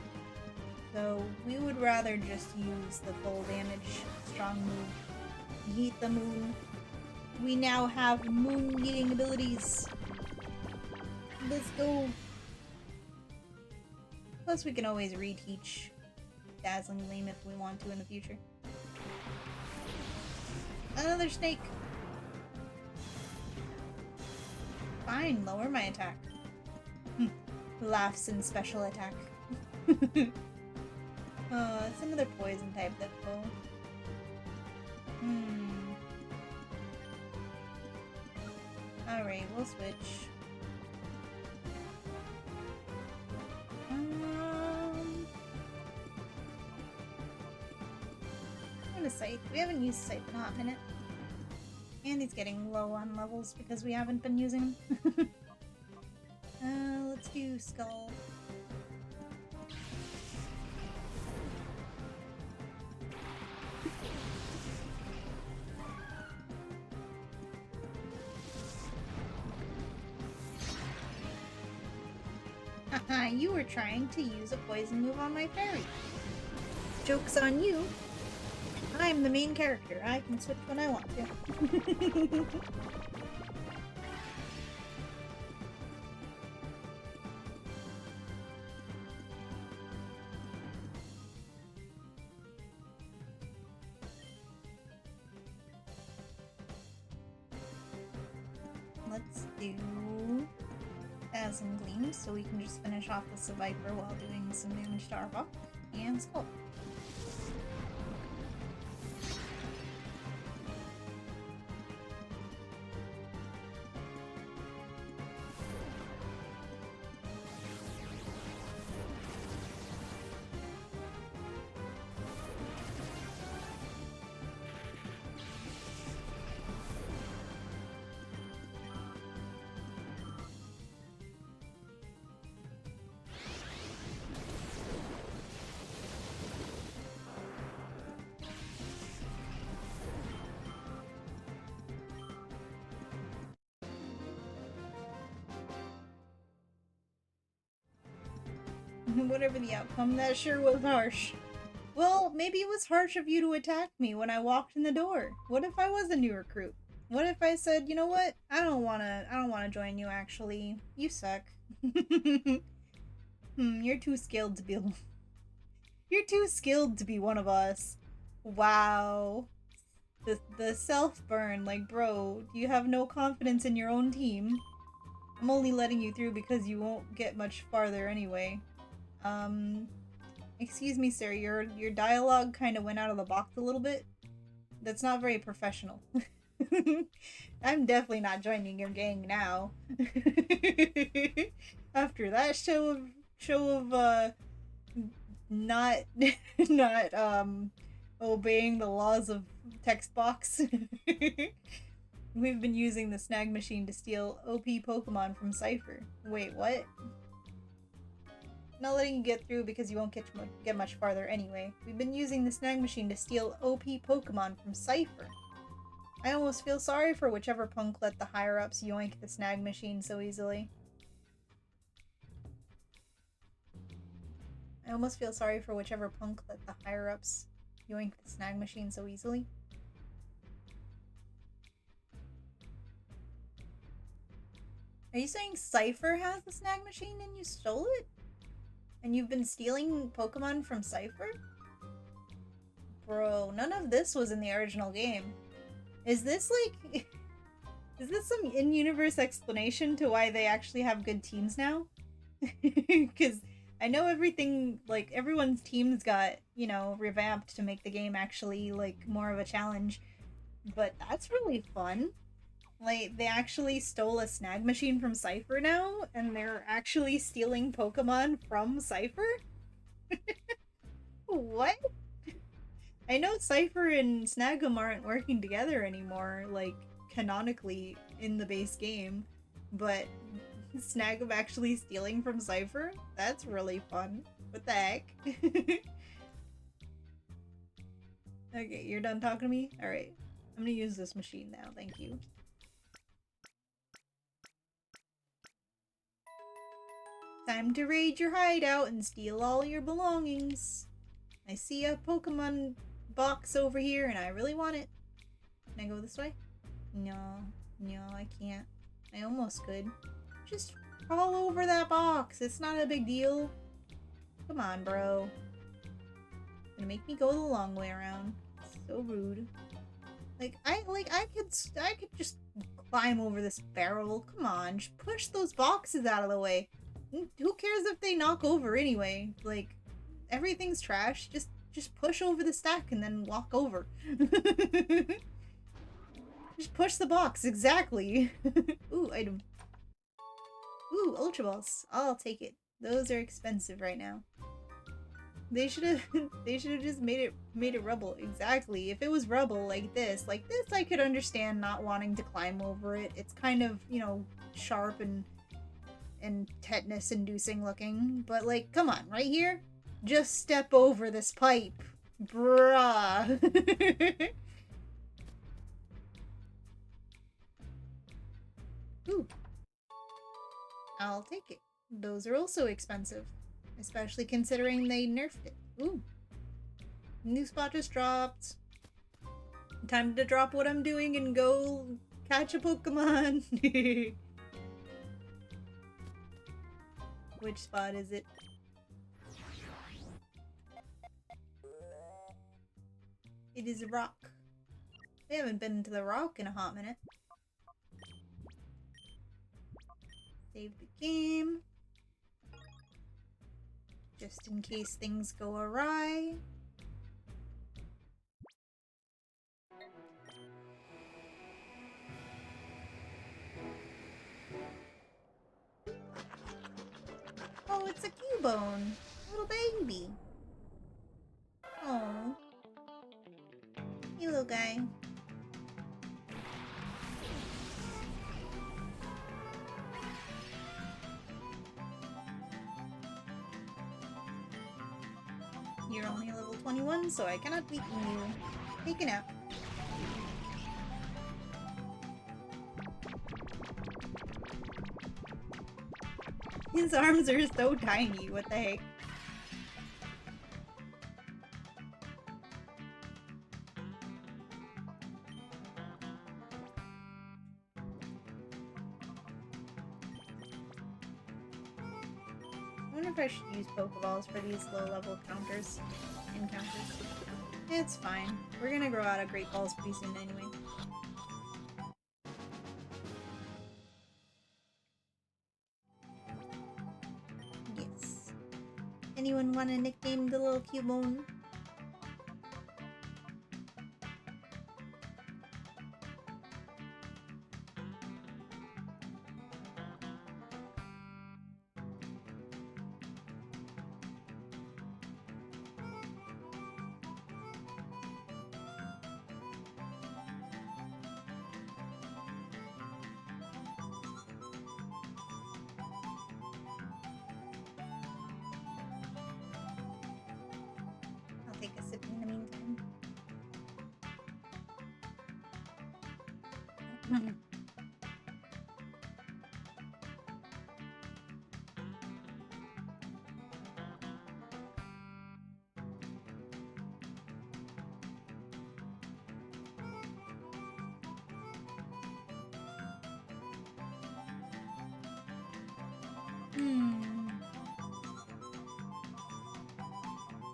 So we would rather just use the full damage strong move. Yeet the moon. We now have moon yeeting abilities. Let's go. Plus we can always reteach Dazzling Gleam if we want to in the future. Another snake. Fine, lower my attack. Laughs in special attack. Oh, it's another poison type that foe. Alright, we'll switch. I'm gonna Scythe. We haven't used Scythe in a hot minute. And he's getting low on levels because we haven't been using him. Let's do Skull. Haha, you were trying to use a poison move on my fairy. Joke's on you. I'm the main character. I can switch when I want to. Let's do Dazzling Gleam so we can just finish off with the Viper while doing some damage to Arbok and Skull. Whatever the outcome, that sure was harsh. Well, maybe it was harsh of you to attack me when I walked in the door. What if I was a new recruit? What if I said, you know what? I don't wanna join you actually. You suck. You're too skilled to be You're too skilled to be one of us. Wow. The self-burn, like, bro, you have no confidence in your own team. I'm only letting you through because you won't get much farther anyway. Excuse me, sir, your dialogue kind of went out of the box a little bit. That's not very professional. I'm definitely not joining your gang now. After that show of not obeying the laws of text box. We've been using the snag machine to steal OP Pokemon from Cypher. Wait, what? Not letting you get through because you won't get much farther anyway. We've been using the snag machine to steal OP Pokemon from Cypher. I almost feel sorry for whichever punk let the higher-ups yoink the snag machine so easily. I almost feel sorry for whichever punk let the higher-ups yoink the snag machine so easily. Are you saying Cypher has the snag machine and you stole it? And you've been stealing Pokemon from Cypher? Bro, none of this was in the original game. Is this like... Is this some in-universe explanation to why they actually have good teams now? Because I know everything, like, everyone's teams got, you know, revamped to make the game actually, like, more of a challenge. But that's really fun. Like, they actually stole a snag machine from Cypher now, and they're actually stealing Pokemon from Cypher? What? I know Cypher and Snag'em aren't working together anymore, like, canonically in the base game, but Snag'em actually stealing from Cypher? That's really fun. What the heck? Okay, you're done talking to me? Alright. I'm gonna use this machine now, thank you. Time to raid your hideout and steal all your belongings. I see a Pokemon box over here and I really want it. Can I go this way? No, I can't. I almost could. Just crawl over that box. It's not a big deal. Come on, bro. Gonna make me go the long way around. So rude. I could just climb over this barrel. Come on, just push those boxes out of the way. Who cares if they knock over anyway? Like, everything's trash. Just push over the stack and then walk over. Just push the box, exactly. Ooh, item. Ooh, Ultra Balls. I'll take it. Those are expensive right now. They should have just made it rubble. Exactly. If it was rubble like this I could understand not wanting to climb over it. It's kind of, you know, sharp and tetanus inducing looking, but like, come on, right here? Just step over this pipe. Bruh. Ooh. I'll take it. Those are also expensive. Especially considering they nerfed it. Ooh. New spot just dropped. Time to drop what I'm doing and go catch a Pokemon. Which spot is it? It is a rock. We haven't been to the rock in a hot minute. Save the game. Just in case things go awry. Oh, it's a Cubone. Little baby. Oh. You little guy. You're only level 21, so I cannot beat you. Take a nap. His arms are so tiny, what the heck? I wonder if I should use Pokeballs for these low-level encounters. It's fine. We're gonna grow out of Great Balls pretty soon anyway. Yes. Anyone want to nickname the little Cubone?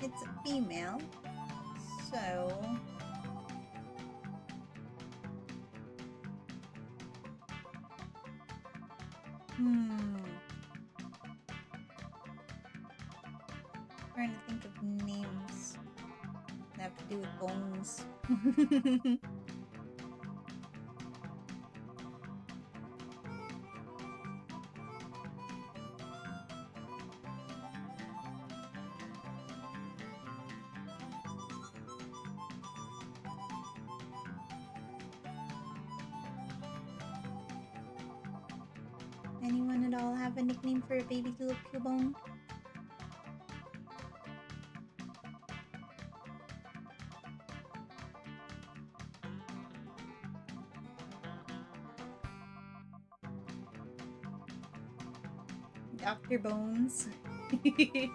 It's a female, so... Trying to think of names that have to do with bones. Anyone at all have a nickname for a baby little Cubone? Dr. Bones. Okay.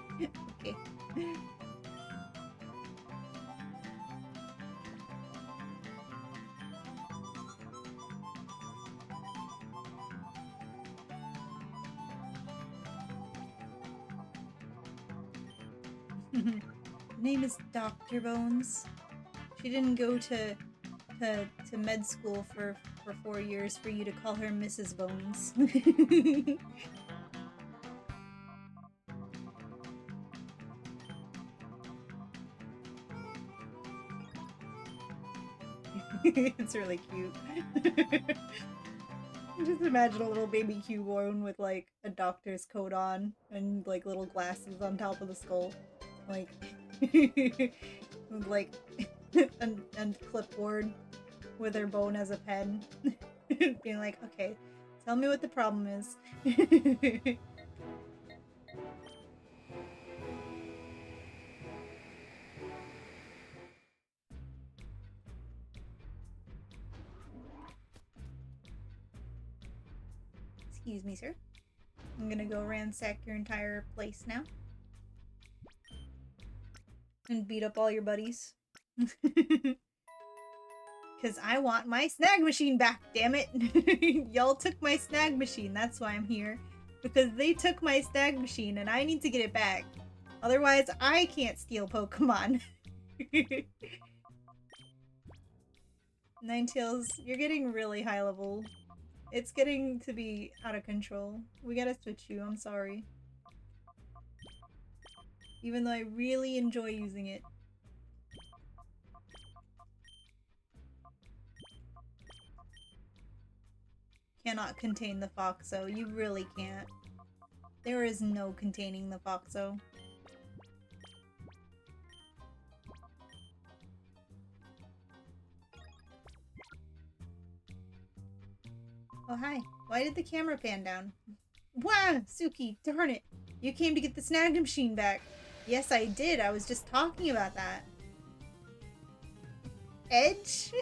Name is Dr. Bones. She didn't go to med school for 4 years for you to call her Mrs. Bones. It's really cute. Just imagine a little baby Cubone with like a doctor's coat on and like little glasses on top of the skull, like like and clipboard with her bone as a pen, being like, okay, tell me what the problem is. Excuse me, sir. I'm gonna go ransack your entire place now. And beat up all your buddies. Because I want my snag machine back, damn it! Y'all took my snag machine, that's why I'm here. Because they took my snag machine and I need to get it back. Otherwise, I can't steal Pokemon. Ninetales, you're getting really high level. It's getting to be out of control. We gotta switch you, I'm sorry. Even though I really enjoy using it. Cannot contain the foxo. You really can't. There is no containing the foxo. Oh, hi. Why did the camera pan down? Wow, Suki, darn it. You came to get the snag machine back. Yes, I did. I was just talking about that. Edge?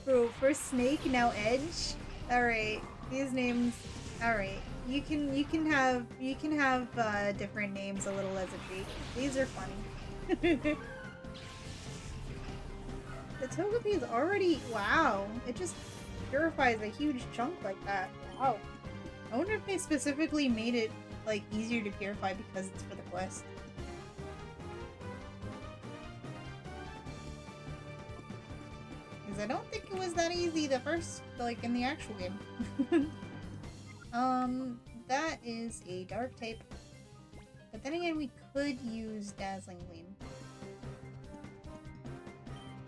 Bro, first Snake, now Edge? Alright. These names... Alright. You can have different names a little as a treat. These are funny. The Togepi is already... Wow. It just purifies a huge chunk like that. Wow. I wonder if they specifically made it, like, easier to purify because it's for the quest. Because I don't think it was that easy the first, like, in the actual game. That is a dark type. But then again, we could use Dazzling Gleam.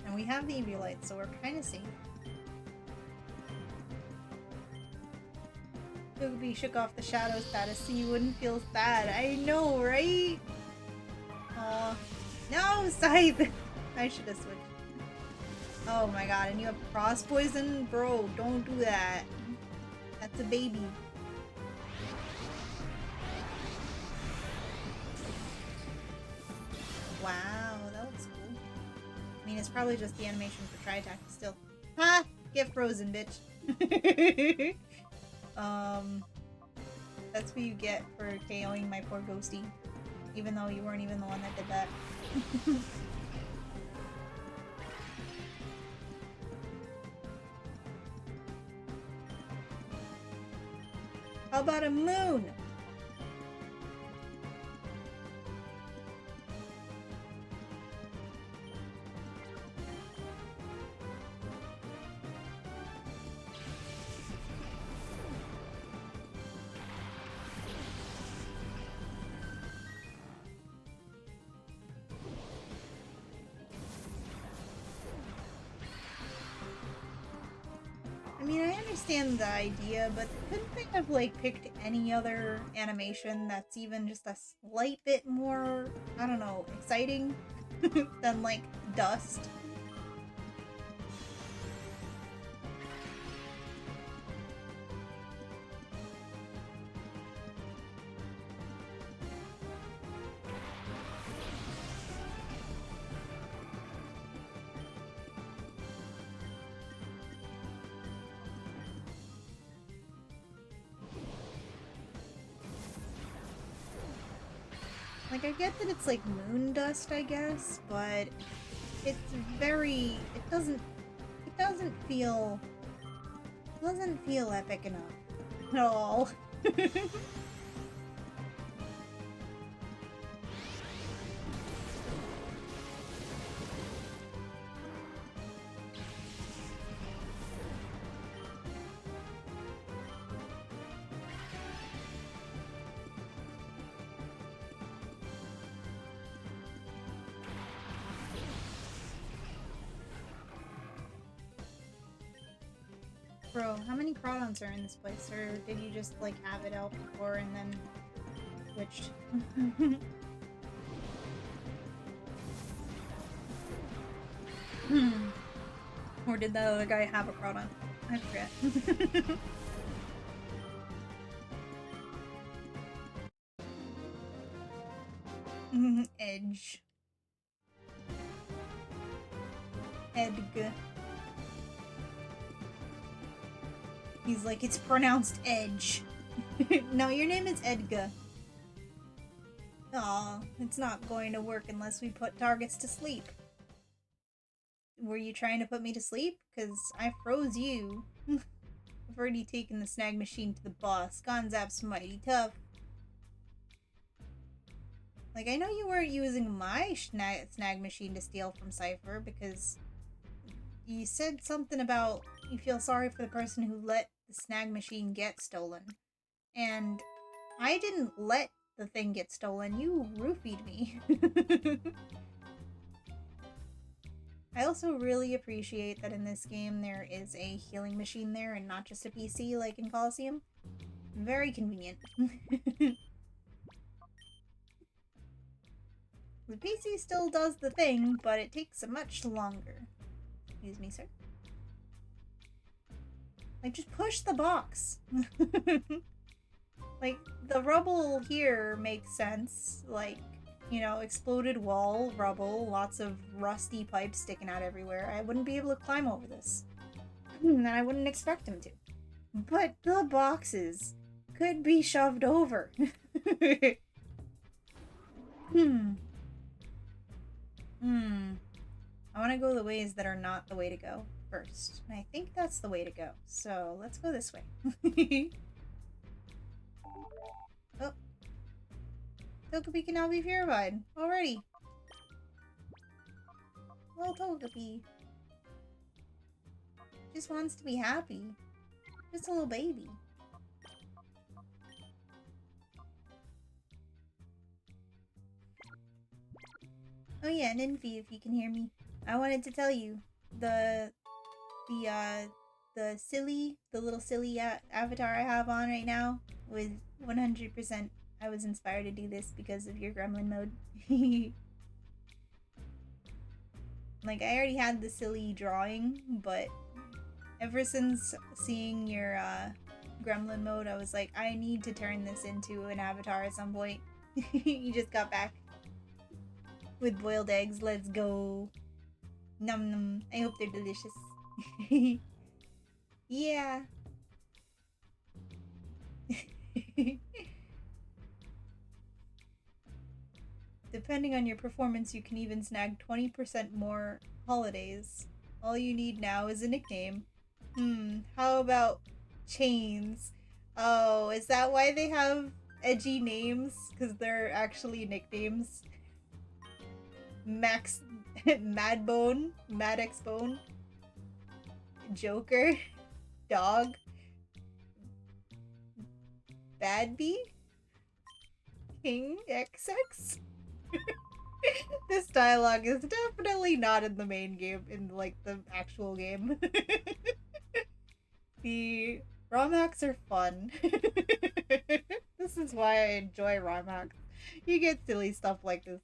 And we have the Eviolite, so we're kind of safe. Togepi shook off the shadow status so you wouldn't feel sad. I know, right? Aw. No, Scythe! I should have switched. Oh my god, and you have Frost Poison? Bro, don't do that. That's a baby. Wow, that looks cool. I mean, it's probably just the animation for Tri-Attack still. Ha! Get frozen, bitch. That's what you get for KOing my poor ghosty. Even though you weren't even the one that did that. How about a moon? I mean, I understand the idea, but couldn't they have, like, picked any other animation that's even just a slight bit more, I don't know, exciting than, like, dust? Like, I get that it's like moon dust, I guess, but it's very, it doesn't feel epic enough at all. Bro, how many Crawdons are in this place? Or did you just, like, have it out before and then switched? Or did the other guy have a Crawdon? I forget. Edge. Edg. He's like, it's pronounced Edge. No, your name is Edgar. Aw, it's not going to work unless we put targets to sleep. Were you trying to put me to sleep? Because I froze you. I've already taken the snag machine to the boss. Gonzap's mighty tough. Like, I know you weren't using my snag machine to steal from Cypher, because you said something about you feel sorry for the person who let the snag machine get stolen. And I didn't let the thing get stolen. You roofied me. I also really appreciate that in this game there is a healing machine there and not just a PC like in Coliseum. Very convenient. The PC still does the thing, but it takes much longer. Excuse me, sir. Like, just push the box. Like, the rubble here makes sense. Like, you know, exploded wall, rubble, lots of rusty pipes sticking out everywhere. I wouldn't be able to climb over this. And I wouldn't expect him to. But the boxes could be shoved over. I want to go the ways that are not the way to go first. And I think that's the way to go. So let's go this way. Oh. Togepi can now be purified. Already. Well, Togepi just wants to be happy. Just a little baby. Oh yeah, Ninfi, if you can hear me. I wanted to tell you, the little silly avatar I have on right now was 100%. I was inspired to do this because of your gremlin mode. Like, I already had the silly drawing, but ever since seeing your gremlin mode, I was like, I need to turn this into an avatar at some point. You just got back with boiled eggs. Let's go. Num num. I hope they're delicious. Yeah. Depending on your performance, you can even snag 20% more holidays. All you need now is a nickname. How about chains? Oh, is that why they have edgy names? Because they're actually nicknames. Max, Madbone, Madexbone, Joker, Dog, Badbee, King XX. This dialogue is definitely not in the main game, in like the actual game. The ROM hacks are fun. This is why I enjoy ROM hacks. You get silly stuff like this.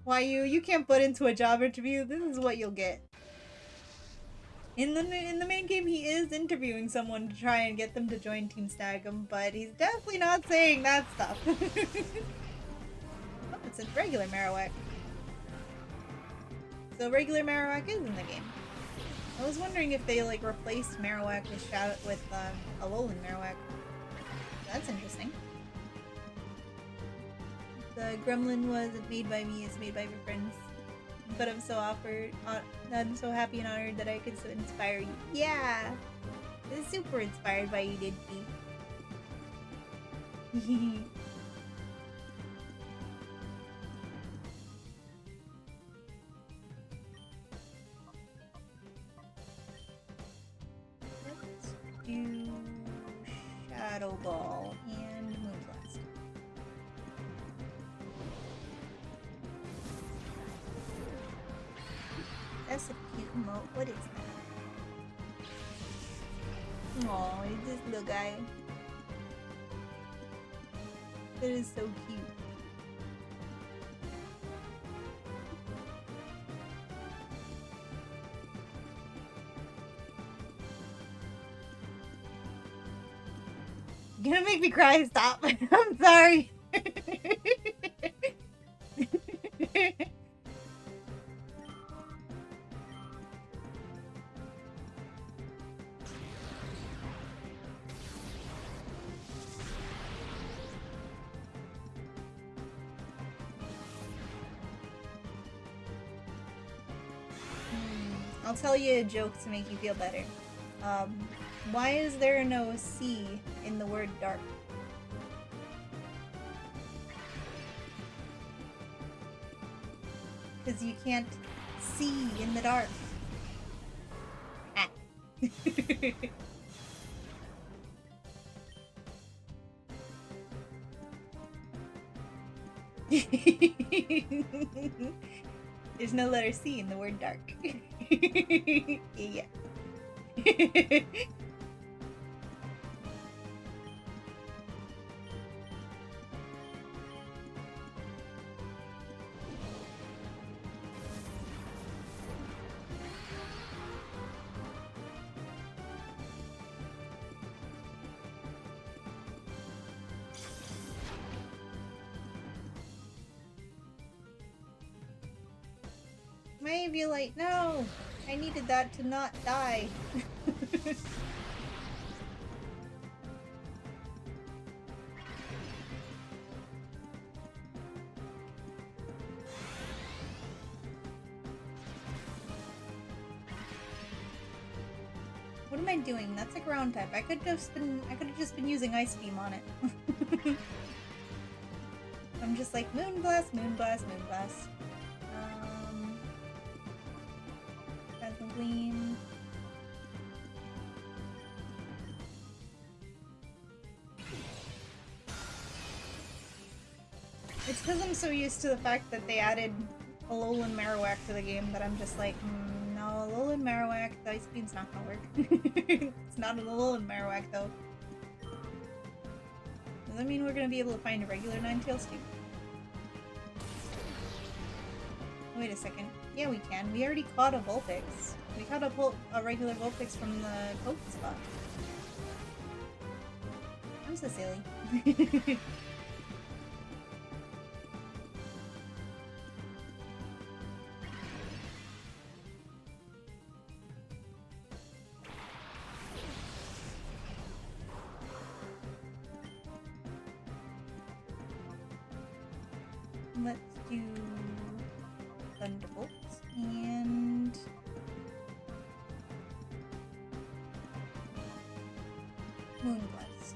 Why you can't put into a job interview, this is what you'll get. In the main game, he is interviewing someone to try and get them to join Team Stagum, but he's definitely not saying that stuff. Oh, it's a regular Marowak. So regular Marowak is in the game. I was wondering if they like replaced Marowak with Alolan Marowak. That's interesting. The Gremlin wasn't made by me; it's made by my friends. But I'm so I'm so happy and honored that I could so inspire you. Yeah, it's super inspired by you, Didpy. Let's do Shadow Ball and Moonblast. That's a cute emote. What is that? Aw, it's this little guy. That is so cute. You're gonna make me cry, stop. I'm sorry. I'll tell you a joke to make you feel better. Why is there no C in the word dark? Because you can't see in the dark. Ah. There's no letter C in the word dark. Yeah. May be like, no! I needed that to not die. What am I doing? That's a ground type. I could have just been using Ice Beam on it. I'm just like Moonblast, Moonblast, Moonblast. Gleam. It's because I'm so used to the fact that they added Alolan Marowak to the game that I'm just like, no, Alolan Marowak, the Ice Beam's not gonna work. It's not an Alolan Marowak though. Does that mean we're gonna be able to find a regular Ninetales too? Wait a second. Yeah, we can. We already caught a Vulpix. We caught a regular Vulpix from the Poke spot. I'm so silly. Let's do Thunderbolt and Moonblast.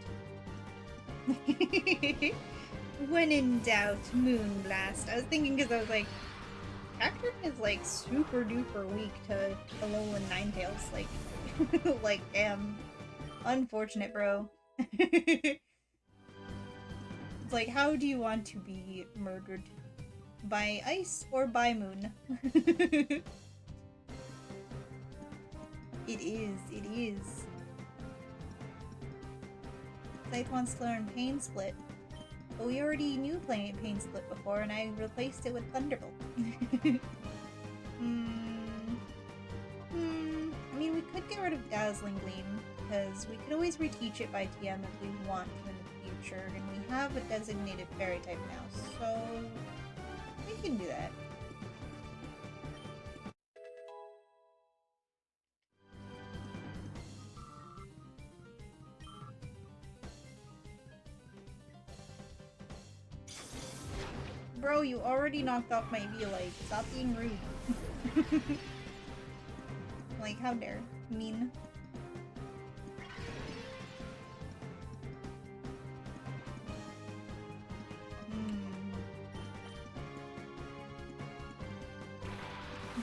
When in doubt, Moonblast. I was thinking because I was like, Cacturn is like super duper weak to Alolan Ninetales. Like, like, damn. Unfortunate, bro. It's like, how do you want to be murdered? By ice or by moon? It is, it is. Scythe wants to learn Pain Split. But we already knew playing Pain Split before, and I replaced it with Thunderbolt. I mean, we could get rid of Dazzling Gleam, because we could always reteach it by TM if we want to in the future, and we have a designated fairy type now, so we can do that. Bro, you already knocked off my Eviolite. Stop being rude. Like, how dare. Mean.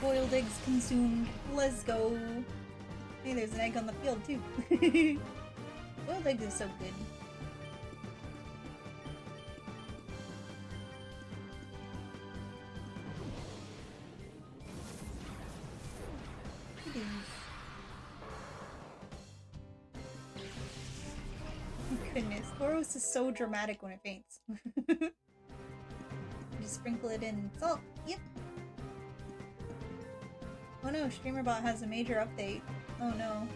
Boiled eggs consumed. Let's go. Hey, there's an egg on the field, too. Boiled eggs is so good. Goodness, Tauros is so dramatic when it faints. Just sprinkle it in salt. Yep. Oh no, StreamerBot has a major update. Oh no.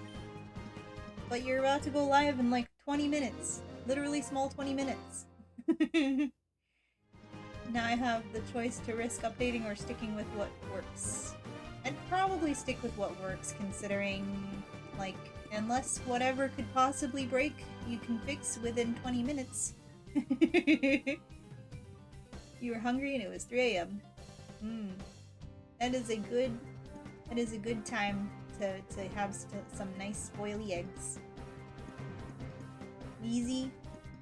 But you're about to go live in like 20 minutes. Literally small 20 minutes. Now I have the choice to risk updating or sticking with what works. I'd probably stick with what works, considering, like, unless whatever could possibly break, you can fix within 20 minutes. You were hungry and it was 3 AM. That is a good time to have some nice boily eggs. Easy,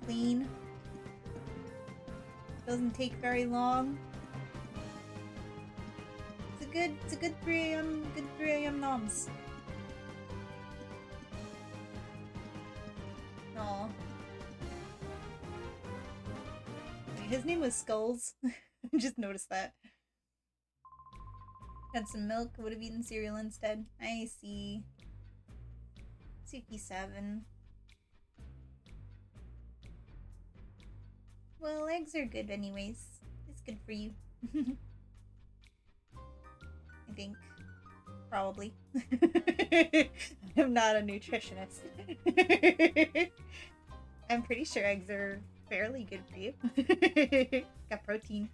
clean. Doesn't take very long. It's a good 3 AM noms. Aw. Wait, his name was Skulls. I just noticed that. Had some milk, would have eaten cereal instead. I see. Suki7. Well, eggs are good anyways. It's good for you. I think. Probably. I'm not a nutritionist. I'm pretty sure eggs are fairly good for you. Got protein.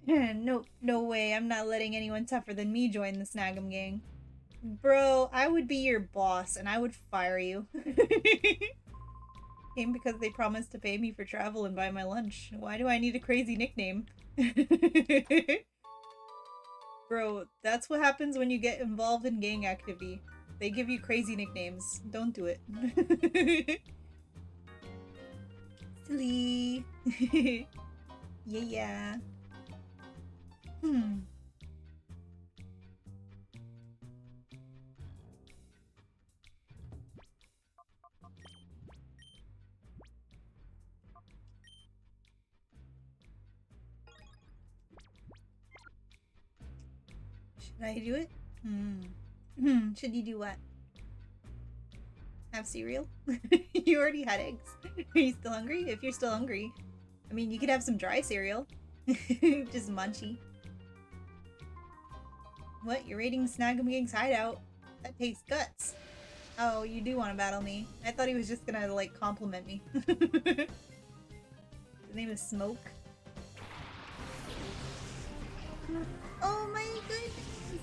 No way. I'm not letting anyone tougher than me join the Snag'em gang. Bro, I would be your boss and I would fire you. Came because they promised to pay me for travel and buy my lunch. Why do I need a crazy nickname? Bro, that's what happens when you get involved in gang activity. They give you crazy nicknames. Don't do it. Silly. Yeah. Should I do it? Should you do what? Have cereal? You already had eggs. Are you still hungry? If you're still hungry. I mean, you could have some dry cereal. Just munchy. What? You're raiding Snag'em Gang's hideout? That takes guts. Oh, you do want to battle me. I thought he was just gonna, like, compliment me. His name is Smoke. Oh my goodness!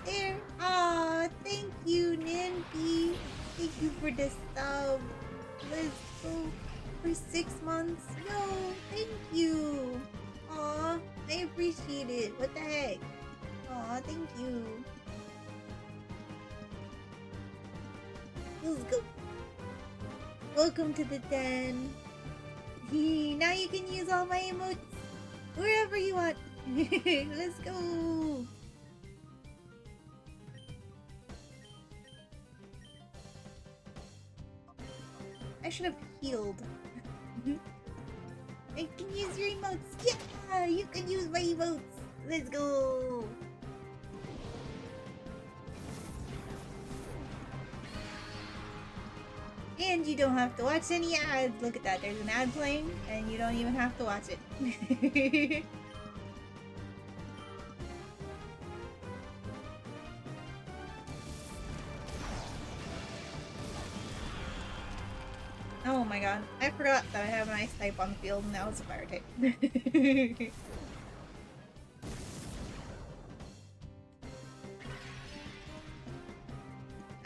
There! Aw, thank you, Nancy! Thank you for the sub! Let's go! for 6 months? Yo, thank you. Aw, I appreciate it. What the heck? Aw, thank you. Let's go. Welcome to the den. Now you can use all my emotes wherever you want. Let's go. I should have healed. I can use your emotes. Yeah, you can use my emotes. Let's go. And you don't have to watch any ads. Look at that. There's an ad playing, and you don't even have to watch it. Oh my god. I forgot that I have an ice type on the field, and now it's a fire type.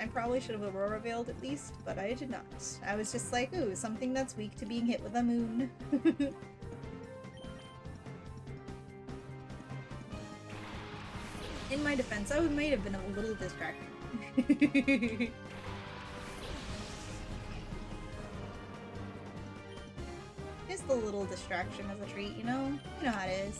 I probably should have Aurora Veiled at least, but I did not. I was just like, ooh, something that's weak to being hit with a moon. In my defense, I might have been a little distracted. Just a little distraction as a treat, you know? You know how it is.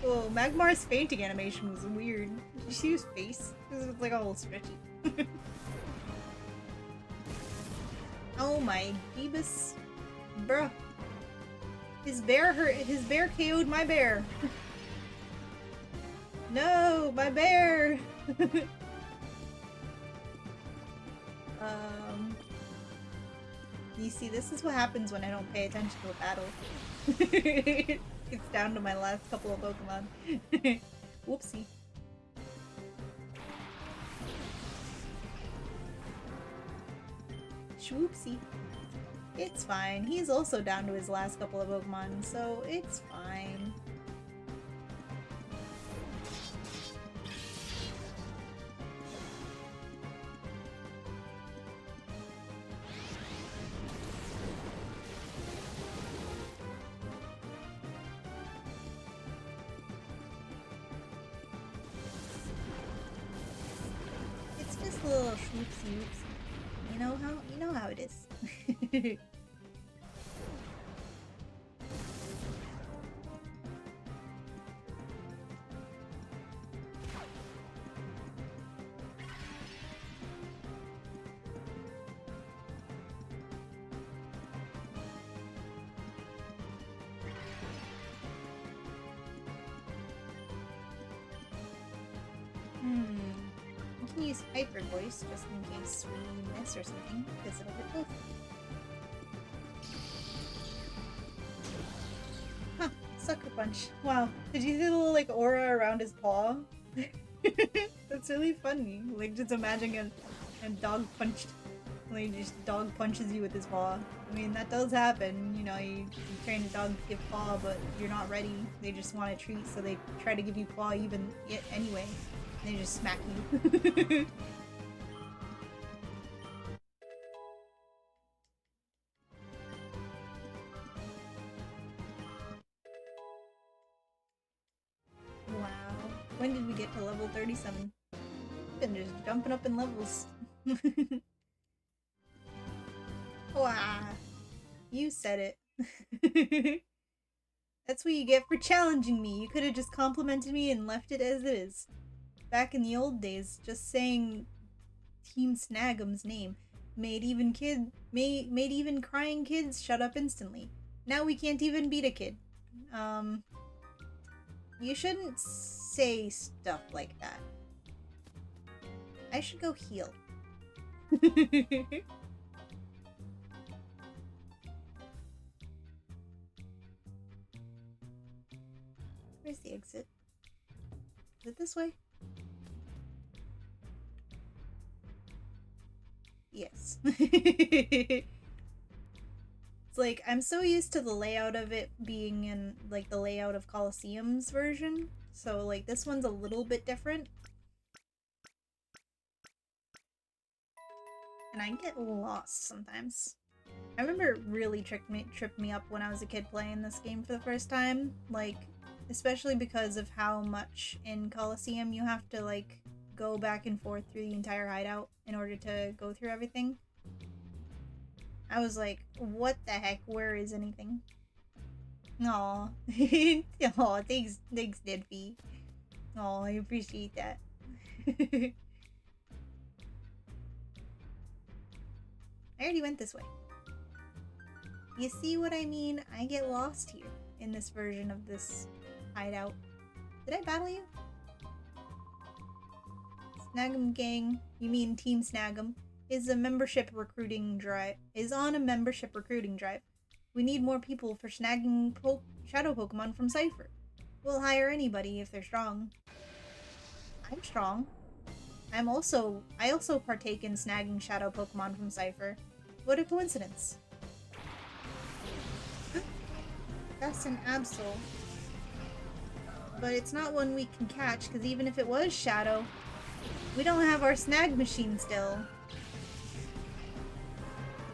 Whoa, Magmar's fainting animation was weird. Did you see his face? It was like all stretchy. Oh my Jeebus. Bruh. His bear KO'd my bear. No, my bear! You see, this is what happens when I don't pay attention to a battle. It's down to my last couple of Pokemon. Whoopsie. Swoopsie. It's fine. He's also down to his last couple of Pokemon, so it's fine. It's just a little swoopsie whoopsie. You know how it is. We can use Hyper Voice just in case we miss or something, because it'll hit both. Huh, Sucker Punch. Wow. Did you see the little like aura around his paw? That's really funny. Like just imagining a dog punched. Like just dog punches you with his paw. I mean that does happen, you know, you train a dog to give paw but you're not ready. They just want a treat so they try to give you paw even yet anyway. They just smack you. Wow. When did we get to level 37? Been just jumping up in levels. Wow. You said it. That's what you get for challenging me. You could have just complimented me and left it as it is. Back in the old days, just saying Team Snagum's name made even crying kids shut up instantly. Now we can't even beat a kid. You shouldn't say stuff like that. I should go heal. Where's the exit? Is it this way? Yes. It's like, I'm so used to the layout of it being in, like, the layout of Colosseum's version. So, like, this one's a little bit different. And I get lost sometimes. I remember it really tripped me up when I was a kid playing this game for the first time. Like, especially because of how much in Colosseum you have to, like, go back and forth through the entire hideout in order to go through everything. I was like, what the heck? Where is anything? Aw. Aw, thanks, Nidfee. Aw, I appreciate that. I already went this way. You see what I mean? I get lost here in this version of this hideout. Did I battle you? Snag'em Gang, you mean Team Snag'em, is on a membership recruiting drive. We need more people for snagging shadow Pokemon from Cypher. We'll hire anybody if they're strong. I'm strong. I also partake in snagging shadow Pokemon from Cypher. What a coincidence. That's an Absol. But it's not one we can catch, because even if it was Shadow, we don't have our snag machine still.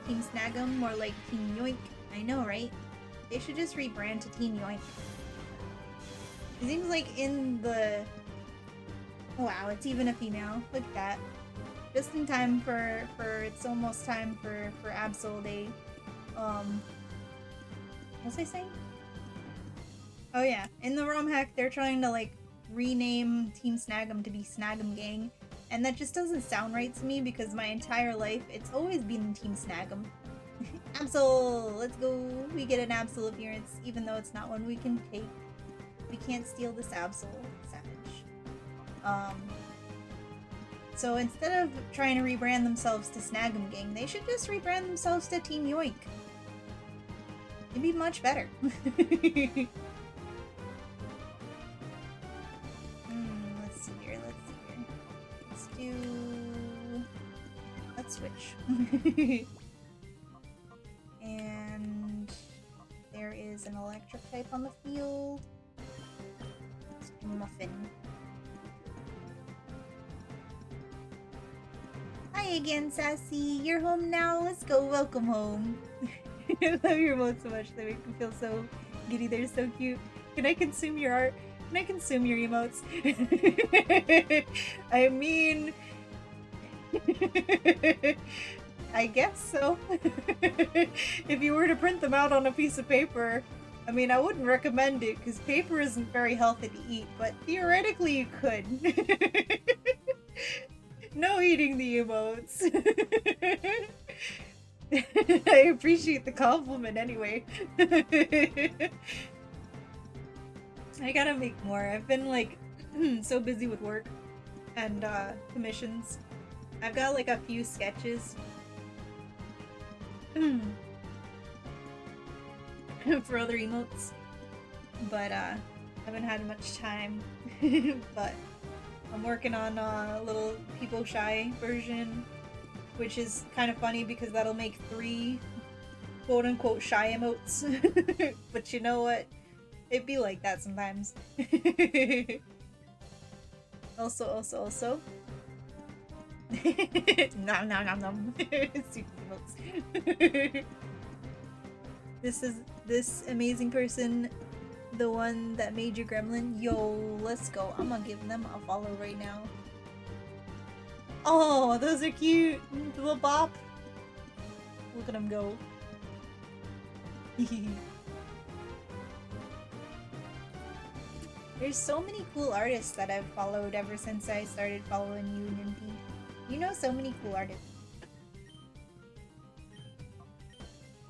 Team Snag'em, more like Team Yoink. I know, right? They should just rebrand to Team Yoink. It seems like in the... Oh, wow, it's even a female. Look at that. Just in time for it's almost time for Absol Day. What was I saying? Oh yeah, in the ROM hack, they're trying to, like, rename Team Snag'em to be Snag'em Gang, and that just doesn't sound right to me because my entire life, it's always been Team Snag'em. Absol! Let's go! We get an Absol appearance, even though it's not one we can take. We can't steal this Absol. Savage. So instead of trying to rebrand themselves to Snag'em Gang, they should just rebrand themselves to Team Yoink. It'd be much better. Let's switch. And there is an electric type on the field. It's Muffin. Hi again, Sassy. You're home now. Let's go. Welcome home. I love your emotes so much. They make me feel so giddy. They're so cute. Can I consume your art? Can I consume your emotes? I mean... I guess so. If you were to print them out on a piece of paper, I mean, I wouldn't recommend it because paper isn't very healthy to eat, but theoretically you could. No eating the emotes. I appreciate the compliment anyway. I gotta make more. I've been like so busy with work and commissions. I've got like a few sketches for other emotes, but haven't had much time. But I'm working on a little People Shy version, which is kind of funny because that'll make 3 quote-unquote shy emotes. But you know what? It'd be like that sometimes. Also. Nom nom nom nom. This amazing person, the one that made your gremlin. Yo, let's go. I'm gonna give them a follow right now. Oh, those are cute. The little bop. Look at them go. There's so many cool artists that I've followed ever since I started following you, Nymphy. You know so many cool artists.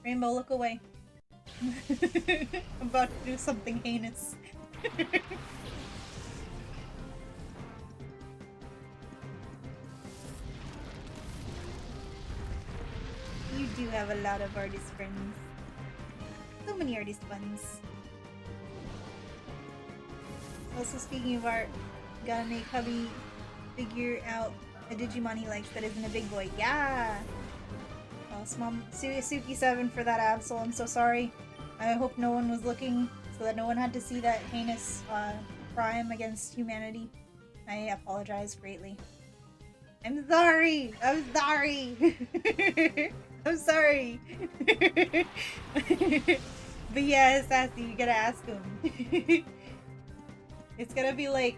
Rainbow, look away. I'm about to do something heinous. You do have a lot of artist friends. So many artist friends. Also, speaking of art, gotta make hubby figure out a Digimon he likes that isn't a big boy. Yeah! Suki7 for that Absol. I'm so sorry. I hope no one was looking, so that no one had to see that heinous crime against humanity. I apologize greatly. I'm sorry! I'm sorry! I'm sorry! But yeah, Sassy, you gotta ask him. It's gonna be like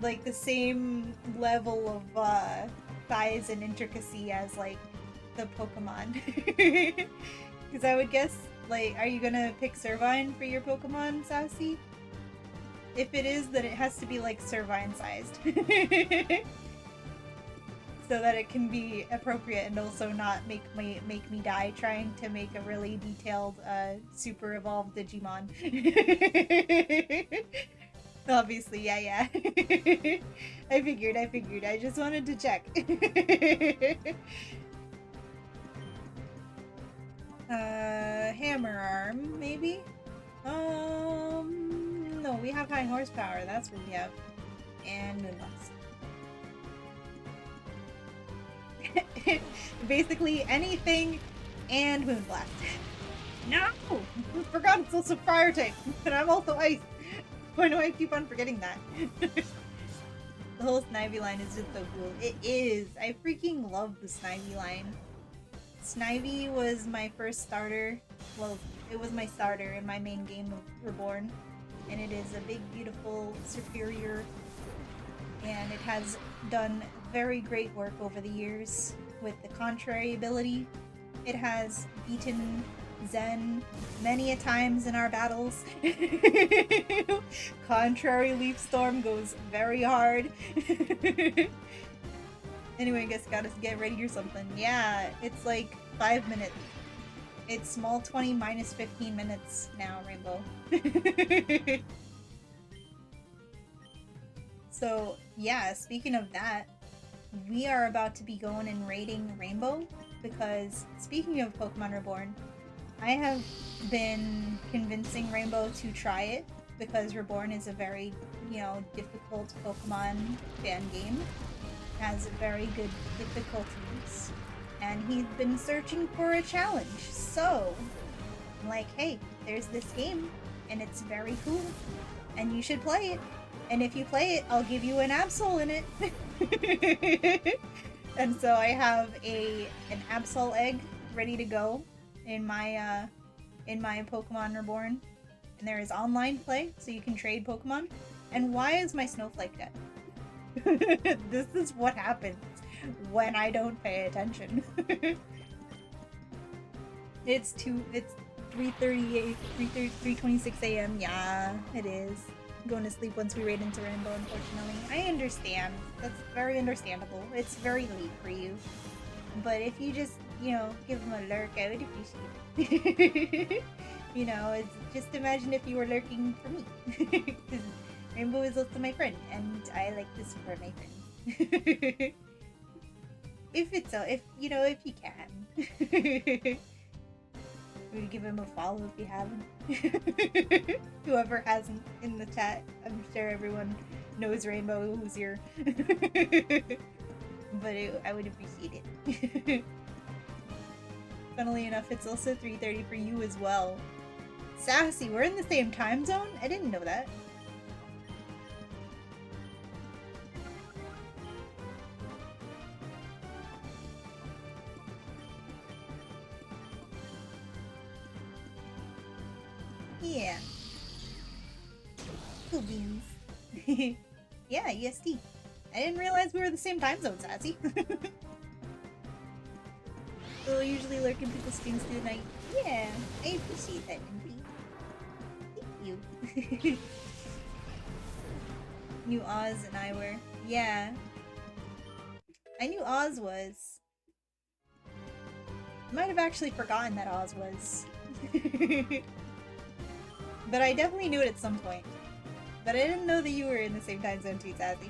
the same level of size and intricacy as like the Pokemon. Because I would guess, like, are you gonna pick Servine for your Pokemon, Sassy? If it is, then it has to be like Servine sized. So that it can be appropriate and also not make me die trying to make a really detailed super evolved Digimon. Obviously, yeah. I figured. I just wanted to check. Hammer arm, maybe? No, we have high horsepower, that's what we have. And Moonblast. Basically anything and Moonblast. No! I forgot it's also fire type, and I'm also ice. Why do I keep on forgetting that? The whole Snivy line is just so cool. It is! I freaking love the Snivy line. Snivy was my first starter. Well, it was my starter in my main game of Reborn. And it is a big, beautiful, superior, and it has done very great work over the years with the contrary ability. It has beaten Zen many a times in our battles. Contrary Leaf Storm goes very hard. Anyway, I guess gotta get ready or something. Yeah, it's like 5 minutes. It's small 20 minus 15 minutes now, Rainbow. So, yeah, speaking of that, we are about to be going and raiding Rainbow, because speaking of Pokemon Reborn, I have been convincing Rainbow to try it, because Reborn is a very, difficult Pokemon fan game. It has very good difficulties, and he's been searching for a challenge, so I'm like, hey, there's this game, and it's very cool, and you should play it. And if you play it, I'll give you an Absol in it. And so I have an Absol egg ready to go in my Pokemon Reborn. And there is online play, so you can trade Pokemon. And why is my Snowflake dead? This is what happens when I don't pay attention. It's 3:26 a.m. Yeah, it is. Going to sleep once we raid into Rainbow, unfortunately. I understand. That's very understandable. It's very late for you. But if you just, give them a lurk, I would appreciate it. It's just imagine if you were lurking for me. Because Rainbow is also my friend, and I like to support my friends. if you can. Maybe give him a follow if you haven't. Whoever hasn't in the chat, I'm sure everyone knows Rainbow who's here. But I would appreciate it. Funnily enough, it's also 3:30 for you as well. Sassy, we're in the same time zone? I didn't know that. Yeah. Cool beans. Yeah, EST. I didn't realize we were the same time zone, Sassy. We'll usually lurk in people's streams through the night. Yeah, I appreciate that, Mindy. Thank you. Knew Oz and I were. Yeah. I knew Oz was. I might have actually forgotten that Oz was. But I definitely knew it at some point. But I didn't know that you were in the same time zone too, Sassy.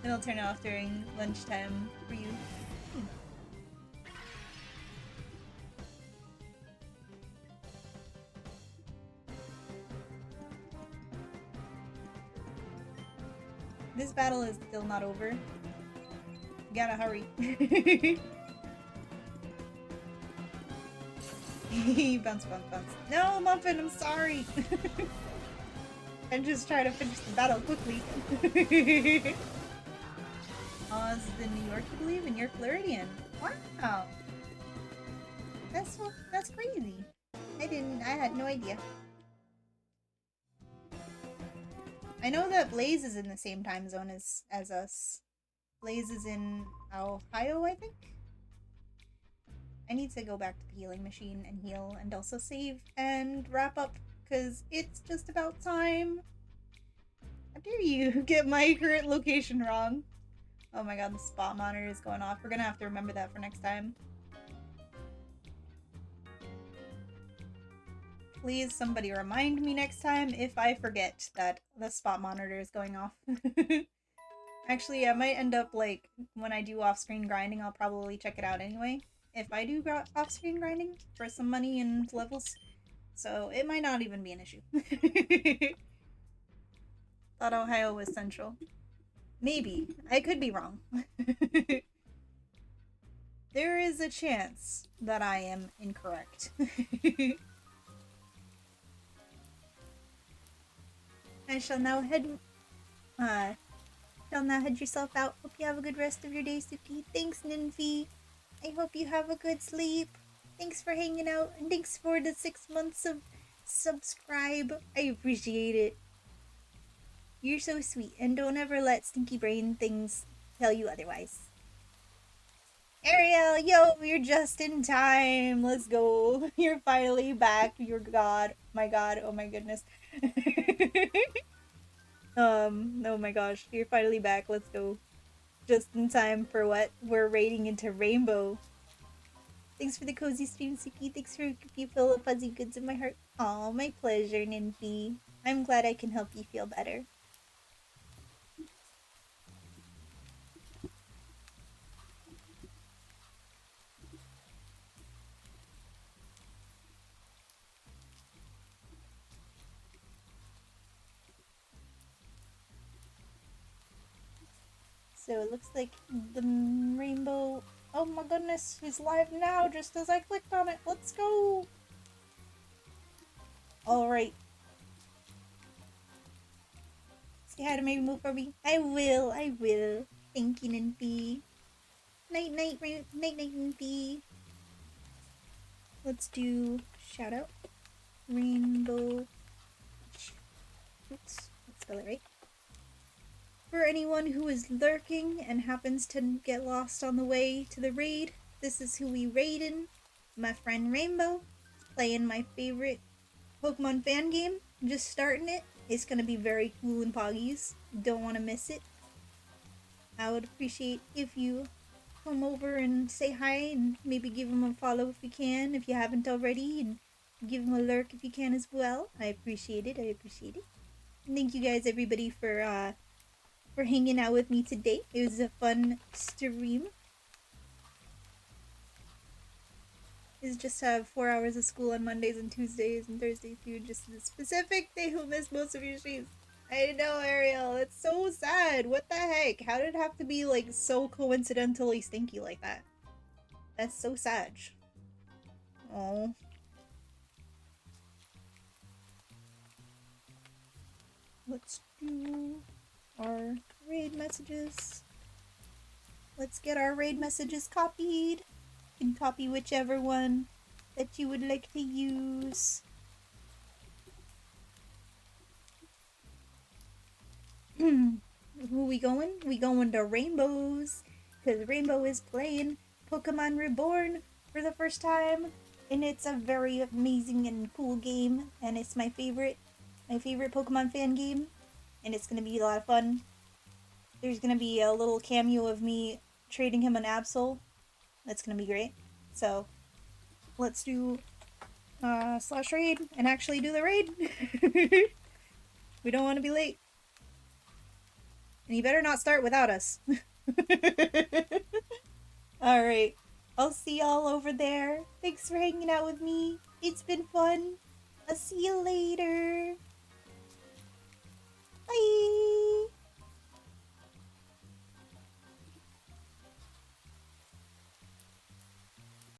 And I'll turn it off during lunchtime for you. This battle is still not over. You gotta hurry. Bounce, bounce, bounce. No, Muffin, I'm sorry. I'm just trying to finish the battle quickly. Oz is in New York, I believe, and you're Floridian. Wow. That's crazy. I had no idea. I know that Blaze is in the same time zone as us. Blaze is in Ohio, I think? I need to go back to the healing machine and heal and also save and wrap up because it's just about time. How dare you get my current location wrong? Oh my god, the spot monitor is going off. We're gonna have to remember that for next time. Please, somebody remind me next time if I forget that the spot monitor is going off. Actually, I might end up, like, when I do off-screen grinding, I'll probably check it out anyway. If I do off-screen grinding for some money and levels. So, it might not even be an issue. Thought Ohio was central. Maybe. I could be wrong. There is a chance that I am incorrect. I shall now head yourself out. Hope you have a good rest of your day, Suki. Thanks, Ninfi. I hope you have a good sleep. Thanks for hanging out, and thanks for the 6 months of subscribe. I appreciate it. You're so sweet, and don't ever let stinky brain things tell you otherwise. Ariel, yo, you're just in time. Let's go. You're finally back. Your god. My god. Oh my goodness. Oh my gosh. You're finally back. Let's go. Just in time for what? We're raiding into Rainbow. Thanks for the cozy stream, Suki. Thanks for you fill the fuzzy goods in my heart. Aw, my pleasure, Ninfi. I'm glad I can help you feel better. So it looks like the rainbow... Oh my goodness, he's live now just as I clicked on it. Let's go! Alright. Say hi to my remote for me. I will. Thank you, Ninfi. Night, Ninfi. Let's do shout out. Rainbow. Oops, let's spell it right. For anyone who is lurking and happens to get lost on the way to the raid, this is who we raidin'. My friend Rainbow, playing my favorite Pokemon fan game. Just starting it. It's gonna be very cool and poggies. Don't want to miss it. I would appreciate if you come over and say hi and maybe give him a follow if you can, if you haven't already, and give him a lurk if you can as well. I appreciate it. Thank you guys, everybody, for hanging out with me today. It was a fun stream. Is just have 4 hours of school on Mondays and Tuesdays and Thursdays too. Just a specific day who missed most of your streams. I know, Ariel. It's so sad. What the heck? How did it have to be like so coincidentally stinky like that? That's so sad. Oh. Let's do our raid messages. Let's get our raid messages copied. You can copy whichever one that you would like to use. Who we going? We going to Rainbows. Because Rainbow is playing Pokemon Reborn for the first time. And it's a very amazing and cool game. And it's my favorite Pokemon fan game. And it's going to be a lot of fun. There's going to be a little cameo of me trading him an Absol. That's going to be great. So, let's do slash raid and actually do the raid. We don't want to be late. And you better not start without us. Alright. I'll see y'all over there. Thanks for hanging out with me. It's been fun. I'll see you later.